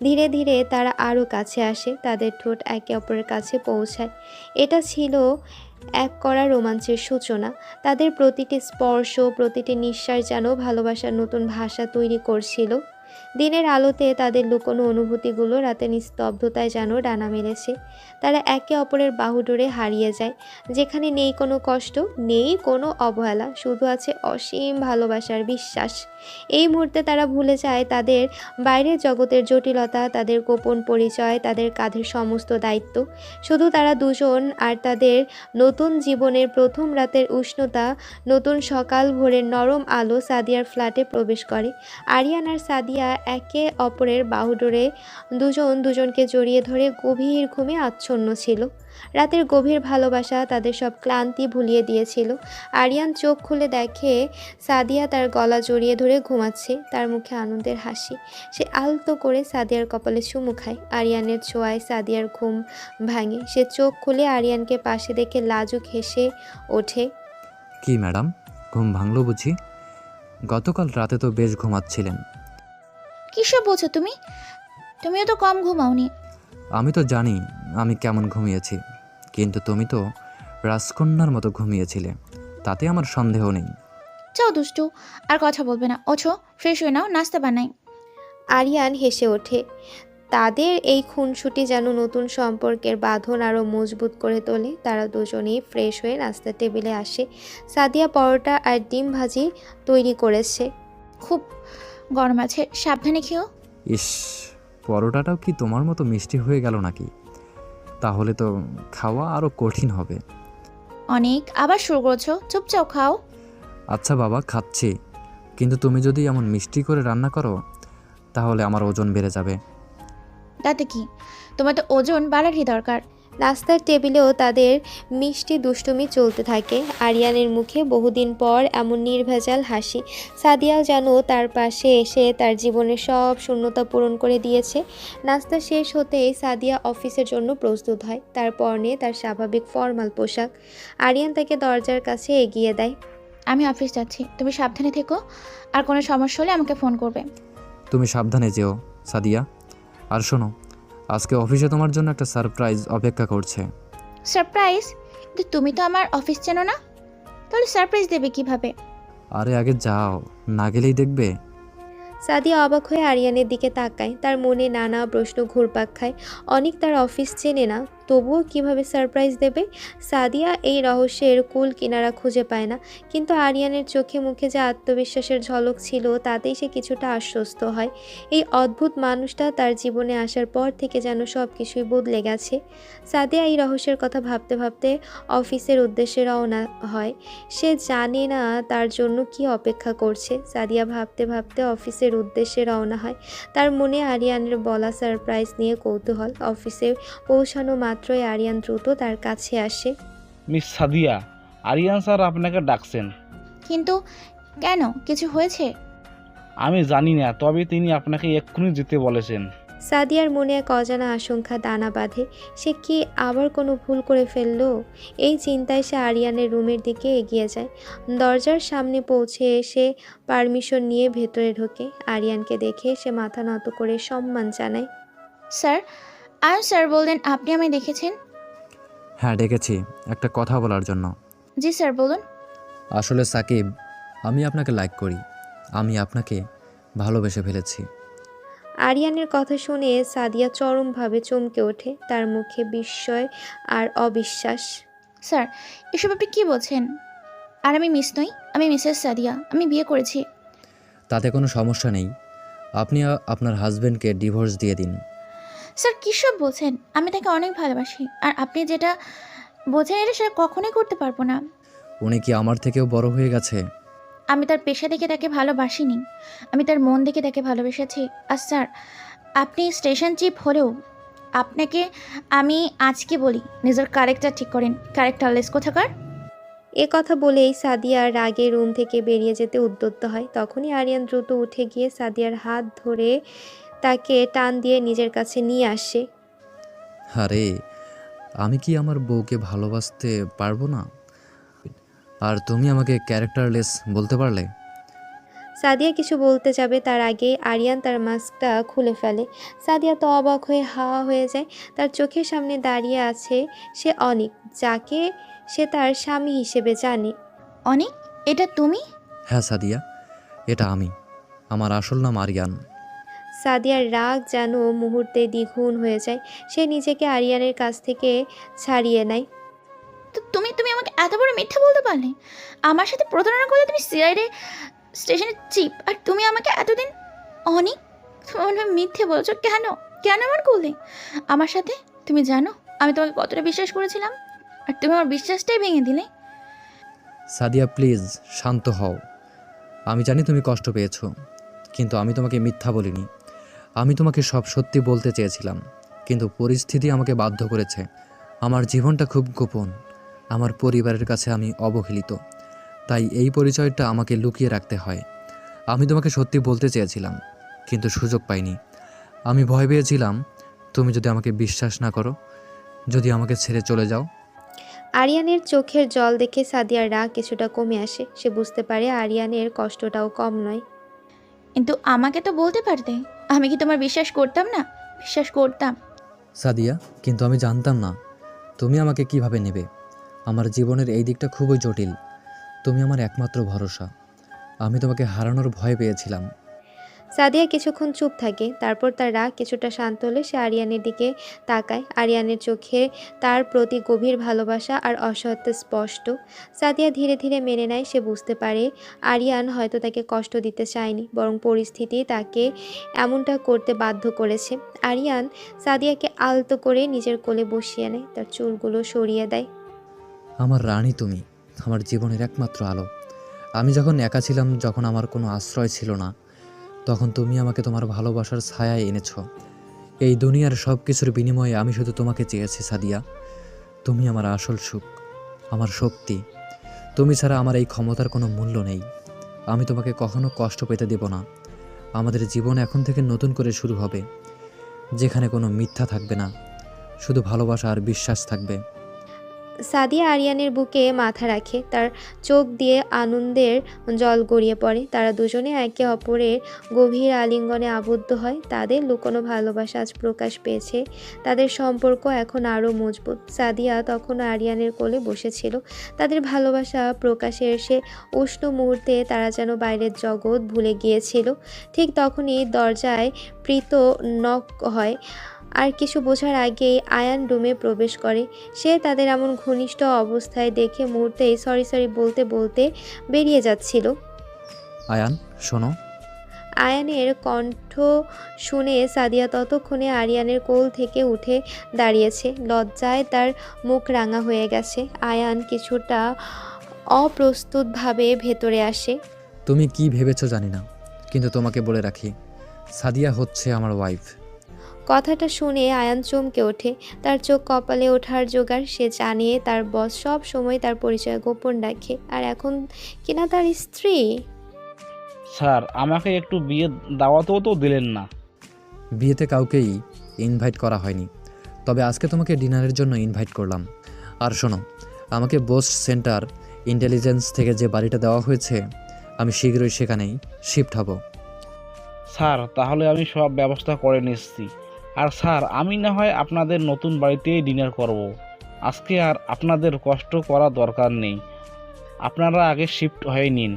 S1: ধীরে ধীরে তারা আরও কাছে আসে। তাদের ঠোঁট একে অপরের কাছে পৌঁছায়। এটা ছিল এক কড়া রোমাঞ্চের সূচনা। তাদের প্রতিটি স্পর্শ, প্রতিটি নিঃশ্বাস যেন ভালোবাসার নতুন ভাষা তৈরি করছিল। দিনের আলোতে তাদের লুকোনো অনুভূতিগুলো রাতের নিস্তব্ধতায় যেন ডানা মেলেছে। তারা একে অপরের বাহুডোরে হারিয়ে যায়, যেখানে নেই কোনো কষ্ট, নেই কোনো অবহেলা, শুধু আছে অসীম ভালোবাসার বিশ্বাস। এই মুহূর্তে তারা ভুলে যায় তাদের বাইরের জগতের জটিলতা, তাদের গোপন পরিচয়, তাদের কাঁধের সমস্ত দায়িত্ব। শুধু তারা দুজন আর তাদের নতুন জীবনের প্রথম রাতের উষ্ণতা, নতুন সকাল ভোরের নরম আলো। সাদিয়ার ফ্ল্যাটে প্রবেশ করে। আরিয়ান আর সাদিয়া একে অপরের বাহুডোরে দুজন দুজনকে জড়িয়ে ধরে গভীর ঘুমে আচ্ছন্ন ছিল। রাতের গভীর ভালোবাসা তাদের সব ক্লান্তি ভুলিয়ে দিয়েছিল। আরিয়ান চোখ খুলে দেখে সাদিয়া তার গলা জড়িয়ে ধরে ঘুমাচ্ছে, তার মুখে আনন্দের হাসি। সে আলতো করে সাদিয়ার কপালে চুমু খায়। আরিয়ানের ছোঁয়ায় সাদিয়ার ঘুম ভাঙে। সে চোখ খুলে আরিয়ানকে পাশে দেখে লাজুক হেসে ওঠে।
S2: কি ম্যাডাম, ঘুম ভাঙলো বুঝি? গতকাল রাতে তো বেশ ঘুমাচ্ছিলেন।
S12: কিসব বলছো তুমি? তুমিও তো কম ঘুমাওনি।
S2: আমি তো জানি আমি কেমন ঘুমিয়েছি, কিন্তু তুমি তো রাজকন্যার মতো ঘুমিয়েছিলে, তাতে আমার সন্দেহ নেই।
S12: যাও দুষ্টু, আর কথা বলবে না। ওঠো, ফ্রেশ হয়ে নাও, নাস্তা বানাই।
S1: আরিয়ান হেসে ওঠে। তাদের এই খুনসুটি যেন নতুন সম্পর্কের বাঁধন আরও মজবুত করে তোলে। তারা দুজনেই ফ্রেশ হয়ে নাস্তার টেবিলে আসে। সাদিয়া পরোটা আর ডিম ভাজি তৈরি করেছে।
S12: খুব গরম আছে, সাবধানে খেও।
S2: ইস, পরোটাটাও কি তোমার মতো মিষ্টি হয়ে গেল নাকি? তাহলে তো খাওয়া আরও কঠিন হবে।
S12: অনেক আবার শুরু করছো, চুপচাপ খাও।
S2: আচ্ছা বাবা, খাচ্ছি, কিন্তু তুমি যদি এমন মিষ্টি করে রান্না করো তাহলে আমার ওজন বেড়ে যাবে।
S12: তাতে কি, তোমার তো ওজন বাড়ারই দরকার।
S1: নাস্তার টেবিলেও তাদের মিষ্টি দুষ্টুমি চলতে থাকে। আরিয়ানের মুখে বহুদিন পর এমন নির্ভেজাল হাসি। সাদিয়াও যেন তার পাশে এসে তার জীবনের সব শূন্যতা পূরণ করে দিয়েছে। নাস্তা শেষ হতেই সাদিয়া অফিসের জন্য প্রস্তুত হয়। তার পরনে তার স্বাভাবিক ফর্মাল পোশাক। আরিয়ান তাকে দরজার কাছে এগিয়ে দেয়।
S12: আমি অফিস যাচ্ছি, তুমি সাবধানে থেকো, আর কোনো সমস্যা হলে আমাকে ফোন করবে।
S2: তুমি সাবধানে যেও সাদিয়া। আর শোনো, আজকে অফিসে তোমার জন্য একটা সারপ্রাইজ অপেক্ষা করছে।
S12: সারপ্রাইজ? কিন্তু তুমি তো আমার অফিস চেনো না, তাহলে সারপ্রাইজ দেবে কিভাবে?
S2: আরে আগে যাও, না গেলেই দেখবে।
S1: সাদিয়া অবাক হয়ে আরিয়ানের দিকে তাকায়। তার মনে নানা প্রশ্ন ঘুরপাক খায়। অনেক তার অফিস চেনে না, তবুও কিভাবে সারপ্রাইজ দেবে? সাদিয়া এই রহস্যের কুল কিনারা খুঁজে পায় না। কিন্তু আরিয়ানের চোখে মুখে যে আত্মবিশ্বাসের ঝলক ছিল, তাতেই সে কিছুটা আশ্বস্ত হয়। এই অদ্ভুত মানুষটা তার জীবনে আসার পর থেকে যেন সব কিছুই বদলে গেছে। সাদিয়া এই রহস্যের কথা ভাবতে ভাবতে অফিসের উদ্দেশ্যে রওনা হয়। সে জানে না তার জন্য কি অপেক্ষা করছে। সাদিয়া ভাবতে ভাবতে অফিসের উদ্দেশ্যে রওনা হয়। তার মনে আরিয়ানের বলা সারপ্রাইজ নিয়ে কৌতূহল। অফিসে পৌঁছানো মাত্রই আরিয়ান দ্রুত তার কাছে আসে।
S3: মিস সাদিয়া, আরিয়ান স্যার আপনাকে ডাকছেন।
S12: কিন্তু কেন, কিছু হয়েছে?
S3: আমি জানি না, তবে তিনি আপনাকে এক্ষুনি যেতে বলেছেন।
S1: সাদিয়ার মনে এক অজানা আশঙ্কা দানা বাঁধে। সে কি আবার কোনো ভুল করে ফেললো? এই চিন্তায় সে আরিয়ানের রুমের দিকে এগিয়ে যায়। দরজার সামনে পৌঁছে সে পারমিশন নিয়ে ভেতরে ঢোকে। আরিয়ানকে দেখে সে মাথা নত করে সম্মান জানায়।
S12: স্যার, স্যার বললেন আপনি আমায় দেখেছেন।
S2: হ্যাঁ ডেকেছি একটা কথা বলার জন্য।
S12: জি স্যার, বলুন।
S2: আসলে সাকিব, আমি আপনাকে লাইক করি, আমি আপনাকে ভালোবেসে ফেলেছি।
S1: আরিয়ানের কথা শুনে সাদিয়া চরমভাবে চমকে ওঠে, তার মুখে বিস্ময় আর অবিশ্বাস।
S12: স্যার, এসব আপনি কী বলছেন? আর আমি মিস নই, আমি মিসেস সাদিয়া, আমি বিয়ে করেছি।
S2: তাতে কোনো সমস্যা নেই, আপনি আপনার হাজবেন্ডকে ডিভোর্স দিয়ে দিন।
S12: স্যার কী সব বলছেন? আমি তাকে অনেক ভালোবাসি, আর আপনি যেটা বোঝেন এটা সেটা কখনোই করতে পারবো না।
S2: উনি কি আমার থেকেও বড় হয়ে গেছে?
S12: আমি তার পেশা দেখে তাকে ভালোবাসিনি, আমি তার মন দেখে তাকে ভালোবেসেছি। আর স্যার, আপনি স্টেশন চিফ হলেও আপনাকে আমি আজকে বলি, নিজের ক্যারেক্টার ঠিক করেন, ক্যারেক্টারলেস কোথাকার।
S1: এ কথা বলেই সাদিয়া রাগে রুম থেকে বেরিয়ে যেতে উদ্যত হয়। তখনই আরিয়ান দ্রুত উঠে গিয়ে সাদিয়ার হাত ধরে তাকে টান দিয়ে নিজের কাছে নিয়ে আসে।
S2: আরে আমি কি আমার বউকে ভালোবাসতে পারবো না? আর তুমি আমাকে ক্যারেক্টারলেস বলতে পারলে?
S1: সাদিয়া কিছু বলতে যাবে তার আগেই আরিয়ান তার মাস্কটা খুলে ফেলে। সাদিয়া তো অবাক হয়ে হাওয়া হয়ে যায়। তার চোখের সামনে দাঁড়িয়ে আছে সে অনিক, যাকে সে তার স্বামী হিসেবে জানে।
S12: অনিক, এটা তুমি?
S2: হ্যাঁ সাদিয়া, এটা আমি। আমার আসল নাম আরিয়ান।
S1: সাদিয়ার রাগ যেন মুহূর্তে দ্বিগুণ হয়ে যায়। সে নিজেকে আরিয়ানের কাছ থেকে ছাড়িয়ে নেয়।
S12: তো তুমি তুমি আমাকে এত বড় মিথ্যা বলতে পারলে? আমার সাথে প্রতারণা করলে তুমি সিআইডি স্টেশনের চিপ, আর তুমি আমাকে এতদিন অনেক তুমি মিথ্যে বলছো কেন? কেন আমার করলে আমার সাথে? তুমি জানো আমি তোমাকে কতটা বিশ্বাস করেছিলাম, আর তুমি আমার বিশ্বাসটাই ভেঙে দিলে।
S2: সাদিয়া প্লিজ শান্ত হও। আমি জানি তুমি কষ্ট পেয়েছো, কিন্তু আমি তোমাকে মিথ্যা বলিনি। আমি তোমাকে সব সত্যি বলতে চেয়েছিলাম, কিন্তু পরিস্থিতি আমাকে বাধ্য করেছে। আমার জীবনটা খুব গোপন, আমার পরিবারের কাছে আমি অবহেলিত, তাই এই পরিচয়টা আমাকে লুকিয়ে রাখতে হয়। আমি তোমাকে সত্যি বলতে চেয়েছিলাম, কিন্তু সুযোগ পাইনি। আমি ভয় পেয়েছিলাম তুমি যদি আমাকে বিশ্বাস না করো, যদি আমাকে ছেড়ে চলে যাও।
S1: আরিয়ানের চোখের জল দেখে সাদিয়ার রাগ কিছুটা কমে আসে। সে বুঝতে পারে আরিয়ানের কষ্টটাও কম নয়।
S12: কিন্তু আমাকে তো বলতে পারতে, আমি কি তোমার বিশ্বাস করতাম না? বিশ্বাস করতাম।
S2: সাদিয়া, কিন্তু আমি জানতাম না তুমি আমাকে কিভাবে নেবে। আমার জীবনের এই দিকটা খুবই জটিল। তুমি আমার একমাত্র ভরসা। আমি তোমাকে হারানোর ভয় পেয়েছিলাম।
S1: সাদিয়া কিছুক্ষণ চুপ থাকে, তারপর তার রাগ কিছুটা শান্ত হলে সে আরিয়ানের দিকে তাকায়। আরিয়ানের চোখে তার প্রতি গভীর ভালোবাসা আর অসহায়ত্ব স্পষ্ট। সাদিয়া ধীরে ধীরে মেনে নেয়। সে বুঝতে পারে আরিয়ান হয়তো তাকে কষ্ট দিতে চায়নি, বরং পরিস্থিতি তাকে এমনটা করতে বাধ্য করেছে। আরিয়ান সাদিয়াকে আলতো করে নিজের কোলে বসিয়ে নেয়, তার চুলগুলো সরিয়ে দেয়।
S2: আমার রানী তুমি, আমার জীবনের একমাত্র আলো। আমি যখন একা ছিলাম, যখন আমার কোনো আশ্রয় ছিল না, তখন তুমি আমাকে তোমার ভালোবাসার ছায়ায় এনেছ। এই দুনিয়ার সব কিছুর বিনিময়ে আমি শুধু তোমাকে চেয়েছি সাদিয়া। তুমি আমার আসল সুখ, আমার শক্তি। তুমি ছাড়া আমার এই ক্ষমতার কোনো মূল্য নেই। আমি তোমাকে কখনো কষ্ট পেতে দেব না। আমাদের জীবন এখন থেকে নতুন করে শুরু হবে, যেখানে কোনো মিথ্যা থাকবে না, শুধু ভালোবাসা আর বিশ্বাস থাকবে।
S1: সাদিয়া আরিয়ানের বুকে মাথা রাখে, তার চোখ দিয়ে আনন্দের জল গড়িয়ে পড়ে। তারা দুজনে একে অপরের গভীর আলিঙ্গনে আবদ্ধ হয়। তাদের লুকোনো ভালোবাসা আজ প্রকাশ পেয়েছে। তাদের সম্পর্ক এখন আরও মজবুত। সাদিয়া তখন আরিয়ানের কোলে বসেছিল। তাদের ভালোবাসা প্রকাশের সে উষ্ণ মুহূর্তে তারা যেন বাইরের জগৎ ভুলে গিয়েছিল। ঠিক তখনই দরজায় প্রীত নক হয়। আর কিছু বোঝার আগেই আয়ান রুমে প্রবেশ করে। সে তাদের এমন ঘনিষ্ঠ অবস্থায় দেখে মুহূর্তেই সরি সরি বলতে বলতে বেরিয়ে যাচ্ছিল।
S2: আয়ান শোনো।
S1: আয়ানের কণ্ঠ শুনে সাদিয়া ততক্ষণে আরিয়ানের কোল থেকে উঠে দাঁড়িয়েছে। লজ্জায় তার মুখ রাঙা হয়ে গেছে। আয়ান কিছুটা অপ্রস্তুতভাবে ভেতরে আসে।
S2: তুমি কি ভেবেছো জানি না, কিন্তু তোমাকে বলে রাখি, সাদিয়া হচ্ছে আমার ওয়াইফ।
S1: কথাটা শুনে আয়ান চমকে ওঠে। তার চোখ কপালে ওঠার জোগাড়। সে জানে তার বস সব সময় তার পরিচয় গোপন রাখে, আর এখন কিনা তার স্ত্রী।
S3: স্যার, আমাকে একটু বিয়ে দাওয়াতেও তো দিলেন না।
S2: বিয়েতে কাউকেই ইনভাইট করা হয়নি, তবে আজকে তোমাকে ডিনারের জন্য ইনভাইট করলাম। আর শোনো, আমাকে বোস্ট সেন্টার ইন্টেলিজেন্স থেকে যে বাড়িটা দেওয়া হয়েছে, আমি শীঘ্রই সেখানেই শিফট হব।
S3: স্যার, তাহলে আমি সব ব্যবস্থা করে নিচ্ছি। আর স্যার, আমি না হয় আপনাদের নতুন বাড়িতেই ডিনার করব। আজকে আর আপনাদের কষ্ট করা দরকার নেই, আপনারা আগে শিফট হয়ে নিন।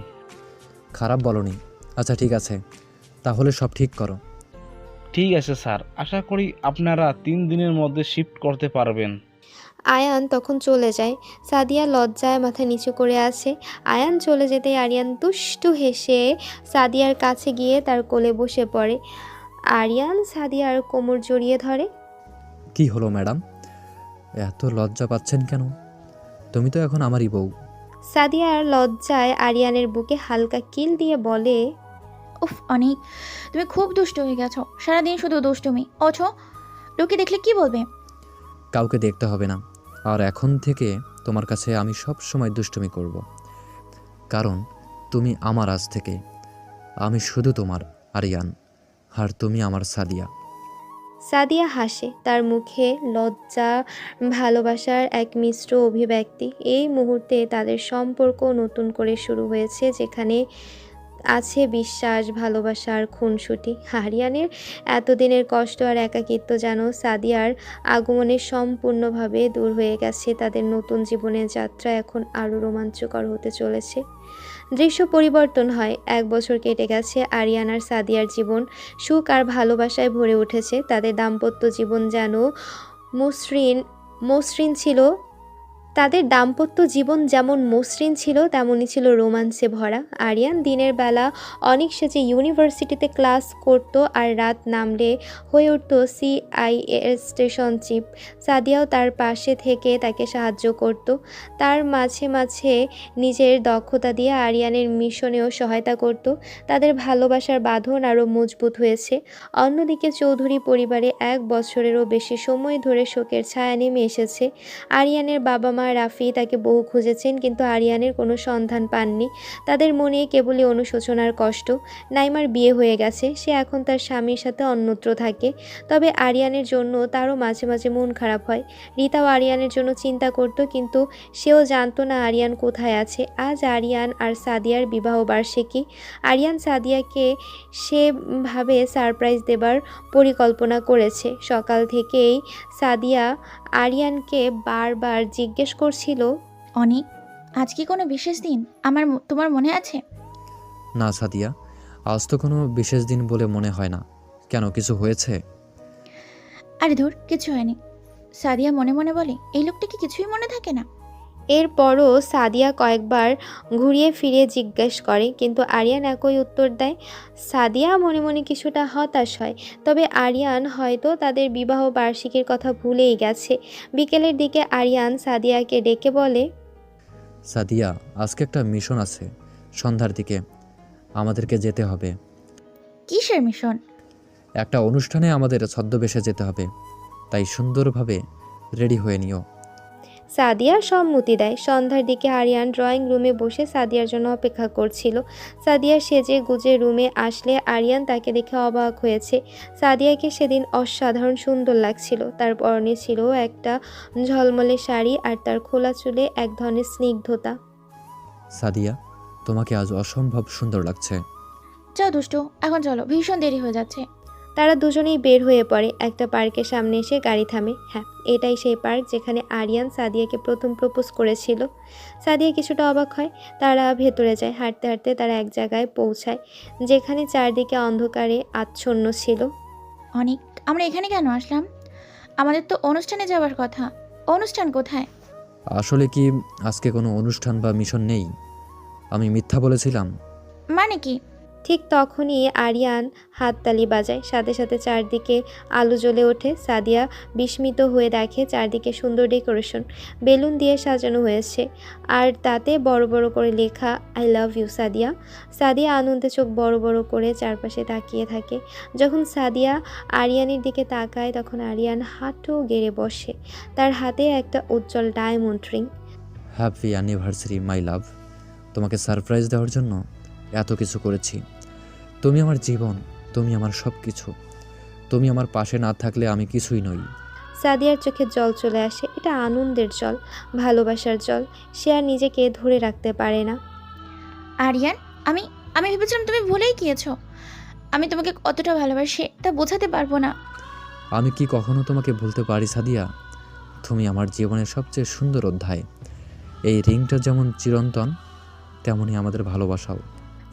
S2: খারাপ বলনি। আচ্ছা ঠিক আছে, তাহলে সব ঠিক করো।
S3: ঠিক আছে স্যার, আশা করি আপনারা 3 দিনের মধ্যে শিফট করতে পারবেন।
S1: আয়ান তখন চলে যায়। সাদিয়া লজ্জায় মাথা নিচু করে আছে। আয়ান চলে যেতেই আরিয়ান দুষ্টু হেসে সাদিয়ার কাছে গিয়ে তার কোলে বসে পড়ে। আরিয়ান সাদিয়ার কোমর জড়িয়ে ধরে।
S2: কি হলো ম্যাডাম, এত লজ্জা পাচ্ছেন কেন? তুমি তো এখন আমারই বউ।
S1: সাদিয়ার লজ্জায় আরিয়ানের বুকে হালকা কিল দিয়ে বলে,
S12: উফ অনেক, তুমি খুব দুষ্ট হয়ে গেছো, সারাদিন শুধু দুষ্টুমি। লোকে দেখলে কি বলবে?
S2: কাউকে দেখতে হবে না, আর এখন থেকে তোমার কাছে আমি সব সময় দুষ্টুমি করব, কারণ তুমি আমার আজ থেকে। আমি শুধু তোমার আরিয়ান, আর তুমি আমার সাদিয়া।
S1: সাদিয়া হাসে, তার মুখে লজ্জা ভালোবাসার এক মিশ্র অভিব্যক্তি। এই মুহূর্তে তাদের সম্পর্ক নতুন করে শুরু হয়েছে, যেখানে আছে বিশ্বাস, ভালোবাসা আর খুনসুটি। আরিয়ানের এতদিনের কষ্ট আর একাকিত্ব যেন সাদিয়ার আগমনে সম্পূর্ণভাবে দূর হয়ে গেছে। তাদের নতুন জীবনের যাত্রা এখন আরও রোমাঞ্চকর হতে চলেছে। দৃশ্য পরিবর্তন হয়। 1 বছর কেটে গেছে। আরিয়ান আর সাদিয়ার জীবন সুখ আর ভালোবাসায় ভরে উঠেছে। তাদের দাম্পত্য জীবন যেন মসৃণ ছিল। তাদের দাম্পত্য জীবন যেমন মসৃণ ছিল, তেমনই ছিল রোমান্সে ভরা। আরিয়ান দিনের বেলা অনেক সেজে ইউনিভার্সিটিতে ক্লাস করত, আর রাত নামলে হয়ে উঠত CIA স্টেশন চিফ। সাদিয়াও তার পাশে থেকে তাকে সাহায্য করত। তার মাঝে মাঝে নিজের দক্ষতা দিয়ে আরিয়ানের মিশনেও সহায়তা করত। তাদের ভালোবাসার বাঁধন আরও মজবুত হয়েছে। অন্যদিকে চৌধুরী পরিবারে 1 বছরেরও বেশি সময় ধরে শোকের ছায়া নেমে এসেছে। আরিয়ানের বাবা মা রাফি তাকে বহু খুঁজেছেন, কিন্তু আরিয়ানের কোনো সন্ধান পাননি। তাদের মনে কেবলই অনুশোচনার কষ্ট। নাইমার বিয়ে হয়ে গেছে, সে এখন তার স্বামীর সাথে অন্যত্র থাকে। তবে আরিয়ানের জন্য তারও মাঝে মাঝে মন খারাপ হয়। রিতাও আরিয়ানের জন্য চিন্তা করত, কিন্তু সেও জানতো না আরিয়ান কোথায় আছে। আজ আরিয়ান আর সাদিয়ার বিবাহ বার্ষিকী। আরিয়ান সাদিয়াকে সেভাবে সারপ্রাইজ দেবার পরিকল্পনা করেছে। সকাল থেকেই সাদিয়া আরিয়ানকে বারবার জিজ্ঞেস করছিল,
S12: অনেক, আজ কি কোনো বিশেষ দিন? তোমার মনে আছে?
S2: না সাদিয়া, আজ তো কোনো বিশেষ দিন বলে মনে হয় না। কেন, কিছু হয়েছে?
S12: আরে ধুর, কিছু হয়নি। সাদিয়া মনে মনে বলে, এই লোকটা কি কিছুই মনে থাকে না?
S1: এরপরও সাদিয়া কয়েকবার ঘুরিয়ে ফিরিয়ে জিজ্ঞেস করে, কিন্তু আরিয়ান একই উত্তর দেয়। সাদিয়া মনে মনে কিছুটা হতাশ হয়। তবে আরিয়ান হয়তো তাদের বিবাহ বার্ষিকীর কথা ভুলেই গেছে। বিকেলের দিকে আরিয়ান সাদিয়াকে ডেকে বলে,
S2: সাদিয়া, আজকে একটা মিশন আছে, সন্ধ্যার দিকে আমাদেরকে যেতে হবে।
S12: কিসের মিশন?
S2: একটা অনুষ্ঠানে আমাদের ছদ্মবেশে যেতে হবে, তাই সুন্দরভাবে রেডি হয়ে নিও।
S1: সাদিয়া সম্মতি দেয়। সন্ধ্যার দিকে আরিয়ান ড্রয়িং রুমে বসে সাদিয়ার জন্য অপেক্ষা করছিল। সাদিয়া সেজে গুজে রুমে আসলে আরিয়ান তাকে দেখে অবাক হয়েছে। সাদিয়াকে সেদিন অসাধারণ সুন্দর লাগছিল। তার পরনে ছিল একটা ঝলমলে শাড়ি, আর তার খোলা চুলে এক ধরনের স্নিগ্ধতা।
S2: সাদিয়া, তোমাকে আজ অসম্ভব সুন্দর লাগছে।
S12: যাও দুষ্টু, এখন চলো, ভীষণ দেরি হয়ে যাচ্ছে।
S1: তারা দুজনেই বের হয়ে পড়ে। একটা পার্কের সামনে এসে গাড়ি থামে। হ্যাঁ, এটাই সেই পার্ক যেখানে আরিয়ান সাদিয়াকে প্রথম প্রপোজ করেছিল। সাদিয়া কিছুটা অবাক হয়। তারা ভেতরে যায়। হাঁটতে হাঁটতে তারা এক জায়গায় পৌঁছায়, যেখানে চারদিকে অন্ধকারে আচ্ছন্ন ছিল।
S12: অনেক, আমরা এখানে কেন আসলাম? আমাদের তো অনুষ্ঠানে যাওয়ার কথা। অনুষ্ঠান কোথায়?
S2: আসলে কি আজকে কোনো অনুষ্ঠান বা মিশন নেই? আমি মিথ্যা বলেছিলাম?
S12: মানে কি?
S1: ঠিক তখনই আরিয়ান হাততালি বাজায়। সাথে সাথে চারদিকে আলো জ্বলে ওঠে। সাদিয়া বিস্মিত হয়ে দেখে চারদিকে সুন্দর ডেকোরেশন, বেলুন দিয়ে সাজানো হয়েছে, আর তাতে বড় বড় করে লেখা I love you Sadia. Sadia আনন্দে চোখ বড় বড় করে চারপাশে তাকিয়ে থাকে। যখন সাদিয়া আরিয়ানের দিকে তাকায়, তখন আরিয়ান হাঁটু গেড়ে বসে। তার হাতে একটা উজ্জ্বল ডায়মন্ড রিং।
S2: হ্যাপি অ্যানিভার্সারি মাই লাভ। তোমাকে সারপ্রাইজ দেওয়ার জন্য এত কিছু করেছি। তুমি আমার জীবন, তুমি আমার সব কিছু। তুমি আমার পাশে না থাকলে আমি কিছুই নই।
S1: সাদিয়ার চোখে জল চলে আসে। এটা আনন্দের জল, ভালোবাসার জল। সে আর নিজেকে ধরে রাখতে পারে না।
S12: আরিয়ান, আমি আমি ভেবেছিলাম তুমি ভুলেই গিয়েছো। আমি তোমাকে কতটা ভালোবাসি তা বোঝাতে পারবো না।
S2: আমি কি কখনো তোমাকে ভুলতে পারি সাদিয়া? তুমি আমার জীবনের সবচেয়ে সুন্দর অধ্যায়। এই রিংটা যেমন চিরন্তন, তেমনই আমাদের ভালোবাসাও।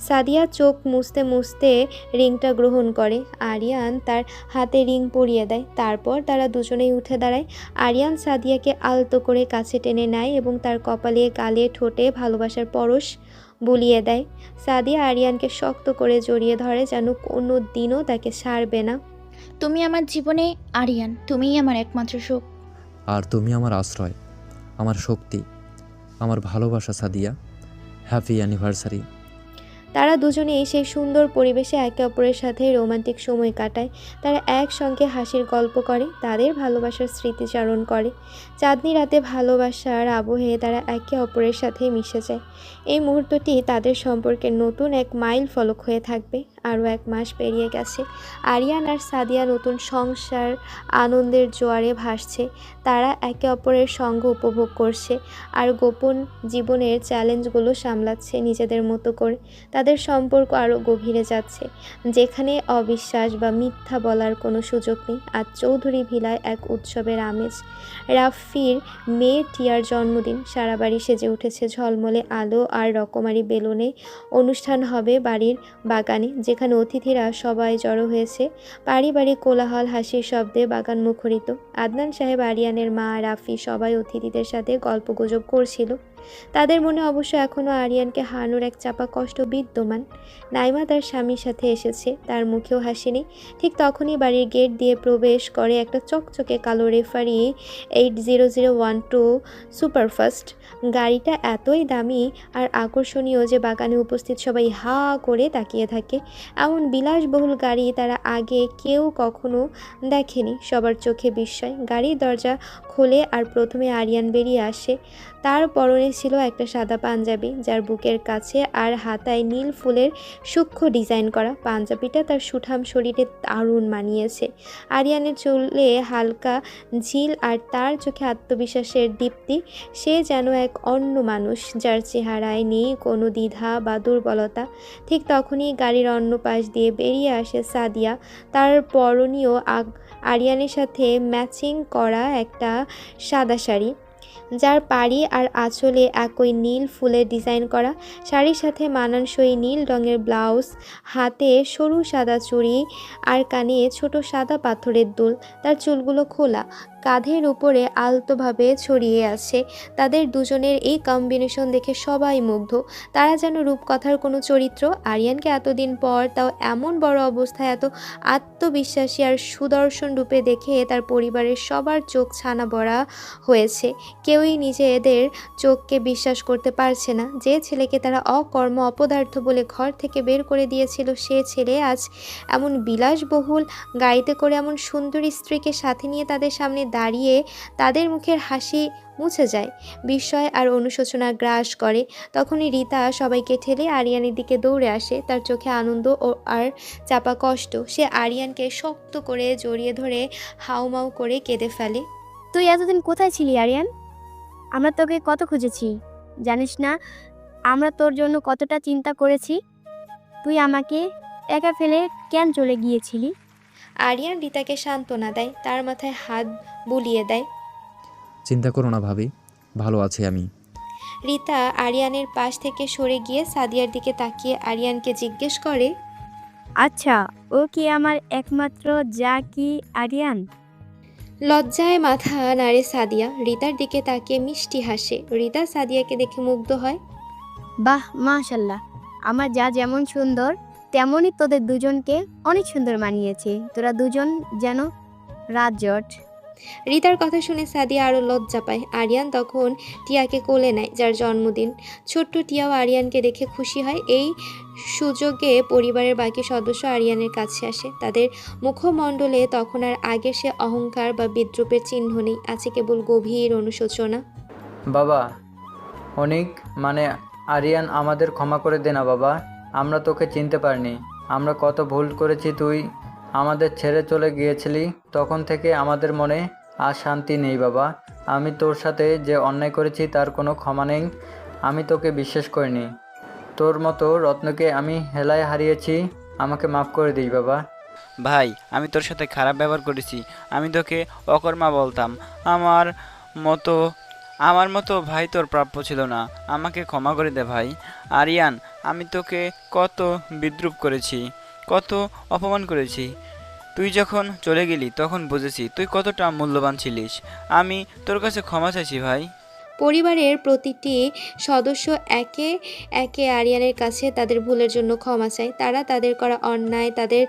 S1: সাদিয়া চোখ মুছতে মুছতে রিংটা গ্রহণ করে। আরিয়ান তার হাতে রিং পরিয়ে দেয়। তারপর তারা দুজনেই উঠে দাঁড়ায়। আরিয়ান সাদিয়াকে আলতো করে কাছে টেনে নেয় এবং তার কপালে, গালে, ঠোঁটে ভালোবাসার পরশ বুলিয়ে দেয়। সাদিয়া আরিয়ানকে শক্ত করে জড়িয়ে ধরে, যেন কোনো দিনও তাকে ছাড়বে না।
S12: তুমি আমার জীবনে আরিয়ান, তুমিই আমার একমাত্র সুখ।
S2: আর তুমি আমার আশ্রয়, আমার শক্তি, আমার ভালোবাসা সাদিয়া। Happy anniversary.
S1: তারা দুজনেই সেই সুন্দর পরিবেশে একে অপরের সাথে রোমান্টিক সময় কাটায়। তারা একসঙ্গে হাসির গল্প করে, তাদের ভালোবাসার স্মৃতিচারণ করে। চাঁদনি রাতে ভালোবাসার আবহে তারা একে অপরের সাথে মিশে যায়। এই মুহূর্তটি তাদের সম্পর্কের নতুন এক মাইল ফলক হয়ে থাকবে। আরও 1 মাস পেরিয়ে গেছে। আরিয়ান আর সাদিয়া নতুন সংসার আনন্দের জোয়ারে ভাসছে। তারা একে অপরের সঙ্গ উপভোগ করছে আর গোপন জীবনের চ্যালেঞ্জগুলো সামলাচ্ছে নিজেদের মতো করে। তাদের সম্পর্ক আরও গভীরে যাচ্ছে, যেখানে অবিশ্বাস বা মিথ্যা বলার কোনো সুযোগ নেই। আজ চৌধুরী ভিলায় এক উৎসবের আমেজ। রাফির মেয়ে টিয়ার জন্মদিন। সারা বাড়ি সেজে উঠেছে ঝলমলে আলো আর রকমারি বেলুনে। অনুষ্ঠান হবে বাড়ির বাগানে, যেখানে অতিথিরা সবাই জড়ো হয়েছে। পারিবারিক কোলাহল, হাসির শব্দে বাগান মুখরিত। আদনান সাহেব, আরিয়ানের মা, রাফি সবাই অতিথিদের সাথে গল্পগুজব করছিল। তাদের মনে অবশ্য এখনও আরিয়ানকে হারানোর এক চাপা কষ্ট বিদ্যমান। নাইমা তার স্বামীর সাথে এসেছে, তার মুখেও হাসি নেই। ঠিক তখনই বাড়ির গেট দিয়ে প্রবেশ করে একটা চকচকে কালো রেফারি 80012 সুপারফাস্ট। গাড়িটা এতই দামি আর আকর্ষণীয় যে বাগানে উপস্থিত সবাই হা করে তাকিয়ে থাকে। এমন বিলাসবহুল গাড়ি তারা আগে কেউ কখনো দেখেনি। সবার চোখে বিস্ময়। গাড়ির দরজা খোলে আর প্রথমে আরিয়ান বেরিয়ে আসে। তার পরনে ছিল একটা সাদা পাঞ্জাবি, যার বুকের কাছে আর হাতায় নীল ফুলের সূক্ষ্ম ডিজাইন করা। পাঞ্জাবিটা তার সুঠাম শরীরে দারুণ মানিয়েছে। আরিয়ানের চুলে হালকা ঝিল আর তার চোখে আত্মবিশ্বাসের দীপ্তি। সে যেন এক অন্য মানুষ, যার চেহারায় নেই কোনো দ্বিধা বা দুর্বলতা। ঠিক তখনই গাড়ির অন্য পাশ দিয়ে বেরিয়ে আসে সাদিয়া। তার পরনীয় আরিয়ানের সাথে ম্যাচিং করা একটা সাদা শাড়ি, যার পাড়ি আর আঁচলে একই নীল ফুলের ডিজাইন করা। শাড়ির সাথে মানানসই নীল রঙের ব্লাউজ, হাতে সরু সাদা চুড়ি আর কানে ছোট সাদা পাথরের দুল। তার চুলগুলো খোলা, কাঁধের উপরে আলতোভাবে ছড়িয়ে আছে। তাদের দুজনের এই কম্বিনেশন দেখে সবাই মুগ্ধ। তারা যেন রূপকথার কোনো চরিত্র। আরিয়ানকে এতদিন পর, তাও এমন বড় অবস্থায়, এত আত্মবিশ্বাসী আর সুদর্শন রূপে দেখে তার পরিবারের সবার চোখ ছানা বড়া হয়েছে। কেউই নিজেদের চোখকে বিশ্বাস করতে পারছে না। যে ছেলেকে তারা অকর্ম, অপদার্থ বলে ঘর থেকে বের করে দিয়েছিল, সে ছেলে আজ এমন বিলাসবহুল গাড়িতে করে এমন সুন্দরী স্ত্রীকে সাথে নিয়ে তাদের সামনে দাঁড়িয়ে। তাদের মুখের হাসি মুছে যায়, বিস্ময় আর অনুশোচনা গ্রাস করে। তখনই রীতা সবাইকে ঠেলে আরিয়ানের দিকে দৌড়ে আসে, তার চোখে আনন্দ আর চাপা কষ্ট। সে আরিয়ানকে শক্ত করে জড়িয়ে ধরে হাউমাউ করে কেঁদে ফেলে।
S10: তুই এতদিন কোথায় ছিলি আরিয়ান? আমরা তোকে কত খুঁজেছি জানিস না? আমরা তোর জন্য কতটা চিন্তা করেছি। তুই আমাকে একা ফেলে কেন চলে গিয়েছিলি?
S1: আরিয়ান রীতাকে সান্ত্বনা দেয়, তার মাথায় হাত বুলিয়ে দেয়।
S2: চিন্তা করো না ভাবি, ভালো আছি আমি।
S1: রীতা আরিয়ানের পাশ থেকে সরে গিয়ে সাদিয়ার দিকে তাকিয়ে আরিয়ানকে জিজ্ঞেস করে,
S10: আচ্ছা, ও কি আমার একমাত্র যা কি আরিয়ান?
S1: লজ্জায় মাথা নাড়ে সাদিয়া। রীতার দিকে তাকিয়ে মিষ্টি হাসে। রীতা সাদিয়াকে দেখে মুগ্ধ হয়।
S10: বাহ, মাশাল্লাহ, আমার যা যেমন সুন্দর তেমনই তোদের দুজনকে অনেক সুন্দর মানিয়েছে। তোরা দুজন যেন রাত জট।
S1: রীতার কথা শুনে সাদিয়া আরও লজ্জা পায়। আরিয়ান তখন টিয়াকে কোলে নেয়, যার জন্মদিন। ছোট্ট টিয়াও আরিয়ানকে দেখে খুশি হয়। এই সুযোগে পরিবারের বাকি সদস্য আরিয়ানের কাছে আসে। তাদের মুখমণ্ডলে তখন আর আগের সে অহংকার বা বিদ্রুপের চিহ্ন নেই, আছে কেবল গভীর অনুশোচনা।
S6: বাবা, অনেক আরিয়ান, আমাদের ক্ষমা করে দে না বাবা। আমরা তোকে চিনতে পারিনি। আমরা কত ভুল করেছি। তুই আমাদের ছেড়ে চলে গিয়েছিলি, তখন থেকে আমাদের মনে আর শান্তি নেই বাবা। আমি তোর সাথে যে অন্যায় করেছি তার কোনো ক্ষমা নেই। আমি তোকে বিশ্বাস করিনি। তোর মতো রত্নকে আমি হেলায় হারিয়েছি। আমাকে মাফ করে দিস বাবা।
S8: ভাই, আমি তোর সাথে খারাপ ব্যবহার করেছি। আমি তোকে অকর্মা বলতাম। আমার মতো আমার মতো ভাই তোর প্রাপ্য ছিল না, আমাকে ক্ষমা করে দে ভাই। আরিয়ান, আমি তোকে কত বিদ্রূপ করেছি, কত অপমান করেছি। তুই যখন চলে গেলি তখন বুঝেছি তুই কতটা মূল্যবান ছিলিস। আমি তোর কাছে ক্ষমা চাইছি ভাই।
S1: পরিবারের প্রতিটি সদস্য একে একে আরিয়ানের কাছে তাদের ভুলের জন্য ক্ষমা চায়। তারা তাদের করা অন্যায়, তাদের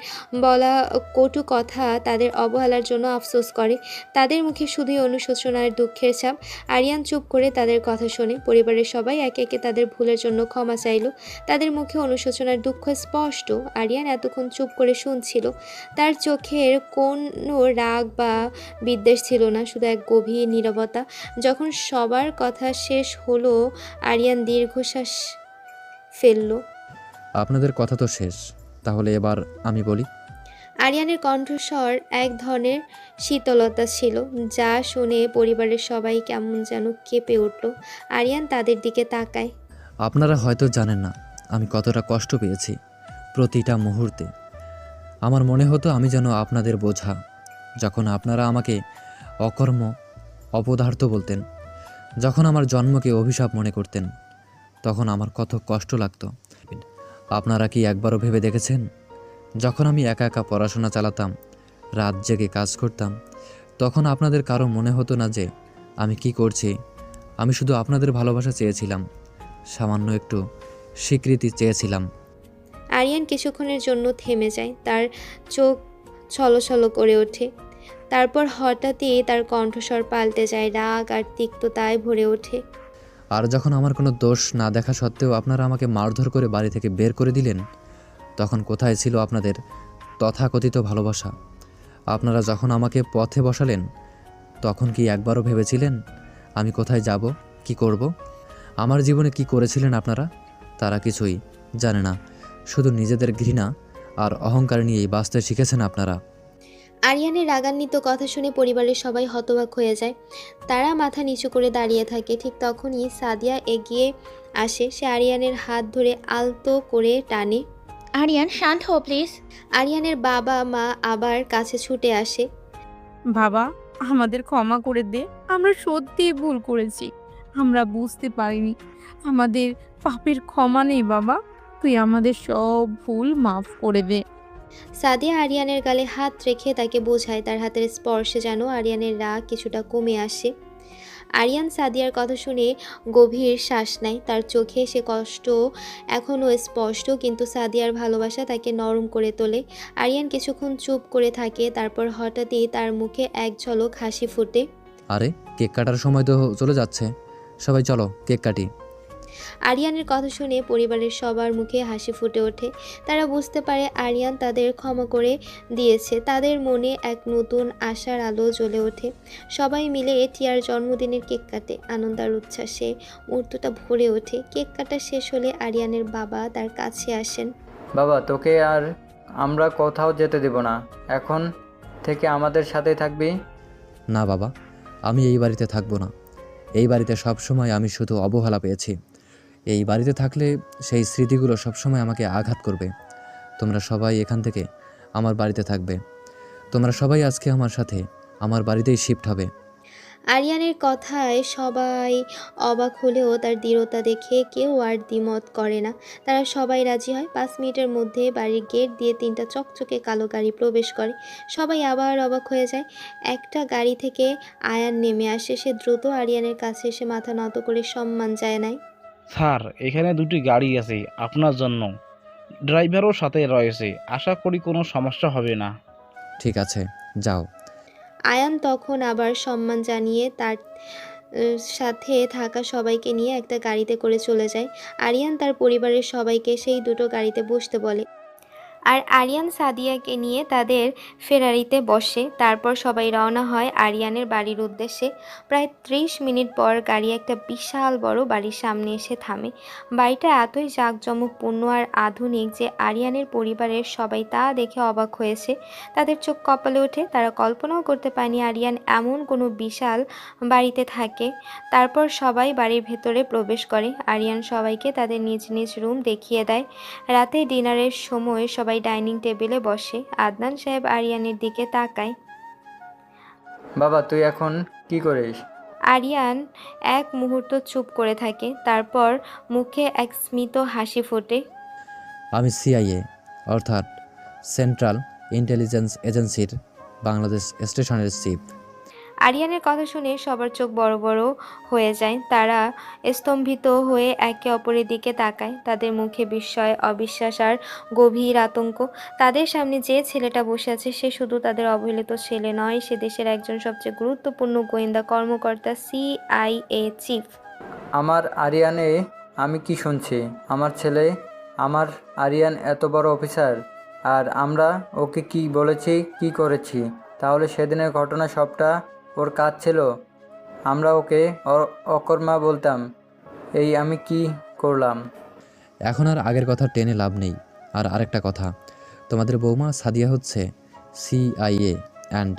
S1: বলা কটু কথা, তাদের অবহেলার জন্য আফসোস করে। তাদের মুখে শুধুই অনুশোচনা আর দুঃখের ছাপ। আরিয়ান চুপ করে তাদের কথা শোনে। পরিবারের সবাই একে একে তাদের ভুলের জন্য ক্ষমা চাইল। তাদের মুখে অনুশোচনার দুঃখ স্পষ্ট। আরিয়ান এতক্ষণ চুপ করে শুনছিল। তার চোখের কোনো রাগ বা বিদ্বেষ ছিল না, শুধু এক গভীর নীরবতা। যখন সবার কথা শেষ হলো, আরিয়ান দীর্ঘশ্বাস ফেলল।
S2: আপনাদের কথা তো শেষ, তাহলে এবার আমি বলি।
S1: আরিয়ানের কণ্ঠস্বর এক ধরনের শীতলতা ছিল, যা শুনে পরিবারের সবাই কেমন যেন কেঁপে উঠল। আরিয়ান তাদের দিকে তাকায়।
S2: আপনারা হয়তো জানেন না আমি কতটা কষ্ট পেয়েছি প্রতিটা মুহূর্তে। আমার মনে হতো আমি যেন আপনাদের বোঝা। যখন আপনারা আমাকে অকর্ম, অপদার্থ বলতেন, যখন আমার জন্মকে অভিশাপ মনে করতেন, তখন আমার কত কষ্ট লাগতো। আপনারা কি একবারও ভেবে দেখেছেন, যখন আমি একা একা পড়াশোনা চালাতাম, রাত জেগে কাজ করতাম, তখন আপনাদের কারো মনে হতো না যে আমি কি করছি? আমি শুধু আপনাদের ভালোবাসা চেয়েছিলাম, সামান্য একটু স্বীকৃতি চেয়েছিলাম।
S1: আরিয়ান কিছুক্ষণের জন্য থেমে যায়, তার চোখ ছলছল করে ওঠে। তারপর হঠাৎই তার কণ্ঠস্বর পাল্টে যায়, রাগ আর তিক্ততায় ভরে ওঠে।
S2: আর যখন আমার কোনো দোষ না দেখা সত্ত্বেও আপনারা আমাকে মারধর করে বাড়ি থেকে বের করে দিলেন, তখন কোথায় ছিল আপনাদের তথাকথিত ভালোবাসা? আপনারা যখন আমাকে পথে বসালেন, তখন কি একবারও ভেবেছিলেন আমি কোথায় যাব, কি করব? আমার জীবনে কি করেছিলেন আপনারা? তারা কিছুই জানে না, শুধু নিজেদের ঘৃণা আর অহংকার নিয়েই বাঁচতে শিখেছেন আপনারা।
S1: আরিয়ানের রাগান্বিত কথা শুনে পরিবারের সবাই হতবাক হয়ে যায়। তারা মাথা নিচু করে দাঁড়িয়ে থাকে। ঠিক তখনই সাদিয়া এগিয়ে আসে। সে আরিয়ানের হাত ধরে আলতো করে টানে।
S12: আরিয়ান, শান্ত হও প্লিজ।
S1: আরিয়ানের বাবা মা আবার কাছে ছুটে আসে।
S5: বাবা, আমাদের ক্ষমা করে দে, আমরা সত্যিই ভুল করেছি, আমরা বুঝতে পারিনি, আমাদের পাপের ক্ষমা নেই বাবা, তুই আমাদের সব ভুল মাফ করে দে।
S1: সাদিয়া আরিয়ানের গালে হাত রেখে তাকে বোঝায়। তার হাতের স্পর্শে যেন আরিয়ানের রাগ কিছুটা কমে আসে। আরিয়ান সাদিয়ার কথা শুনে গভীর শ্বাস নেয়। তার চোখে সে কষ্ট এখনও স্পষ্ট, কিন্তু সাদিয়ার ভালোবাসা তাকে নরম করে তোলে। আরিয়ান কিছুক্ষণ চুপ করে থাকে, তারপর হঠাৎই তার মুখে এক ঝলক হাসি ফোটে।
S2: আরে, কেক কাটার সময় তো চলে যাচ্ছে, সবাই চলো কেক কাটি।
S1: আরিয়ানের কথা শুনে পরিবারের সবার মুখে হাসি ফুটে ওঠে। তারা বুঝতে পারে আরিয়ান তাদের ক্ষমা করে দিয়েছে। তাদের মনে এক নতুন আশার আলো জ্বলে ওঠে। সবাই মিলে টিয়ার জন্মদিনের কেক কাটে। আনন্দ আর উচ্ছ্বাসে মুহূর্তটা ভরে ওঠে। কেক কাটা শেষ হলে আরিয়ানের বাবা তার কাছে আসেন।
S6: বাবা, তোকে আর আমরা কোথাও যেতে দেব না, এখন থেকে আমাদের সাথেই থাকবি।
S2: না বাবা, আমি এই বাড়িতে থাকবো না। এই বাড়িতে সবসময় আমি শুধু অবহেলা পেয়েছি। এই বাড়িতে থাকলে সেই স্মৃতিগুলো সবসময় আমাকে আঘাত করবে। তোমরা সবাই এখান থেকে আমার বাড়িতে থাকবে। তোমরা সবাই আজকে আমার সাথে আমার বাড়িতেই শিফট হবে।
S1: আরিয়ানের কথায় সবাই অবাক হলেও তার দৃঢ়তা দেখে কেউ আর দ্বিমত করে না। তারা সবাই রাজি হয়। 5 মিনিটের মধ্যে বাড়ির গেট দিয়ে 3টা চকচকে কালো গাড়ি প্রবেশ করে। সবাই আবার অবাক হয়ে যায়। একটা গাড়ি থেকে আয়ান নেমে আসে। সে দ্রুত আরিয়ানের কাছে এসে মাথা নত করে সম্মান জানায়।
S3: স্যার, এখানে দুটি গাড়ি আছে আপনার জন্য, ড্রাইভারও সাথে রয়েছে, আশা করি কোনো সমস্যা হবে না।
S2: ঠিক আছে, যাও।
S1: আয়ান তখন আবার সম্মান জানিয়ে তার সাথে থাকা সবাইকে নিয়ে একটা গাড়িতে করে চলে যায়। আরিয়ান তার পরিবারের সবাইকে সেই দুটো গাড়িতে বসতে বলে। আর আরিয়ান সাদিয়াকে নিয়ে তাদের ফেরারিতে বসে। তারপর সবাই রওনা হয় আরিয়ানের বাড়ির উদ্দেশ্যে। প্রায় 30 মিনিট পর গাড়ি একটা বিশাল বড় বাড়ির সামনে এসে থামে। বাড়িটা এতই জাঁকজমকপূর্ণ আর আধুনিক যে আরিয়ানের পরিবারের সবাই তা দেখে অবাক হয়েছে। তাদের চোখ কপালে ওঠে। তারা কল্পনাও করতে পারেনি আরিয়ান এমন কোনো বিশাল বাড়িতে থাকে। তারপর সবাই বাড়ির ভেতরে প্রবেশ করে। আরিয়ান সবাইকে তাদের নিজ নিজ রুম দেখিয়ে দেয়। রাতে ডিনারের সময় সবাই ডাইনিং টেবিলে বসে। আদনান সাহেব আরিয়ানের দিকে তাকায়।
S6: বাবা, তুই এখন কি করিস?
S1: আরিয়ান এক মুহূর্ত চুপ করে থাকে, তারপর মুখে এক স্মিত হাসি ফোটে।
S2: আমি সিআইএ অর্থাৎ সেন্ট্রাল ইন্টেলিজেন্স এজেন্সির বাংলাদেশ স্টেশনের চিফ।
S1: আরিয়ানের কথা শুনে সবার চোখ বড় বড় হয়ে যায়। তারা স্তম্ভিত হয়ে একে অপরের দিকে তাকায়, তাদের মুখে বিস্ময়, অবিশ্বাস আর গভীর আতঙ্ক। তাদের সামনে যে ছেলেটা বসে আছে সে শুধু তাদের অবহেলিত ছেলে নয়, সে দেশের একজন সবচেয়ে গুরুত্বপূর্ণ গোয়েন্দা কর্মকর্তা, সিআইএ চিফ।
S6: আমার আরিয়ানে আমি কি শুনছি? আমার ছেলে, আমার আরিয়ান এত বড় অফিসার, আর আমরা ওকে কি বলেছি, কি করেছি? তাহলে সেদিনের ঘটনা সবটা ওর কাজ ছিল। আমরা ওকে অকর্মা বলতাম। এই আমি কি করলাম?
S2: এখন আর আগের কথা টেনে লাভ নেই। আর আরেকটা কথা, তোমাদের বৌমা সাদিয়া হচ্ছে সিআইএ অ্যান্ড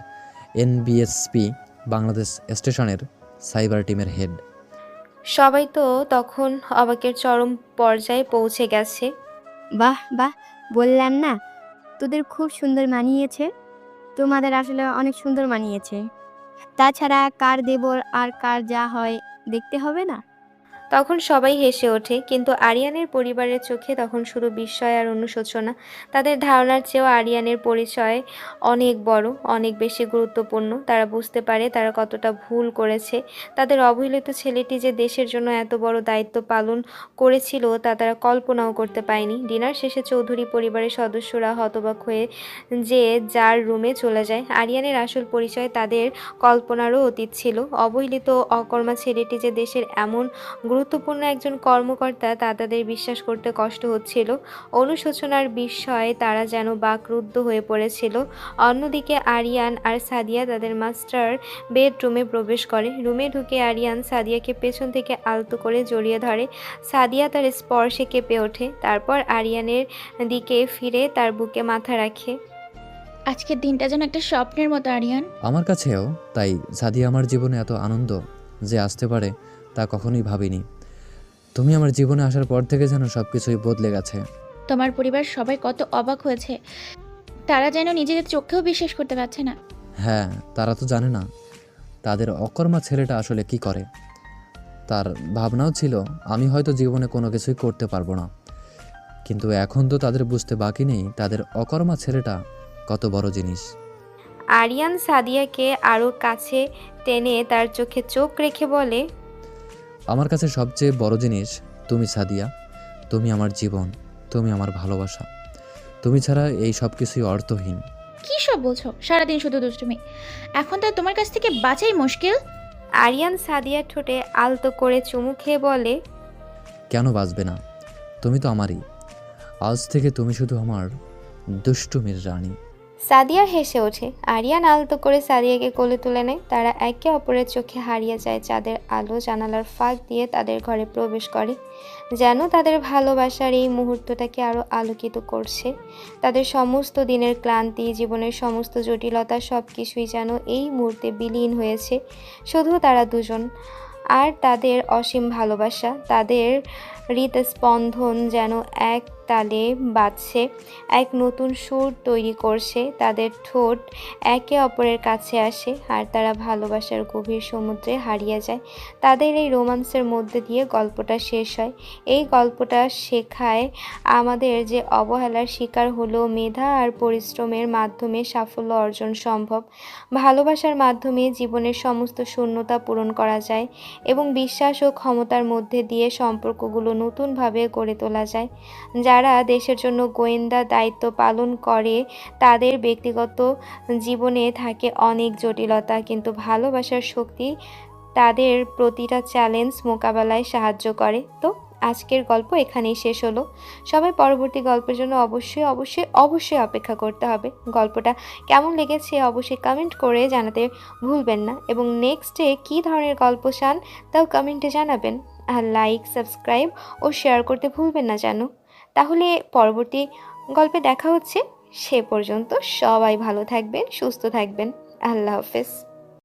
S2: এনবিএসপি বাংলাদেশ স্টেশনের সাইবার টিমের হেড।
S1: সবাই তো তখন অবাকের চরম পর্যায়ে পৌঁছে গেছে।
S10: বাহ বাহ, বললাম না তোদের খুব সুন্দর মানিয়েছে। তোমাদের আসলে অনেক সুন্দর মানিয়েছে। তাছাড়া কার দেবর আর কার যা হয় দেখতে হবে না?
S1: তখন সবাই হেসে ওঠে, কিন্তু আরিয়ানের পরিবারের চোখে তখন শুধু বিস্ময় আর অনুশোচনা। তাদের ধারণার চেয়েও আরিয়ানের পরিচয় অনেক বড়, অনেক বেশি গুরুত্বপূর্ণ। তারা বুঝতে পারে তারা কতটা ভুল করেছে। তাদের অবহেলিত ছেলেটি যে দেশের জন্য এত বড় দায়িত্ব পালন করেছিল তা তারা কল্পনাও করতে পারেনি। ডিনার শেষে চৌধুরী পরিবারের সদস্যরা হতবাক হয়ে যে যার রুমে চলে যায়। আরিয়ানের আসল পরিচয় তাদের কল্পনারও অতীত ছিল। অবহেলিত অকর্মা ছেলেটি যে দেশের এমন গুরুত্বপূর্ণ একজন কর্মকর্তা তা তাদের বিশ্বাস করতে কষ্ট হচ্ছিল। অনুশোচনার বিস্ময়ে তারা যেন বাকরুদ্ধ হয়ে পড়েছিল। অন্যদিকে আরিয়ান আর সাদিয়া তাদের মাস্টার বেডরুমে প্রবেশ করে। রুমে ঢুকে আরিয়ান সাদিয়াকে পেছন থেকে আলতো করে জড়িয়ে ধরে। সাদিয়া তার স্পর্শে কেঁপে ওঠে, তারপর আরিয়ানের দিকে ফিরে তার বুকে মাথা রাখে।
S12: আজকের দিনটা যেন একটা স্বপ্নের মতো আরিয়ান।
S2: আমার কাছেও তাই। সাদিয়া আমার জীবনে এত আনন্দ যে আসতে পারে তা কখনোই ভাবিনি। তুমি আমার জীবনে আসার পর থেকে যেন সব কিছুই বদলে গেছে।
S12: তোমার পরিবার সবাই কত অবাক হয়েছে, তারা যেন নিজেদের চোখেও বিশ্বাস করতে পারছে না।
S2: হ্যাঁ, তারা তো জানে না তাদের অকর্মা ছেলেটা আসলে কি করে। তার ভাবনাও ছিল আমি হয়তো জীবনে কোনো কিছুই করতে পারবো না, কিন্তু এখন তো তাদের বুঝতে বাকি নেই তাদের অকর্মা ছেলেটা কত বড় জিনিস।
S1: আরিয়ান সাদিয়াকে আরও কাছে টেনে তার চোখে চোখ রেখে বলে,
S2: আমার কাছে সবচেয়ে বড় জিনিস তুমি সাদিয়া। তুমি আমার জীবন, তুমি আমার ভালোবাসা। তুমি ছাড়া এই সব কিছুই অর্থহীন।
S12: কি সব বলছো? সারাদিন শুধু দুষ্টুমি, এখন তাই তোমার কাছ থেকে বাঁচাই মুশকিল।
S1: আরিয়ান সাদিয়ার ঠোঁটে আলতো করে চুমু খেয়ে বলে,
S2: কেন বাঁচবে না? তুমি তো আমারই। আজ থেকে তুমি শুধু আমার দুষ্টুমির রানী।
S1: সাদিয়া হেসে ওঠে। আরিয়ান আলতো করে সাদিয়াকে কোলে তুলে নেয়। তারা একে অপরের চোখে হারিয়ে যায়। চাঁদের আলো জানালার ফাঁক দিয়ে তাদের ঘরে প্রবেশ করে, যেন তাদের ভালোবাসার এই মুহূর্তটাকে আরও আলোকিত করছে। তাদের সমস্ত দিনের ক্লান্তি, জীবনের সমস্ত জটিলতা সব কিছুই যেন এই মুহূর্তে বিলীন হয়েছে। শুধু তারা দুজন আর তাদের অসীম ভালোবাসা। তাদের হৃদস্পন্দন যেন এক তালে বাজছে, এক নতুন সুর তৈরি করছে। তাদের ঠোঁট একে অপরের কাছে আসে আর তারা ভালোবাসার গভীর সমুদ্রে হারিয়ে যায়। তাদের এই রোমান্সের মধ্যে দিয়ে গল্পটা শেষ হয়। এই গল্পটা শেখায় আমাদের যে অবহেলার শিকার হলেও মেধা আর পরিশ্রমের মাধ্যমে সাফল্য অর্জন সম্ভব। ভালোবাসার মাধ্যমে জীবনের সমস্ত শূন্যতা পূরণ করা যায় এবং বিশ্বাস ও ক্ষমতার মধ্যে দিয়ে সম্পর্কগুলো নতুনভাবে গড়ে তোলা যায়। যারা দেশের জন্য গোয়েন্দা দায়িত্ব পালন করে তাদের ব্যক্তিগত জীবনে থাকে অনেক জটিলতা, কিন্তু ভালোবাসার শক্তি তাদের প্রতিটা চ্যালেঞ্জ মোকাবেলায় সাহায্য করে। তো আজকের গল্প এখানেই শেষ হলো। সবাই পরবর্তী গল্পের জন্য অবশ্যই অবশ্যই অবশ্যই অপেক্ষা করতে হবে। গল্পটা কেমন লেগেছে অবশ্যই কমেন্ট করে জানাতে ভুলবেন না, এবং নেক্সটে কী ধরনের গল্প চান তাও কমেন্টে জানাবেন। আর লাইক, সাবস্ক্রাইব ও শেয়ার করতে ভুলবেন না যেন। তাহলে পরবর্তী গল্পে দেখা হচ্ছে। সে পর্যন্ত সবাই ভালো থাকবেন, সুস্থ থাকবেন। আল্লাহ হাফেজ।